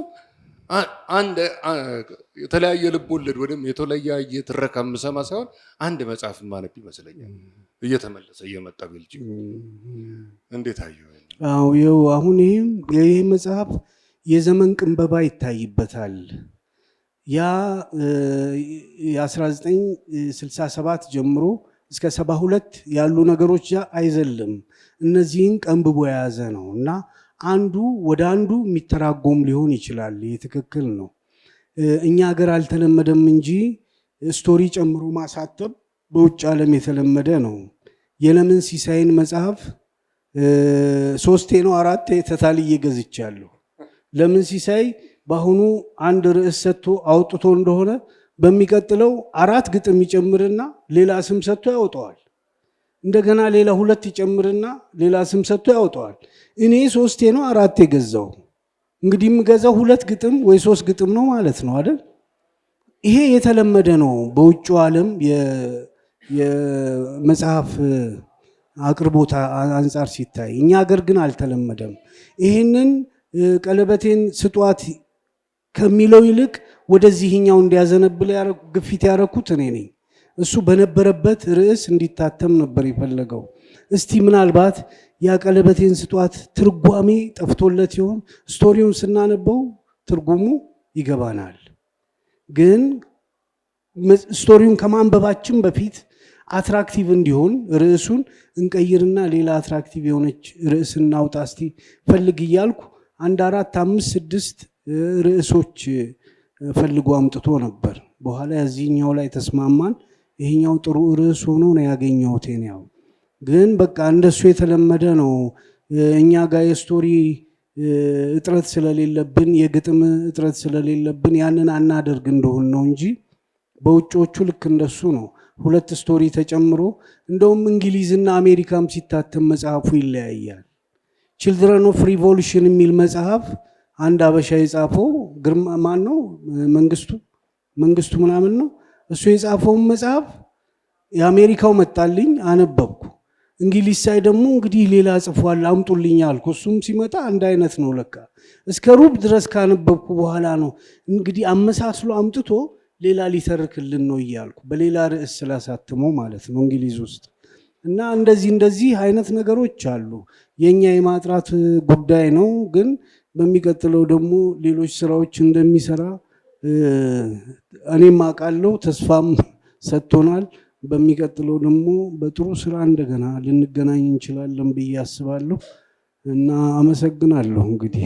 አንድ የተለያየ ልብ ወለድ ወይም የተለያየ ትረካ የምሰማ ሳይሆን አንድ መጽሐፍ ማነብ ይመስለኛል። እየተመለሰ እየመጣ ቤልጅ እንዴት አየሁ? አዎ አሁን ይሄ መጽሐፍ የዘመን ቅንበባ ይታይበታል። ያ የ1967 ጀምሮ እስከ 72 ያሉ ነገሮች አይዘልም። እነዚህን ቀንብቦ የያዘ ነው እና አንዱ ወደ አንዱ የሚተራጎም ሊሆን ይችላል። ይህ ትክክል ነው። እኛ ሀገር አልተለመደም እንጂ ስቶሪ ጨምሮ ማሳተም በውጭ ዓለም የተለመደ ነው። የለምን ሲሳይን መጽሐፍ 3 ነው 4 ተታልዬ ገዝቻለሁ። ለምን ሲሳይ በአሁኑ አንድ ርዕስ ሰጥቶ አውጥቶ እንደሆነ በሚቀጥለው 4 ግጥም ይጨምርና ሌላ ስም ሰጥቶ ያወጣዋል። እንደገና ሌላ 2 ይጨምርና ሌላ ስም ሰጥቶ ያወጣዋል። እኔ 3 ነው 4 የገዛው። እንግዲህ የምገዛው 2 ግጥም ወይ 3 ግጥም ነው ማለት ነው አይደል? ይሄ የተለመደ ነው በውጭው ዓለም የመጽሐፍ አቅርቦት አንጻር ሲታይ። እኛ ሀገር ግን አልተለመደም። ይህንን ቀለበቴን ስጧት ከሚለው ይልቅ ወደዚህኛው እንዲያዘነብል ግፊት ያደረኩት እኔ ነኝ። እሱ በነበረበት ርዕስ እንዲታተም ነበር የፈለገው። እስቲ ምናልባት ያ ቀለበቴን ስጧት ትርጓሜ ጠፍቶለት ይሆን? ስቶሪውን ስናነበው ትርጉሙ ይገባናል። ግን ስቶሪውን ከማንበባችን በፊት አትራክቲቭ እንዲሆን ርዕሱን እንቀይርና ሌላ አትራክቲቭ የሆነች ርዕስ እናውጣ እስቲ ፈልግ እያልኩ 1 4 5 6 ርዕሶች ፈልጎ አምጥቶ ነበር። በኋላ እዚህኛው ላይ ተስማማን። ይሄኛው ጥሩ ርዕስ ሆኖ ነው ያገኘሁት። ያው ግን በቃ እንደሱ የተለመደ ነው። እኛ ጋር የስቶሪ እጥረት ስለሌለብን የግጥም እጥረት ስለሌለብን ያንን አናደርግ እንደሆን ነው እንጂ በውጮቹ ልክ እንደሱ ነው። 2 ስቶሪ ተጨምሮ እንደውም እንግሊዝና አሜሪካም ሲታተም መጽሐፉ ይለያያል። ቺልድረን ኦፍ ሪቮሉሽን የሚል መጽሐፍ አንድ አበሻ የጻፈው ግርማ ማን ነው መንግስቱ ምናምን ነው። እሱ የጻፈውን መጽሐፍ የአሜሪካው መጣልኝ፣ አነበብኩ። እንግሊዝ ሳይ ደግሞ እንግዲህ ሌላ ጽፏል አምጡልኝ አልኩ። እሱም ሲመጣ አንድ አይነት ነው ለካ። እስከ ሩብ ድረስ ካነበብኩ በኋላ ነው እንግዲህ አመሳስሎ አምጥቶ ሌላ ሊተርክልን ነው እያልኩ በሌላ ርዕስ ስላሳትመው ማለት ነው እንግሊዝ ውስጥ። እና እንደዚህ አይነት ነገሮች አሉ። የኛ የማጥራት ጉዳይ ነው። ግን በሚቀጥለው ደግሞ ሌሎች ስራዎች እንደሚሰራ እኔም አውቃለሁ፣ ተስፋም ሰጥቶናል። በሚቀጥለው ደግሞ በጥሩ ስራ እንደገና ልንገናኝ እንችላለን ብዬ አስባለሁ እና አመሰግናለሁ። እንግዲህ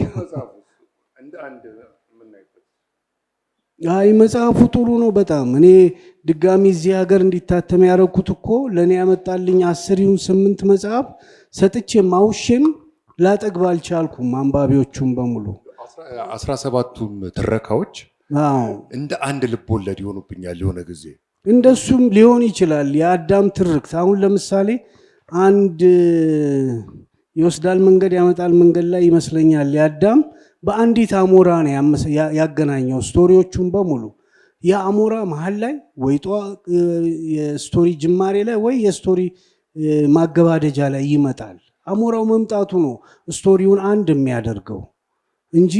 መጽሐፉ ጥሩ ነው በጣም። እኔ ድጋሚ እዚህ ሀገር እንዲታተም ያደረኩት እኮ ለእኔ ያመጣልኝ 8 መጽሐፍ ሰጥቼ ማውሼም ላጠግብ አልቻልኩም። አንባቢዎቹም በሙሉ 17ቱም ትረካዎች እንደ አንድ ልብ ወለድ ይሆኑብኛል የሆነ ጊዜ። እንደሱም ሊሆን ይችላል። የአዳም ትርክት አሁን ለምሳሌ አንድ ይወስዳል መንገድ ያመጣል መንገድ ላይ ይመስለኛል የአዳም በአንዲት አሞራ ነው ያገናኘው ስቶሪዎቹን በሙሉ። የአሞራ መሀል ላይ ወይ የስቶሪ ጅማሬ ላይ ወይ የስቶሪ ማገባደጃ ላይ ይመጣል። አሞራው መምጣቱ ነው ስቶሪውን አንድ የሚያደርገው እንጂ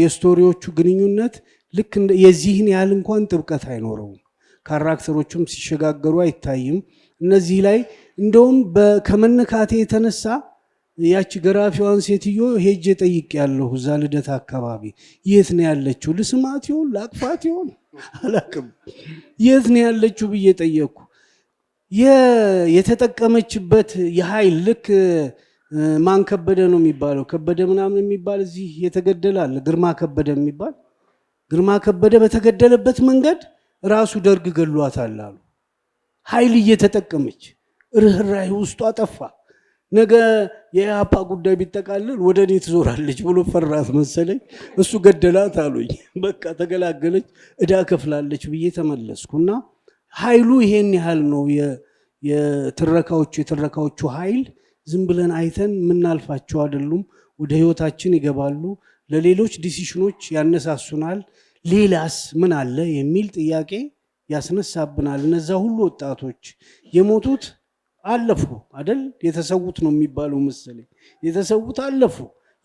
የስቶሪዎቹ ግንኙነት ልክ የዚህን ያህል እንኳን ጥብቀት አይኖረውም። ካራክተሮቹም ሲሸጋገሩ አይታይም። እነዚህ ላይ እንደውም ከመነካቴ የተነሳ ያቺ ገራፊዋን ሴትዮ ሄጄ ጠይቄያለሁ። እዛ ልደት አካባቢ የት ነው ያለችው? ልስማት ይሆን ላቅፋት ይሆን አላቅም፣ የት ነው ያለችው ብዬ ጠየቅኩ። የተጠቀመችበት የኃይል ልክ ማን ከበደ ነው የሚባለው? ከበደ ምናምን የሚባል እዚህ የተገደላል፣ ግርማ ከበደ የሚባል። ግርማ ከበደ በተገደለበት መንገድ ራሱ ደርግ ገሏታል አሉ። ኃይል እየተጠቀመች ርህራሄ ውስጧ ጠፋ። ነገ የኢህአፓ ጉዳይ ቢጠቃልል ወደ እኔ ትዞራለች ብሎ ፈራት መሰለኝ። እሱ ገደላት አሉኝ። በቃ ተገላገለች፣ እዳ ከፍላለች ብዬ ተመለስኩና ኃይሉ ይሄን ያህል ነው። የትረካዎቹ ኃይል ዝም ብለን አይተን የምናልፋቸው አይደሉም። ወደ ህይወታችን ይገባሉ፣ ለሌሎች ዲሲሽኖች ያነሳሱናል። ሌላስ ምን አለ የሚል ጥያቄ ያስነሳብናል። እነዛ ሁሉ ወጣቶች የሞቱት አለፉ አይደል? የተሰዉት ነው የሚባለው መሰለኝ። የተሰዉት አለፉ፣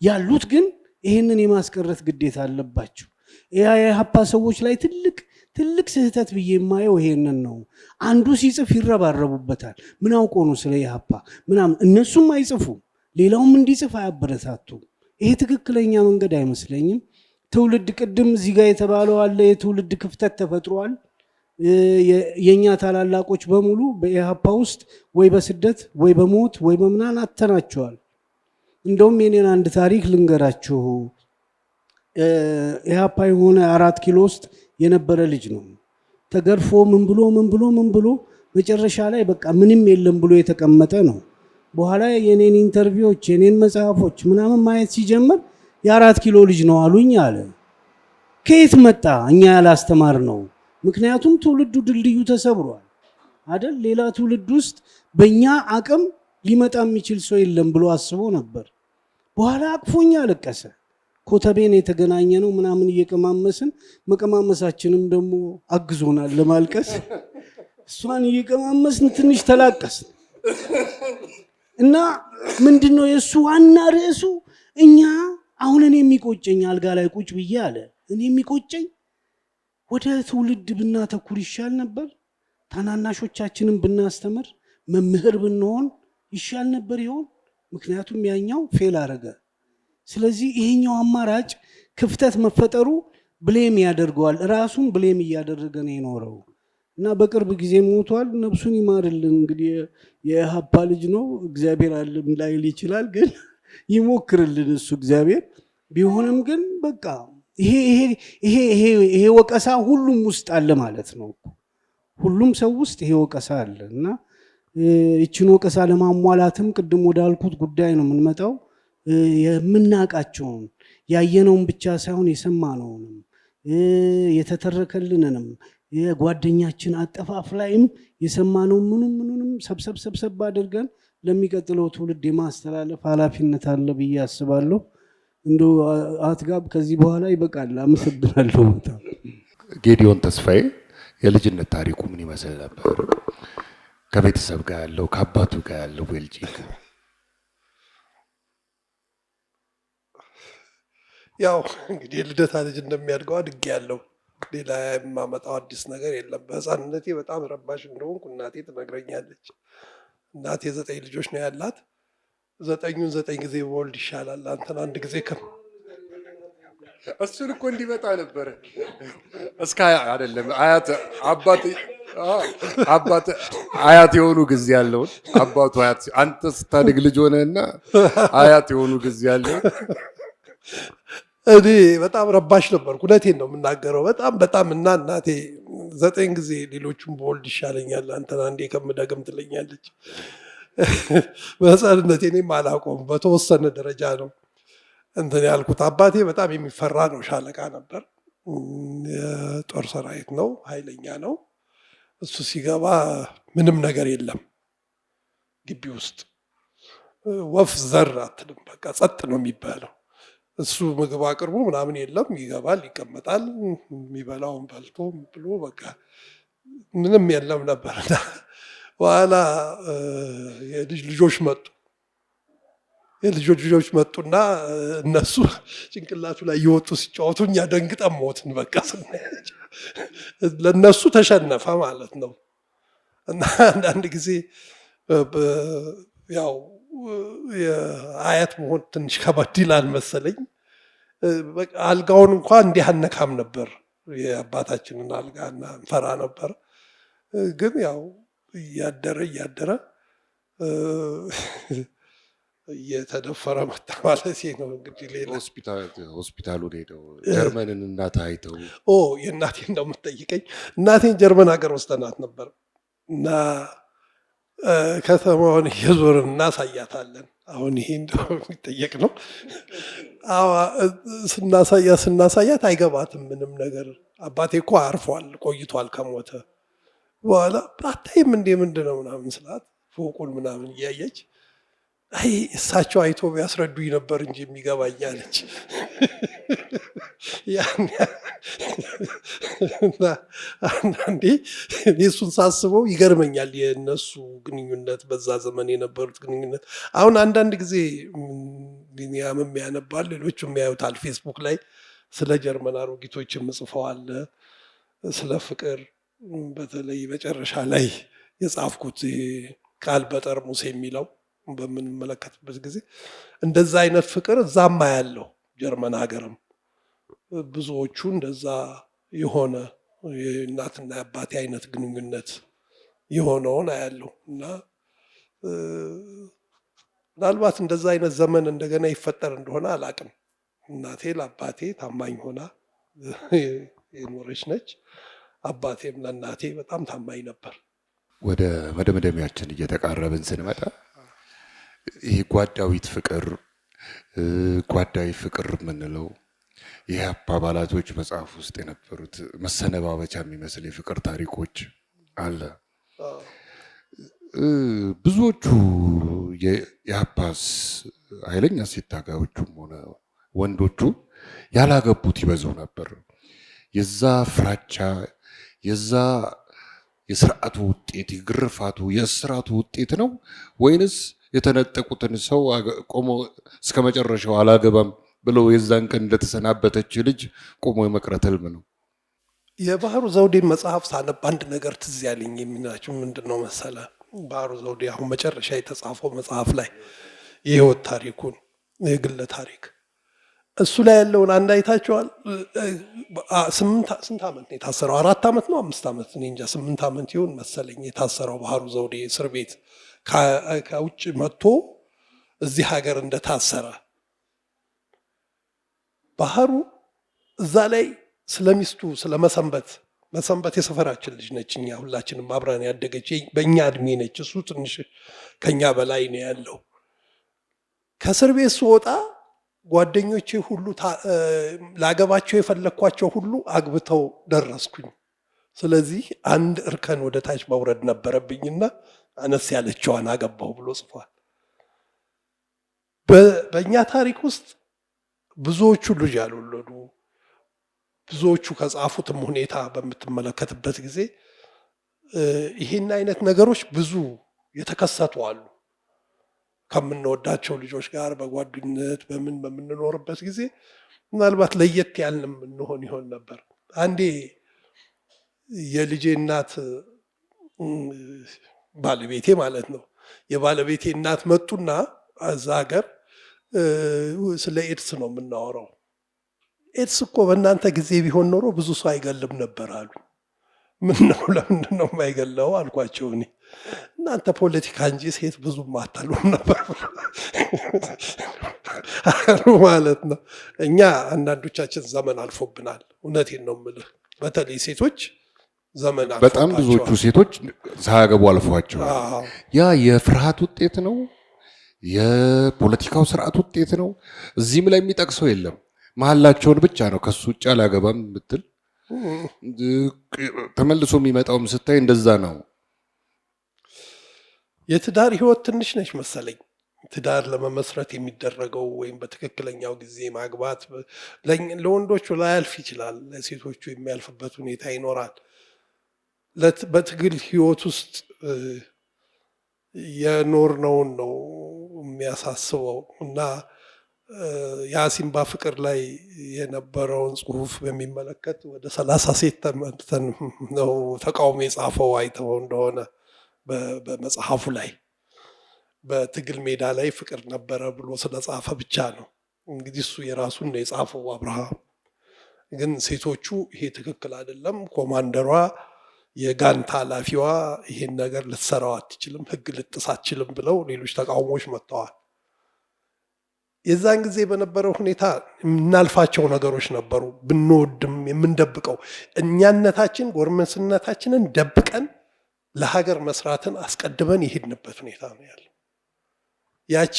ያሉት ግን ይህንን የማስቀረት ግዴታ አለባቸው። የኢህአፓ ሰዎች ላይ ትልቅ ስህተት ብዬ የማየው ይሄንን ነው። አንዱ ሲጽፍ ይረባረቡበታል። ምን አውቆ ነው ስለ ኢህአፓ ምናምን። እነሱም አይጽፉም፣ ሌላውም እንዲጽፍ አያበረታቱም። ይሄ ትክክለኛ መንገድ አይመስለኝም። ትውልድ ቅድም እዚህ ጋር የተባለው አለ፣ የትውልድ ክፍተት ተፈጥሯል። የኛ ታላላቆች በሙሉ በኢሃፓ ውስጥ ወይ በስደት ወይ በሞት ወይ በምናን አተናቸዋል። እንደውም የኔን አንድ ታሪክ ልንገራችሁ። ኢሃፓ የሆነ 4 ኪሎ ውስጥ የነበረ ልጅ ነው። ተገርፎ ምን ብሎ መጨረሻ ላይ በቃ ምንም የለም ብሎ የተቀመጠ ነው። በኋላ የኔን ኢንተርቪዎች የኔን መጽሐፎች ምናምን ማየት ሲጀምር የ4 ኪሎ ልጅ ነው አሉኝ አለ። ከየት መጣ? እኛ ያላስተማር ነው። ምክንያቱም ትውልዱ ድልድዩ ተሰብሯል አይደል? ሌላ ትውልድ ውስጥ በእኛ አቅም ሊመጣ የሚችል ሰው የለም ብሎ አስቦ ነበር። በኋላ አቅፎኛ አለቀሰ። ኮተቤን የተገናኘ ነው ምናምን እየቀማመስን መቀማመሳችንም ደግሞ አግዞናል ለማልቀስ። እሷን እየቀማመስን ትንሽ ተላቀስን እና ምንድነው የእሱ ዋና ርዕሱ እኛ አሁን እኔ የሚቆጨኝ አልጋ ላይ ቁጭ ብዬ አለ እኔ የሚቆጨኝ ወደ ትውልድ ብናተኩር ይሻል ነበር፣ ታናናሾቻችንን ብናስተምር፣ መምህር ብንሆን ይሻል ነበር ይሆን? ምክንያቱም ያኛው ፌል አረገ። ስለዚህ ይሄኛው አማራጭ ክፍተት መፈጠሩ ብሌም ያደርገዋል። ራሱን ብሌም እያደረገ ነው የኖረው እና በቅርብ ጊዜ ሞቷል። ነፍሱን ይማርልን። እንግዲህ የኢሃፓ ልጅ ነው፣ እግዚአብሔር አለም ላይል ይችላል፣ ግን ይሞክርልን እሱ እግዚአብሔር። ቢሆንም ግን በቃ ይሄ ወቀሳ ሁሉም ውስጥ አለ ማለት ነው። ሁሉም ሰው ውስጥ ይሄ ወቀሳ አለ እና ይችን ወቀሳ ለማሟላትም ቅድም ወዳልኩት ጉዳይ ነው የምንመጣው። የምናውቃቸውን ያየነውን ብቻ ሳይሆን የሰማነውንም የተተረከልንንም የጓደኛችን አጠፋፍ ላይም የሰማነውን ምኑንም ሰብሰብ አድርገን ለሚቀጥለው ትውልድ የማስተላለፍ ኃላፊነት አለ ብዬ አስባለሁ። እንዶ አትጋብ ከዚህ በኋላ ይበቃል። አመሰግናለሁ በጣም። ጌዲዮን ተስፋዬ የልጅነት ታሪኩ ምን ይመስል ነበር? ከቤተሰብ ጋር ያለው ከአባቱ ጋር ያለው ቤልጂክ። ያው እንግዲህ የልደታ ልጅ እንደሚያድገው አድጌ ያለው ሌላ የማመጣው አዲስ ነገር የለም። በህፃንነቴ በጣም ረባሽ እንደሆንኩ እናቴ ትነግረኛለች። እናቴ 9 ልጆች ነው ያላት። 9 ጊዜ በወልድ ይሻላል አንተን አንድ ጊዜ እሱን እኮ እንዲመጣ ነበረ እስከ አይደለም አባት አያት የሆኑ ጊዜ ያለውን አባቱ አያት አንተ ስታድግ ልጅ ሆነና አያት የሆኑ ጊዜ ያለውን እኔ በጣም ረባሽ ነበርኩ። እውነቴን ነው የምናገረው። በጣም እና እናቴ 9 ጊዜ ሌሎቹም በወልድ ይሻለኛል አንተን አንዴ ከምደግም ትለኛለች። በህፃንነቴ እኔም አላውቀውም። በተወሰነ ደረጃ ነው እንትን ያልኩት። አባቴ በጣም የሚፈራ ነው። ሻለቃ ነበር፣ የጦር ሰራዊት ነው፣ ኃይለኛ ነው። እሱ ሲገባ ምንም ነገር የለም ግቢ ውስጥ። ወፍ ዘር አትልም፣ በቃ ጸጥ ነው የሚባለው። እሱ ምግብ አቅርቡ ምናምን የለም፣ ይገባል፣ ይቀመጣል፣ የሚበላውን በልቶ ብሎ በቃ ምንም የለም ነበር። በኋላ የልጆች ልጆች መጡና እነሱ ጭንቅላቱ ላይ እየወጡ ሲጫወቱ እኛ ደንግጠን ሞትን። በቃ ስናያቸው ለእነሱ ተሸነፈ ማለት ነው። እና አንዳንድ ጊዜ ያው የአያት መሆን ትንሽ ከበድ ይላል መሰለኝ። አልጋውን እንኳን እንዲህ አነካም ነበር፣ የአባታችንን አልጋ እንፈራ ነበር። ግን ያው እያደረ እየተደፈረ መጣ ማለት ነው። እንግዲህ ሌላ ሆስፒታሉን ሄደው ጀርመንን እናት አይተው የእናቴ እንደምትጠይቀኝ እናቴን ጀርመን ሀገር ወስደናት ነበር እና ከተማውን እየዞርን እናሳያታለን። አሁን ይሄ እንደው የሚጠየቅ ነው። ስናሳያት አይገባትም ምንም ነገር። አባቴ እኮ አርፏል ቆይቷል ከሞተ በኋላ። አታይም እንዴ ምንድን ነው ምናምን ስላት ፎቁን ምናምን እያየች አይ እሳቸው አይቶ ቢያስረዱኝ ነበር እንጂ የሚገባኝ አለች። አንዳንዴ እሱን ሳስበው ይገርመኛል የእነሱ ግንኙነት፣ በዛ ዘመን የነበሩት ግንኙነት። አሁን አንዳንድ ጊዜ ቢኒያምም ያነባል፣ ሌሎቹም ያዩታል። ፌስቡክ ላይ ስለ ጀርመን አሮጊቶችም ጽፈዋል፣ ስለ ፍቅር። በተለይ መጨረሻ ላይ የጻፍኩት ቃል በጠርሙስ የሚለው በምንመለከትበት ጊዜ እንደዛ አይነት ፍቅር እዛማ ያለው ጀርመን ሀገርም ብዙዎቹ እንደዛ የሆነ የእናትና የአባቴ አይነት ግንኙነት የሆነውን አያለው እና ምናልባት እንደዛ አይነት ዘመን እንደገና ይፈጠር እንደሆነ አላቅም። እናቴ ለአባቴ ታማኝ ሆና የኖረች ነች። አባቴም ለእናቴ በጣም ታማኝ ነበር። ወደ መደምደሚያችን እየተቃረብን ስንመጣ ይህ ጓዳዊት ፍቅር ጓዳዊ ፍቅር የምንለው የኢህአፓ አባላቶች መጽሐፍ ውስጥ የነበሩት መሰነባበቻ የሚመስል የፍቅር ታሪኮች አለ። ብዙዎቹ የኢህአፓስ ኃይለኛ ሴት ታጋዮቹም ሆነ ወንዶቹ ያላገቡት ይበዙ ነበር። የዛ ፍራቻ የዛ የስርዓቱ ውጤት የግርፋቱ የእስራቱ ውጤት ነው ወይንስ የተነጠቁትን ሰው ቆሞ እስከ መጨረሻው አላገባም ብለው የዛን ቀን እንደተሰናበተች ልጅ ቆሞ የመቅረት ህልም ነው? የባህሩ ዘውዴ መጽሐፍ ሳነብ አንድ ነገር ትዝ ያለኝ የሚናቸው ምንድን ነው መሰለ? ባህሩ ዘውዴ አሁን መጨረሻ የተጻፈው መጽሐፍ ላይ የህይወት ታሪኩን የግለ ታሪክ እሱ ላይ ያለውን አንድ አይታችኋል? ስንት ዓመት ነው የታሰረው? 4 ዓመት ነው 5 ዓመት እኔ እንጃ 8 ዓመት ይሁን መሰለኝ የታሰረው ባህሩ ዘውዴ እስር ቤት ከውጭ መጥቶ እዚህ ሀገር እንደታሰረ ባህሩ እዛ ላይ ስለሚስቱ መሰንበት የሰፈራችን ልጅ ነች። እኛ ሁላችንም አብረን ያደገች በእኛ እድሜ ነች። እሱ ትንሽ ከኛ በላይ ነው ያለው። ከእስር ቤት ስወጣ ጓደኞቼ ሁሉ ላገባቸው የፈለግኳቸው ሁሉ አግብተው ደረስኩኝ። ስለዚህ አንድ እርከን ወደ ታች መውረድ ነበረብኝና አነስ ያለችዋን አገባሁ ብሎ ጽፏል። በእኛ ታሪክ ውስጥ ብዙዎቹ ልጅ ያልወለዱ ብዙዎቹ ከጻፉትም ሁኔታ በምትመለከትበት ጊዜ ይህን አይነት ነገሮች ብዙ የተከሰቱ አሉ። ከምንወዳቸው ልጆች ጋር በጓደኝነት በምንኖርበት ጊዜ ምናልባት ለየት ያልንም እንሆን ይሆን ነበር። አንዴ የልጄ እናት ባለቤቴ ማለት ነው የባለቤቴ እናት መጡና እዛ ሀገር ስለ ኤድስ ነው የምናወራው። ኤድስ እኮ በእናንተ ጊዜ ቢሆን ኖሮ ብዙ ሰው አይገልም ነበር አሉ። ምን ነው ለምንድን ነው የማይገለው አልኳቸው። እኔ እናንተ ፖለቲካ እንጂ ሴት ብዙም አታሉም ነበር ማለት ነው። እኛ አንዳንዶቻችን ዘመን አልፎብናል። እውነቴን ነው የምልህ። በተለይ ሴቶች ዘመን አልፎባቸዋል። በጣም ብዙዎቹ ሴቶች ሳያገቡ አልፏቸዋል። ያ የፍርሃት ውጤት ነው፣ የፖለቲካው ስርዓት ውጤት ነው። እዚህም ላይ የሚጠቅሰው የለም። መሀላቸውን ብቻ ነው ከሱ ውጭ አላገባም ብትል ተመልሶ የሚመጣውም ስታይ እንደዛ ነው። የትዳር ህይወት ትንሽ ነች መሰለኝ። ትዳር ለመመስረት የሚደረገው ወይም በትክክለኛው ጊዜ ማግባት ለወንዶቹ ላያልፍ ይችላል፣ ለሴቶቹ የሚያልፍበት ሁኔታ ይኖራል። በትግል ህይወት ውስጥ የኖርነውን ነው የሚያሳስበው እና የአሲምባ ፍቅር ላይ የነበረውን ጽሁፍ በሚመለከት ወደ 30 ሴት ነው ተቃውሞ የጻፈው አይተው እንደሆነ በመጽሐፉ ላይ በትግል ሜዳ ላይ ፍቅር ነበረ ብሎ ስለጻፈ ብቻ ነው። እንግዲህ እሱ የራሱን ነው የጻፈው አብርሃም። ግን ሴቶቹ ይሄ ትክክል አይደለም፣ ኮማንደሯ የጋንታ ኃላፊዋ ይሄን ነገር ልትሰራው አትችልም፣ ህግ ልጥስ አትችልም ብለው ሌሎች ተቃውሞዎች መጥተዋል። የዛን ጊዜ በነበረው ሁኔታ የምናልፋቸው ነገሮች ነበሩ። ብንወድም የምንደብቀው እኛነታችን ጎርመስነታችንን ደብቀን ለሀገር መስራትን አስቀድመን የሄድንበት ሁኔታ ነው ያለው። ያቺ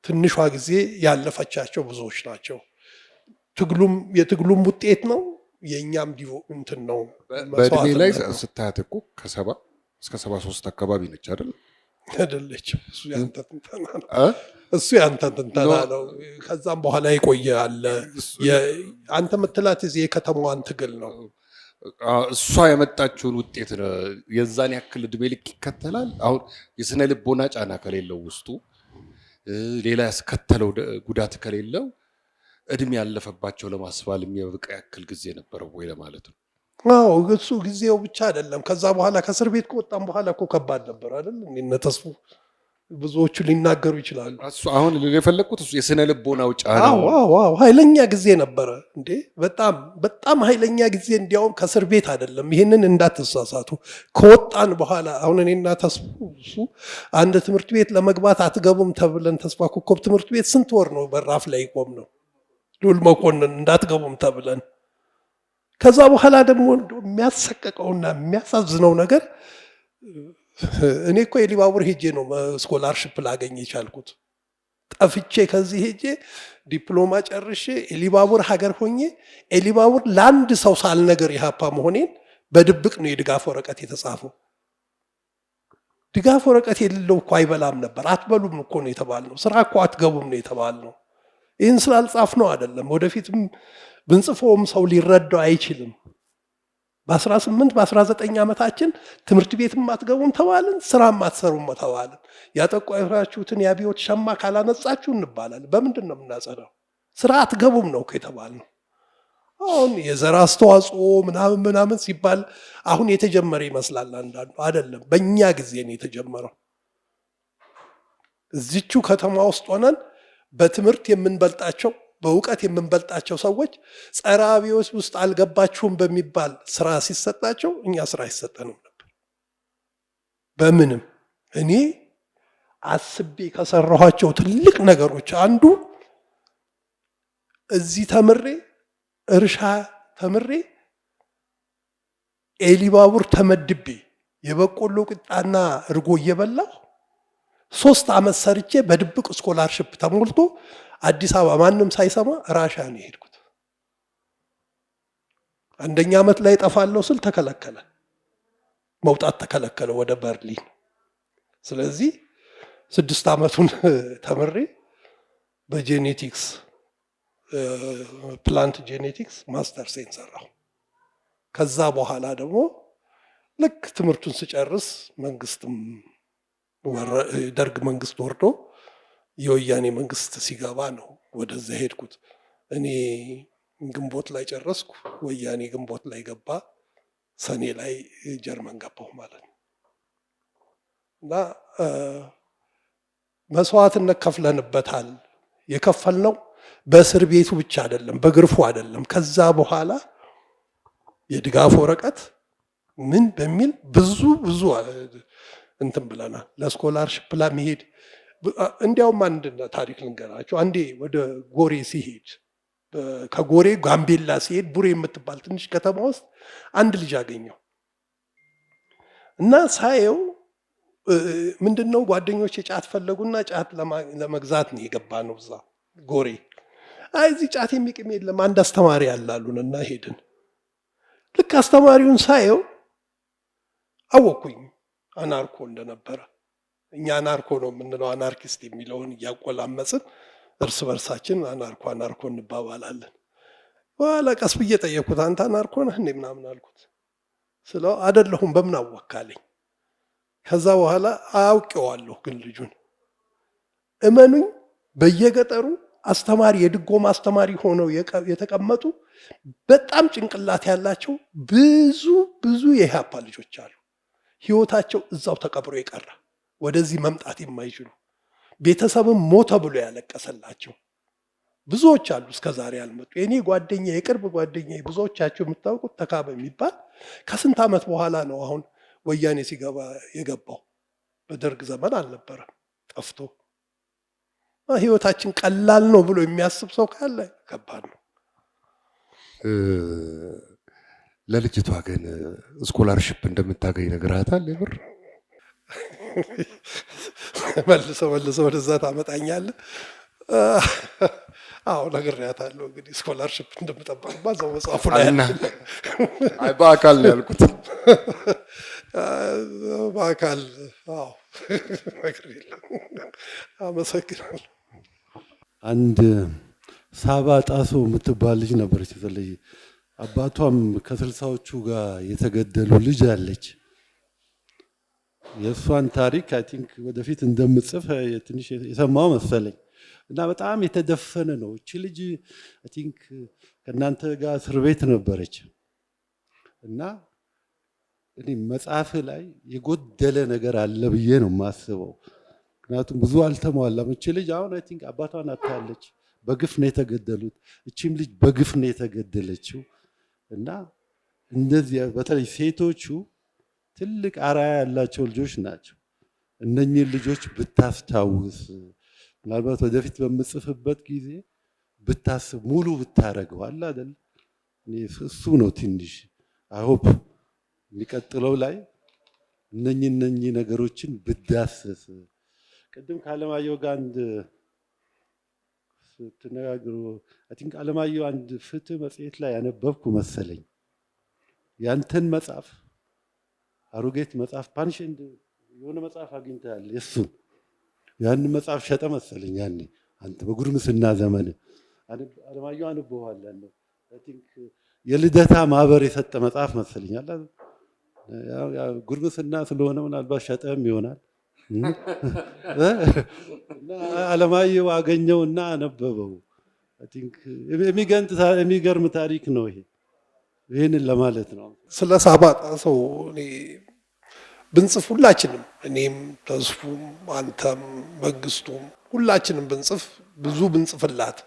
ትንሿ ጊዜ ያለፈቻቸው ብዙዎች ናቸው። የትግሉም ውጤት ነው፣ የእኛም እንትን ነው። በእድሜ ላይ ስታያት እኮ ከ70 እስከ 73 አካባቢ ነች አይደል? አይደለችም። እሱ ያንተ ትንተና ነው። እሱ ያንተ ትንተና ነው። ከዛም በኋላ ይቆየ አለ። አንተ የምትላት እዚህ የከተማዋን ትግል ነው። እሷ ያመጣችውን ውጤት የዛን ያክል እድሜ ልክ ይከተላል። አሁን የስነ ልቦና ጫና ከሌለው ውስጡ ሌላ ያስከተለው ጉዳት ከሌለው እድሜ ያለፈባቸው ለማስባል የሚያበቃ ያክል ጊዜ ነበረው ወይ ለማለት ነው። አዎ እሱ ጊዜው ብቻ አይደለም። ከዛ በኋላ ከእስር ቤት ከወጣም በኋላ እኮ ከባድ ነበር አይደል? እነ ተስፉ ብዙዎቹ ሊናገሩ ይችላሉ። እሱ አሁን የፈለግኩት እሱ የስነ ልቦናው ጫና ኃይለኛ ጊዜ ነበረ እንዴ! በጣም ኃይለኛ ጊዜ። እንዲያውም ከእስር ቤት አይደለም፣ ይህንን እንዳትሳሳቱ። ከወጣን በኋላ አሁን እኔና ተስፉ አንድ ትምህርት ቤት ለመግባት አትገቡም ተብለን ተስፋ ኮከብ ትምህርት ቤት ስንት ወር ነው በራፍ ላይ ቆም ነው ሉል መኮንን እንዳትገቡም ተብለን። ከዛ በኋላ ደግሞ የሚያሰቀቀውና የሚያሳዝነው ነገር እኔ እኮ ኤሊባቡር ሄጄ ነው ስኮላርሽፕ ላገኝ የቻልኩት። ጠፍቼ ከዚህ ሄጄ ዲፕሎማ ጨርሼ ኤሊባቡር ሀገር ሆኜ ኤሊባቡር ለአንድ ሰው ሳልነገር ኢህአፓ መሆኔን በድብቅ ነው የድጋፍ ወረቀት የተጻፈው። ድጋፍ ወረቀት የሌለው እኮ አይበላም ነበር። አትበሉም እኮ ነው የተባልነው። ስራ እኮ አትገቡም ነው የተባልነው። ይህን ስላልጻፍ ነው አይደለም። ወደፊትም ብንጽፎም ሰው ሊረዳው አይችልም። በ18 በ19 ዓመታችን ትምህርት ቤትም አትገቡም ተባልን፣ ስራም አትሰሩም ተባልን። ያጠቋችሁትን የአብዮት ሸማ ካላነጻችሁ እንባላለን። በምንድን ነው የምናጸዳው? ስራ አትገቡም ነው የተባልነው። አሁን የዘር አስተዋጽኦ ምናምን ሲባል አሁን የተጀመረ ይመስላል አንዳንዱ። አይደለም፣ በእኛ ጊዜ ነው የተጀመረው። እዚቹ ከተማ ውስጥ ሆነን በትምህርት የምንበልጣቸው በእውቀት የምንበልጣቸው ሰዎች ጸረ አብዮት ውስጥ አልገባችሁም በሚባል ስራ ሲሰጣቸው እኛ ስራ አይሰጠንም ነበር። በምንም እኔ አስቤ ከሰራኋቸው ትልቅ ነገሮች አንዱ እዚህ ተምሬ እርሻ ተምሬ ኤሊባቡር ተመድቤ የበቆሎ ቂጣና እርጎ እየበላሁ 3 ዓመት ሰርቼ በድብቅ ስኮላርሽፕ ተሞልቶ አዲስ አበባ ማንም ሳይሰማ ራሻ ነው የሄድኩት። አንደኛ ዓመት ላይ ጠፋለሁ ስል ተከለከለ፣ መውጣት ተከለከለ ወደ በርሊን። ስለዚህ 6 ዓመቱን ተምሬ በጄኔቲክስ ፕላንት ጄኔቲክስ ማስተር ሴን ሰራሁ። ከዛ በኋላ ደግሞ ልክ ትምህርቱን ስጨርስ መንግስትም ደርግ መንግስት ወርዶ የወያኔ መንግስት ሲገባ ነው ወደዛ ሄድኩት። እኔ ግንቦት ላይ ጨረስኩ፣ ወያኔ ግንቦት ላይ ገባ፣ ሰኔ ላይ ጀርመን ገባሁ ማለት ነው። እና መስዋዕትነት ከፍለንበታል። የከፈልነው በእስር ቤቱ ብቻ አይደለም፣ በግርፉ አይደለም። ከዛ በኋላ የድጋፍ ወረቀት ምን በሚል ብዙ እንትን ብለናል። ለስኮላርሽፕ ለመሄድ እንዲያውም አንድ ታሪክ ልንገራቸው። አንዴ ወደ ጎሬ ሲሄድ ከጎሬ ጋምቤላ ሲሄድ ቡሬ የምትባል ትንሽ ከተማ ውስጥ አንድ ልጅ አገኘው እና ሳየው ምንድነው ጓደኞች ጫት ፈለጉና ጫት ለመግዛት ነው የገባ ነው እዛ ጎሬ። አይ እዚህ ጫት የሚቅም የለም አንድ አስተማሪ ያላሉን እና ሄድን። ልክ አስተማሪውን ሳየው አወኩኝ አናርኮ እንደነበረ። እኛ አናርኮ ነው የምንለው፣ አናርኪስት የሚለውን እያቆላመጽን እርስ በርሳችን አናርኮ እንባባላለን። በኋላ ቀስ ብዬ ጠየኩት፣ አንተ አናርኮ ነህ እንዴ ምናምን አልኩት። ስለው አይደለሁም በምን አወካለኝ። ከዛ በኋላ አውቄዋለሁ ግን ልጁን እመኑኝ፣ በየገጠሩ አስተማሪ የድጎማ አስተማሪ ሆነው የተቀመጡ በጣም ጭንቅላት ያላቸው ብዙ የኢህአፓ ልጆች አሉ። ህይወታቸው እዛው ተቀብሮ የቀረ ወደዚህ መምጣት የማይችሉ ቤተሰብም ሞተ ብሎ ያለቀሰላቸው ብዙዎች አሉ። እስከዛሬ ያልመጡ የኔ ጓደኛ የቅርብ ጓደኛ ብዙዎቻቸው የምታውቁት ተካበ የሚባል ከስንት ዓመት በኋላ ነው አሁን ወያኔ ሲገባ የገባው። በደርግ ዘመን አልነበረም፣ ጠፍቶ። ህይወታችን ቀላል ነው ብሎ የሚያስብ ሰው ካለ ከባድ ነው። ለልጅቷ ግን ስኮላርሽፕ እንደምታገኝ ነግራታል? የምር መልሰው ወደዛ ታመጣኛለህ? አዎ ነግሬያታለሁ። እንግዲህ ስኮላርሽፕ እንደምጠባቅባ እዛው መጽሐፉ ላይ አይ በአካል ነው ያልኩት። በአካል አዎ ነግሬያለሁ። አመሰግናለሁ። አንድ ሳባ ጣሶ የምትባል ልጅ ነበረች። የተለየ አባቷም ከስልሳዎቹ ጋር የተገደሉ ልጅ አለች። የእሷን ታሪክ አይ ቲንክ ወደፊት እንደምጽፍ ትንሽ የሰማው መሰለኝ እና በጣም የተደፈነ ነው። እቺ ልጅ አይ ቲንክ ከእናንተ ጋር እስር ቤት ነበረች እና እኔ መጽሐፍ ላይ የጎደለ ነገር አለ ብዬ ነው የማስበው። ምክንያቱም ብዙ አልተሟላም። እቺ ልጅ አሁን አይ ቲንክ አባቷን አታለች፣ በግፍ ነው የተገደሉት። እቺም ልጅ በግፍ ነው የተገደለችው። እና እንደዚህ በተለይ ሴቶቹ ትልቅ አርአያ ያላቸው ልጆች ናቸው። እነኚህን ልጆች ብታስታውስ፣ ምናልባት ወደፊት በምጽፍበት ጊዜ ብታስብ፣ ሙሉ ብታረገው አለ አይደል? እሱ ነው ትንሽ አይሆፕ የሚቀጥለው ላይ እነኚህ ነገሮችን ብዳስስ። ቅድም ከአለማየሁ ጋር አንድ ስትነጋግሩ አይ ቲንክ አለማየሁ አንድ ፍትህ መጽሔት ላይ ያነበብኩ መሰለኝ ያንተን መጽሐፍ አሮጌት መጽሐፍ ፓንሽንድ የሆነ መጽሐፍ አግኝተሃል የሱን ያንን መጽሐፍ ሸጠ መሰለኝ ያኔ አንተ በጉርምስና ዘመን አለማየሁ አንብበዋለሁ። አይ ቲንክ የልደታ ማህበር የሰጠ መጽሐፍ መሰለኝ አለ። ያው ጉርምስና ስለሆነ ምናልባት ሸጠም ይሆናል። አለማየሁ አገኘውና አነበበው። አይ ቲንክ የሚገርም ታሪክ ነው ይሄ። ይህንን ለማለት ነው። ስለ ሳባ ጣሰው እኔ ብንጽፍ ሁላችንም እኔም ተስፉም አንተም መንግስቱም ሁላችንም ብንጽፍ ብዙ ብንጽፍላት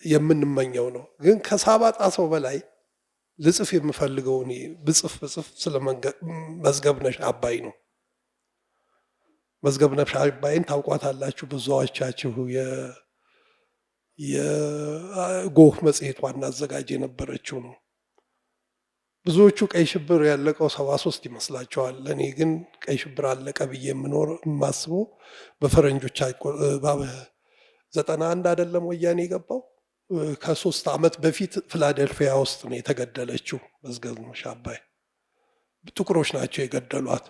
የምንመኘው ነው። ግን ከሳባ ጣሰው በላይ ልጽፍ የምፈልገው እኔ ብጽፍ ስለ መዝገብነሽ አባይ ነው። መዝገብነሽ አባይን ታውቋታላችሁ ብዙዎቻችሁ። የጎህ መጽሔት ዋና አዘጋጅ የነበረችው ነው። ብዙዎቹ ቀይ ሽብር ያለቀው 73 ይመስላቸዋል። ለእኔ ግን ቀይ ሽብር አለቀ ብዬ የማስበው በፈረንጆች 91 አይደለም ወያኔ የገባው ከ3 ዓመት በፊት ፊላደልፊያ ውስጥ ነው የተገደለችው መዝገብነሽ አባይ። ጥቁሮች ናቸው የገደሏት።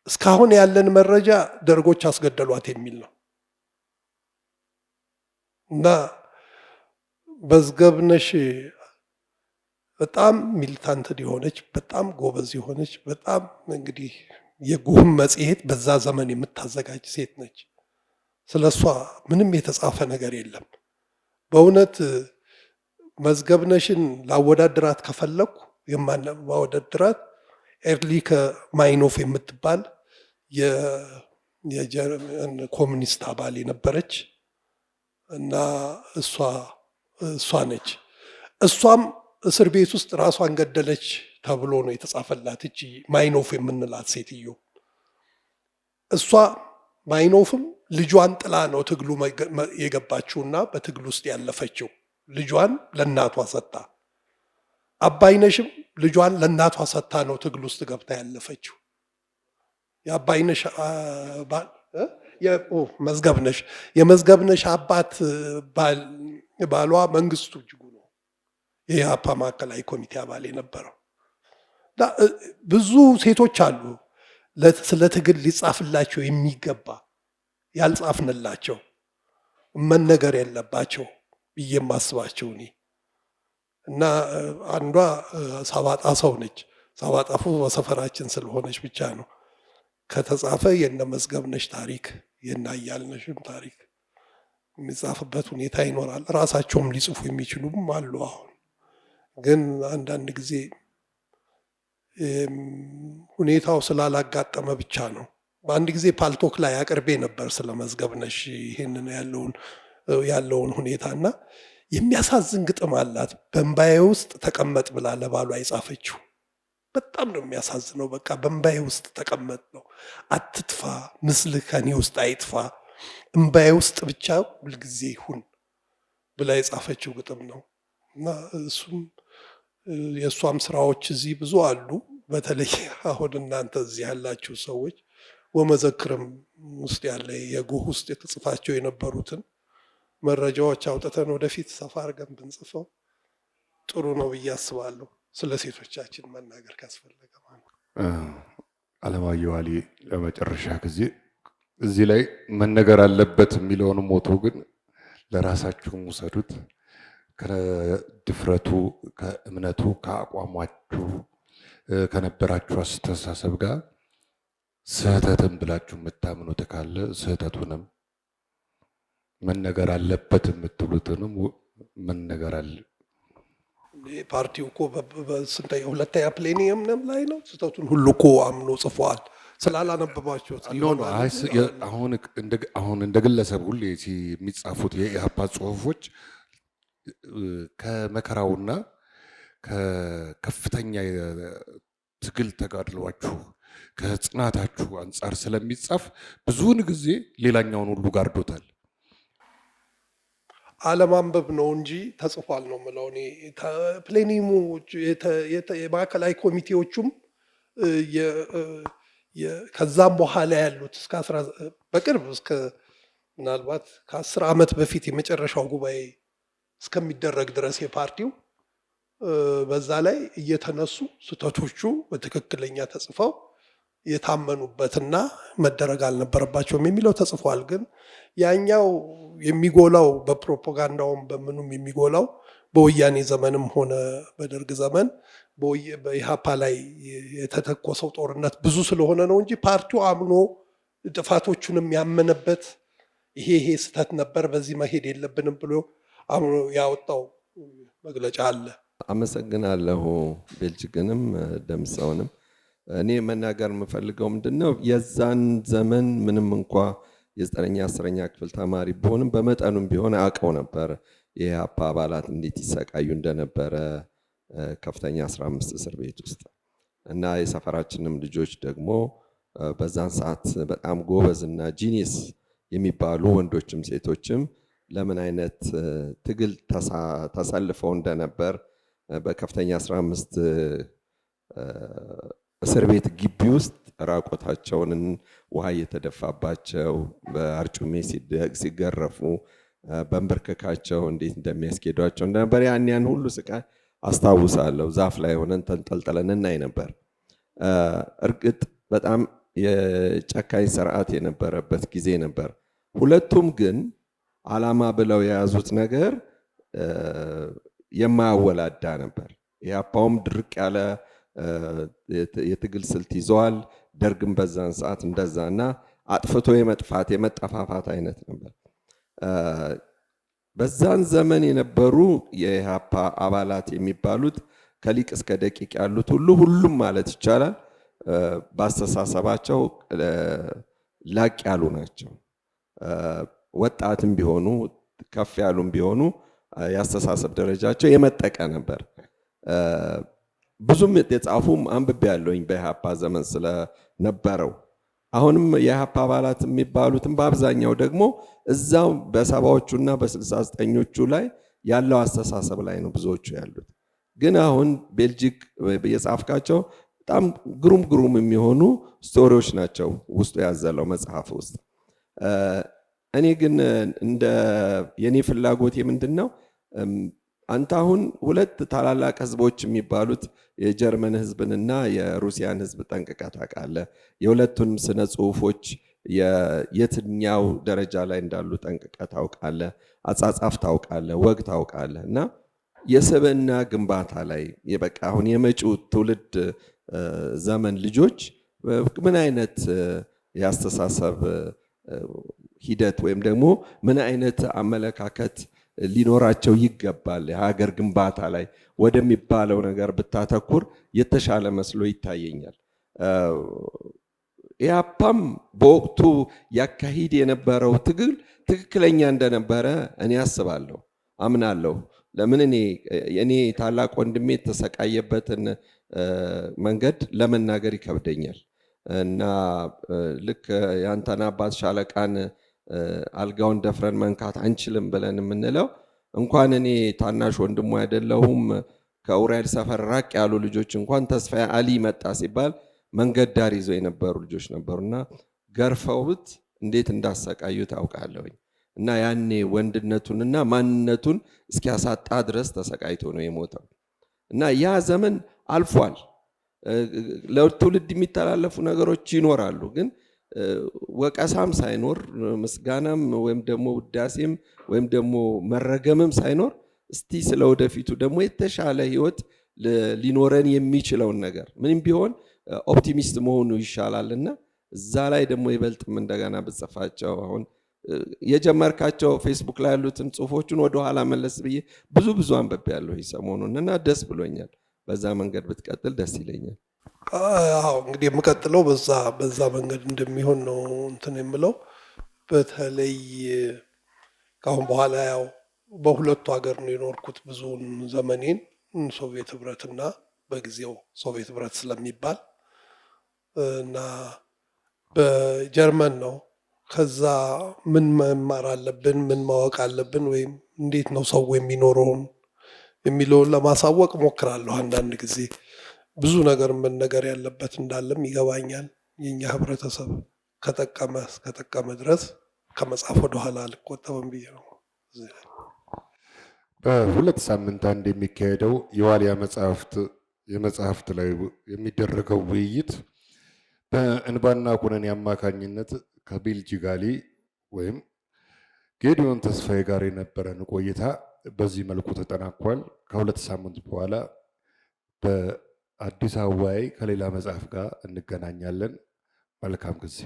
እስካሁን ያለን መረጃ ደርጎች አስገደሏት የሚል ነው። እና መዝገብነሽ በጣም ሚሊታንት የሆነች በጣም ጎበዝ የሆነች በጣም እንግዲህ የጎህም መጽሔት በዛ ዘመን የምታዘጋጅ ሴት ነች። ስለሷ ምንም የተጻፈ ነገር የለም። በእውነት መዝገብነሽን ላወዳድራት ከፈለኩ የማወዳድራት ኤርሊከ ማይኖፍ የምትባል የጀርመን ኮሚኒስት አባል የነበረች እና እሷ ነች። እሷም እስር ቤት ውስጥ ራሷን ገደለች ተብሎ ነው የተጻፈላት። እቺ ማይኖፍ የምንላት ሴትዮ እሷ ማይኖፍም ልጇን ጥላ ነው ትግሉ የገባችውና በትግሉ ውስጥ ያለፈችው። ልጇን ለእናቷ ሰጣ። አባይነሽም ልጇን ለእናቷ ሰጣ ነው ትግሉ ውስጥ ገብታ ያለፈችው። የአባይነሽ መዝገብነሽ የመዝገብነሽ አባት ባሏ መንግስቱ እጅጉ ነው የኢህአፓ ማዕከላዊ ኮሚቴ አባል የነበረው። ብዙ ሴቶች አሉ ስለ ትግል ሊጻፍላቸው የሚገባ ያልጻፍንላቸው መነገር የለባቸው ብዬ የማስባቸው እኔ እና አንዷ ሳባ ጣሰው ነች። ሳባ ጣሰው በሰፈራችን ስለሆነች ብቻ ነው ከተጻፈ የነ መዝገብነሽ ታሪክ የነ አያልነሽም ታሪክ የሚጻፍበት ሁኔታ ይኖራል። ራሳቸውም ሊጽፉ የሚችሉም አሉ። አሁን ግን አንዳንድ ጊዜ ሁኔታው ስላላጋጠመ ብቻ ነው። በአንድ ጊዜ ፓልቶክ ላይ አቅርቤ ነበር ስለ መዝገብነሽ ይሄንን ያለውን ሁኔታና የሚያሳዝን ግጥም አላት። በእምባዬ ውስጥ ተቀመጥ ብላ ለባሏ የጻፈችው በጣም ነው የሚያሳዝነው። በቃ በእምባዬ ውስጥ ተቀመጥ ነው፣ አትጥፋ፣ ምስልህ ከኔ ውስጥ አይጥፋ፣ እምባዬ ውስጥ ብቻ ሁልጊዜ ይሁን ብላ የጻፈችው ግጥም ነው እና እሱም የእሷም ስራዎች እዚህ ብዙ አሉ። በተለይ አሁን እናንተ እዚህ ያላችሁ ሰዎች ወመዘክርም ውስጥ ያለ የጎህ ውስጥ የተጽፋቸው የነበሩትን መረጃዎች አውጥተን ወደፊት ሰፋ አድርገን ብንጽፈው ጥሩ ነው ብዬ አስባለሁ። ስለ ሴቶቻችን መናገር ካስፈለገ ማለት አለማየሁ አሊ ለመጨረሻ ጊዜ እዚህ ላይ መነገር አለበት የሚለውን ሞቶ ግን ለራሳችሁም ውሰዱት። ከድፍረቱ፣ ከእምነቱ፣ ከአቋማችሁ ከነበራችሁ አስተሳሰብ ጋር ስህተትን ብላችሁ የምታምኑት ካለ ስህተቱንም መነገር አለበት የምትሉትንም መነገር አለ። ፓርቲው እኮ በስንተኛ ሁለተኛ ፕሌኒየም ላይ ነው ስህተቱን ሁሉ እኮ አምኖ ጽፏል። ስላላነበባችሁት አሁን እንደ ግለሰብ ሁሌ የሚጻፉት የኢህአፓ ጽሁፎች ከመከራውና ከከፍተኛ ትግል ተጋድሏችሁ ከጽናታችሁ አንጻር ስለሚጻፍ ብዙውን ጊዜ ሌላኛውን ሁሉ ጋርዶታል። አለማንበብ ነው እንጂ ተጽፏል ነው የምለው እኔ። ፕሌኒሙ የማዕከላዊ ኮሚቴዎቹም ከዛም በኋላ ያሉት በቅርብ እስከ ምናልባት ከ10 ዓመት በፊት የመጨረሻው ጉባኤ እስከሚደረግ ድረስ የፓርቲው በዛ ላይ እየተነሱ ስህተቶቹ በትክክለኛ ተጽፈው የታመኑበትና መደረግ አልነበረባቸውም የሚለው ተጽፏል። ግን ያኛው የሚጎላው በፕሮፓጋንዳውም በምኑም የሚጎላው በወያኔ ዘመንም ሆነ በደርግ ዘመን በኢህአፓ ላይ የተተኮሰው ጦርነት ብዙ ስለሆነ ነው እንጂ ፓርቲው አምኖ ጥፋቶቹንም ያመነበት ይሄ ስህተት ነበር፣ በዚህ መሄድ የለብንም ብሎ አምኖ ያወጣው መግለጫ አለ። አመሰግናለሁ ቤልጅግንም ደምሰውንም። እኔ መናገር የምፈልገው ምንድነው የዛን ዘመን ምንም እንኳ የ9ኛ 10ኛ ክፍል ተማሪ ቢሆንም በመጠኑም ቢሆን አውቀው ነበር የኢህአፓ አባላት እንዴት ይሰቃዩ እንደነበረ ከፍተኛ 15 እስር ቤት ውስጥ እና የሰፈራችንም ልጆች ደግሞ በዛን ሰዓት በጣም ጎበዝና ጂኒየስ የሚባሉ ወንዶችም ሴቶችም ለምን አይነት ትግል ተሰልፈው እንደነበር በከፍተኛ 15 እስር ቤት ግቢ ውስጥ ራቆታቸውን ውሃ እየተደፋባቸው በአርጩሜ ሲገረፉ በንበርክካቸው እንዴት እንደሚያስኬዷቸው እንደነበር ያን ሁሉ ስቃይ አስታውሳለሁ። ዛፍ ላይ ሆነን ተንጠልጥለን እናይ ነበር። እርግጥ በጣም የጨካኝ ስርዓት የነበረበት ጊዜ ነበር። ሁለቱም ግን ዓላማ ብለው የያዙት ነገር የማያወላዳ ነበር። ኢህአፓውም ድርቅ ያለ የትግል ስልት ይዘዋል። ደርግም በዛን ሰዓት እንደዛና አጥፍቶ የመጥፋት የመጠፋፋት አይነት ነበር። በዛን ዘመን የነበሩ የኢህአፓ አባላት የሚባሉት ከሊቅ እስከ ደቂቅ ያሉት ሁሉም ማለት ይቻላል በአስተሳሰባቸው ላቅ ያሉ ናቸው። ወጣትም ቢሆኑ ከፍ ያሉም ቢሆኑ የአስተሳሰብ ደረጃቸው የመጠቀ ነበር። ብዙም የጻፉም አንብቤ ያለሁኝ በኢህአፓ ዘመን ስለነበረው። አሁንም የኢህአፓ አባላት የሚባሉትም በአብዛኛው ደግሞ እዛው በ70ዎቹና በ69ዎቹ ላይ ያለው አስተሳሰብ ላይ ነው ብዙዎቹ ያሉት። ግን አሁን ቤልጂክ የጻፍካቸው በጣም ግሩም የሚሆኑ ስቶሪዎች ናቸው ውስጡ ያዘለው መጽሐፍ ውስጥ። እኔ ግን እንደ የኔ ፍላጎት ምንድነው አንተ አሁን ሁለት ታላላቅ ህዝቦች የሚባሉት የጀርመን ህዝብንና የሩሲያን ህዝብ ጠንቅቀህ ታውቃለህ። የሁለቱንም ስነ ጽሁፎች የትኛው ደረጃ ላይ እንዳሉ ጠንቅቀህ ታውቃለህ። አጻጻፍ ታውቃለህ፣ ወግ ታውቃለህ። እና የስብዕና ግንባታ ላይ በቃ አሁን የመጪው ትውልድ ዘመን ልጆች ምን አይነት የአስተሳሰብ ሂደት ወይም ደግሞ ምን አይነት አመለካከት ሊኖራቸው ይገባል የሀገር ግንባታ ላይ ወደሚባለው ነገር ብታተኩር የተሻለ መስሎ ይታየኛል። ኢህአፓም በወቅቱ ያካሂድ የነበረው ትግል ትክክለኛ እንደነበረ እኔ አስባለሁ፣ አምናለሁ። ለምን እኔ ታላቅ ወንድሜ የተሰቃየበትን መንገድ ለመናገር ይከብደኛል እና ልክ ያንተን አባት ሻለቃን አልጋውን ደፍረን መንካት አንችልም ብለን የምንለው እንኳን እኔ ታናሽ ወንድሙ አይደለሁም ከኡራኤል ሰፈር ራቅ ያሉ ልጆች እንኳን ተስፋዬ አሊ መጣ ሲባል መንገድ ዳር ይዘው የነበሩ ልጆች ነበሩና ገርፈውት እንዴት እንዳሰቃዩ ታውቃለሁኝ። እና ያኔ ወንድነቱንና ማንነቱን እስኪያሳጣ ድረስ ተሰቃይቶ ነው የሞተው። እና ያ ዘመን አልፏል። ለትውልድ የሚተላለፉ ነገሮች ይኖራሉ ግን ወቀሳም ሳይኖር ምስጋናም ወይም ደግሞ ውዳሴም ወይም ደግሞ መረገምም ሳይኖር እስቲ ስለወደፊቱ ደግሞ የተሻለ ህይወት ሊኖረን የሚችለውን ነገር ምንም ቢሆን ኦፕቲሚስት መሆኑ ይሻላልና እዛ ላይ ደግሞ ይበልጥም እንደገና ብጽፋቸው አሁን የጀመርካቸው ፌስቡክ ላይ ያሉትን ጽሁፎችን ወደ ኋላ መለስ ብዬ ብዙ አንብቤ ያለሁ ሰሞኑን እና ደስ ብሎኛል። በዛ መንገድ ብትቀጥል ደስ ይለኛል። አዎ እንግዲህ የምቀጥለው በዛ መንገድ እንደሚሆን ነው እንትን የምለው። በተለይ ከአሁን በኋላ ያው በሁለቱ ሀገር ነው የኖርኩት ብዙውን ዘመኔን፣ ሶቪየት ህብረትና በጊዜው ሶቪየት ህብረት ስለሚባል እና በጀርመን ነው። ከዛ ምን መማር አለብን፣ ምን ማወቅ አለብን፣ ወይም እንዴት ነው ሰው የሚኖረውን የሚለውን ለማሳወቅ ሞክራለሁ። አንዳንድ ጊዜ ብዙ ነገር መነገር ያለበት እንዳለም ይገባኛል። የኛ ህብረተሰብ ከጠቀመ ድረስ ከመጽሐፍ ወደኋላ አልቆጠብም ብዬ ነው። በሁለት ሳምንት አንድ የሚካሄደው የዋልያ የመጽሐፍት ላይ የሚደረገው ውይይት በእንባና ኩነኔ አማካኝነት ከቢልጂ ጋሊ ወይም ጌዲዮን ተስፋዬ ጋር የነበረን ቆይታ በዚህ መልኩ ተጠናቋል። ከሁለት ሳምንት በኋላ በአዲስ አበባ ከሌላ መጽሐፍ ጋር እንገናኛለን። መልካም ጊዜ።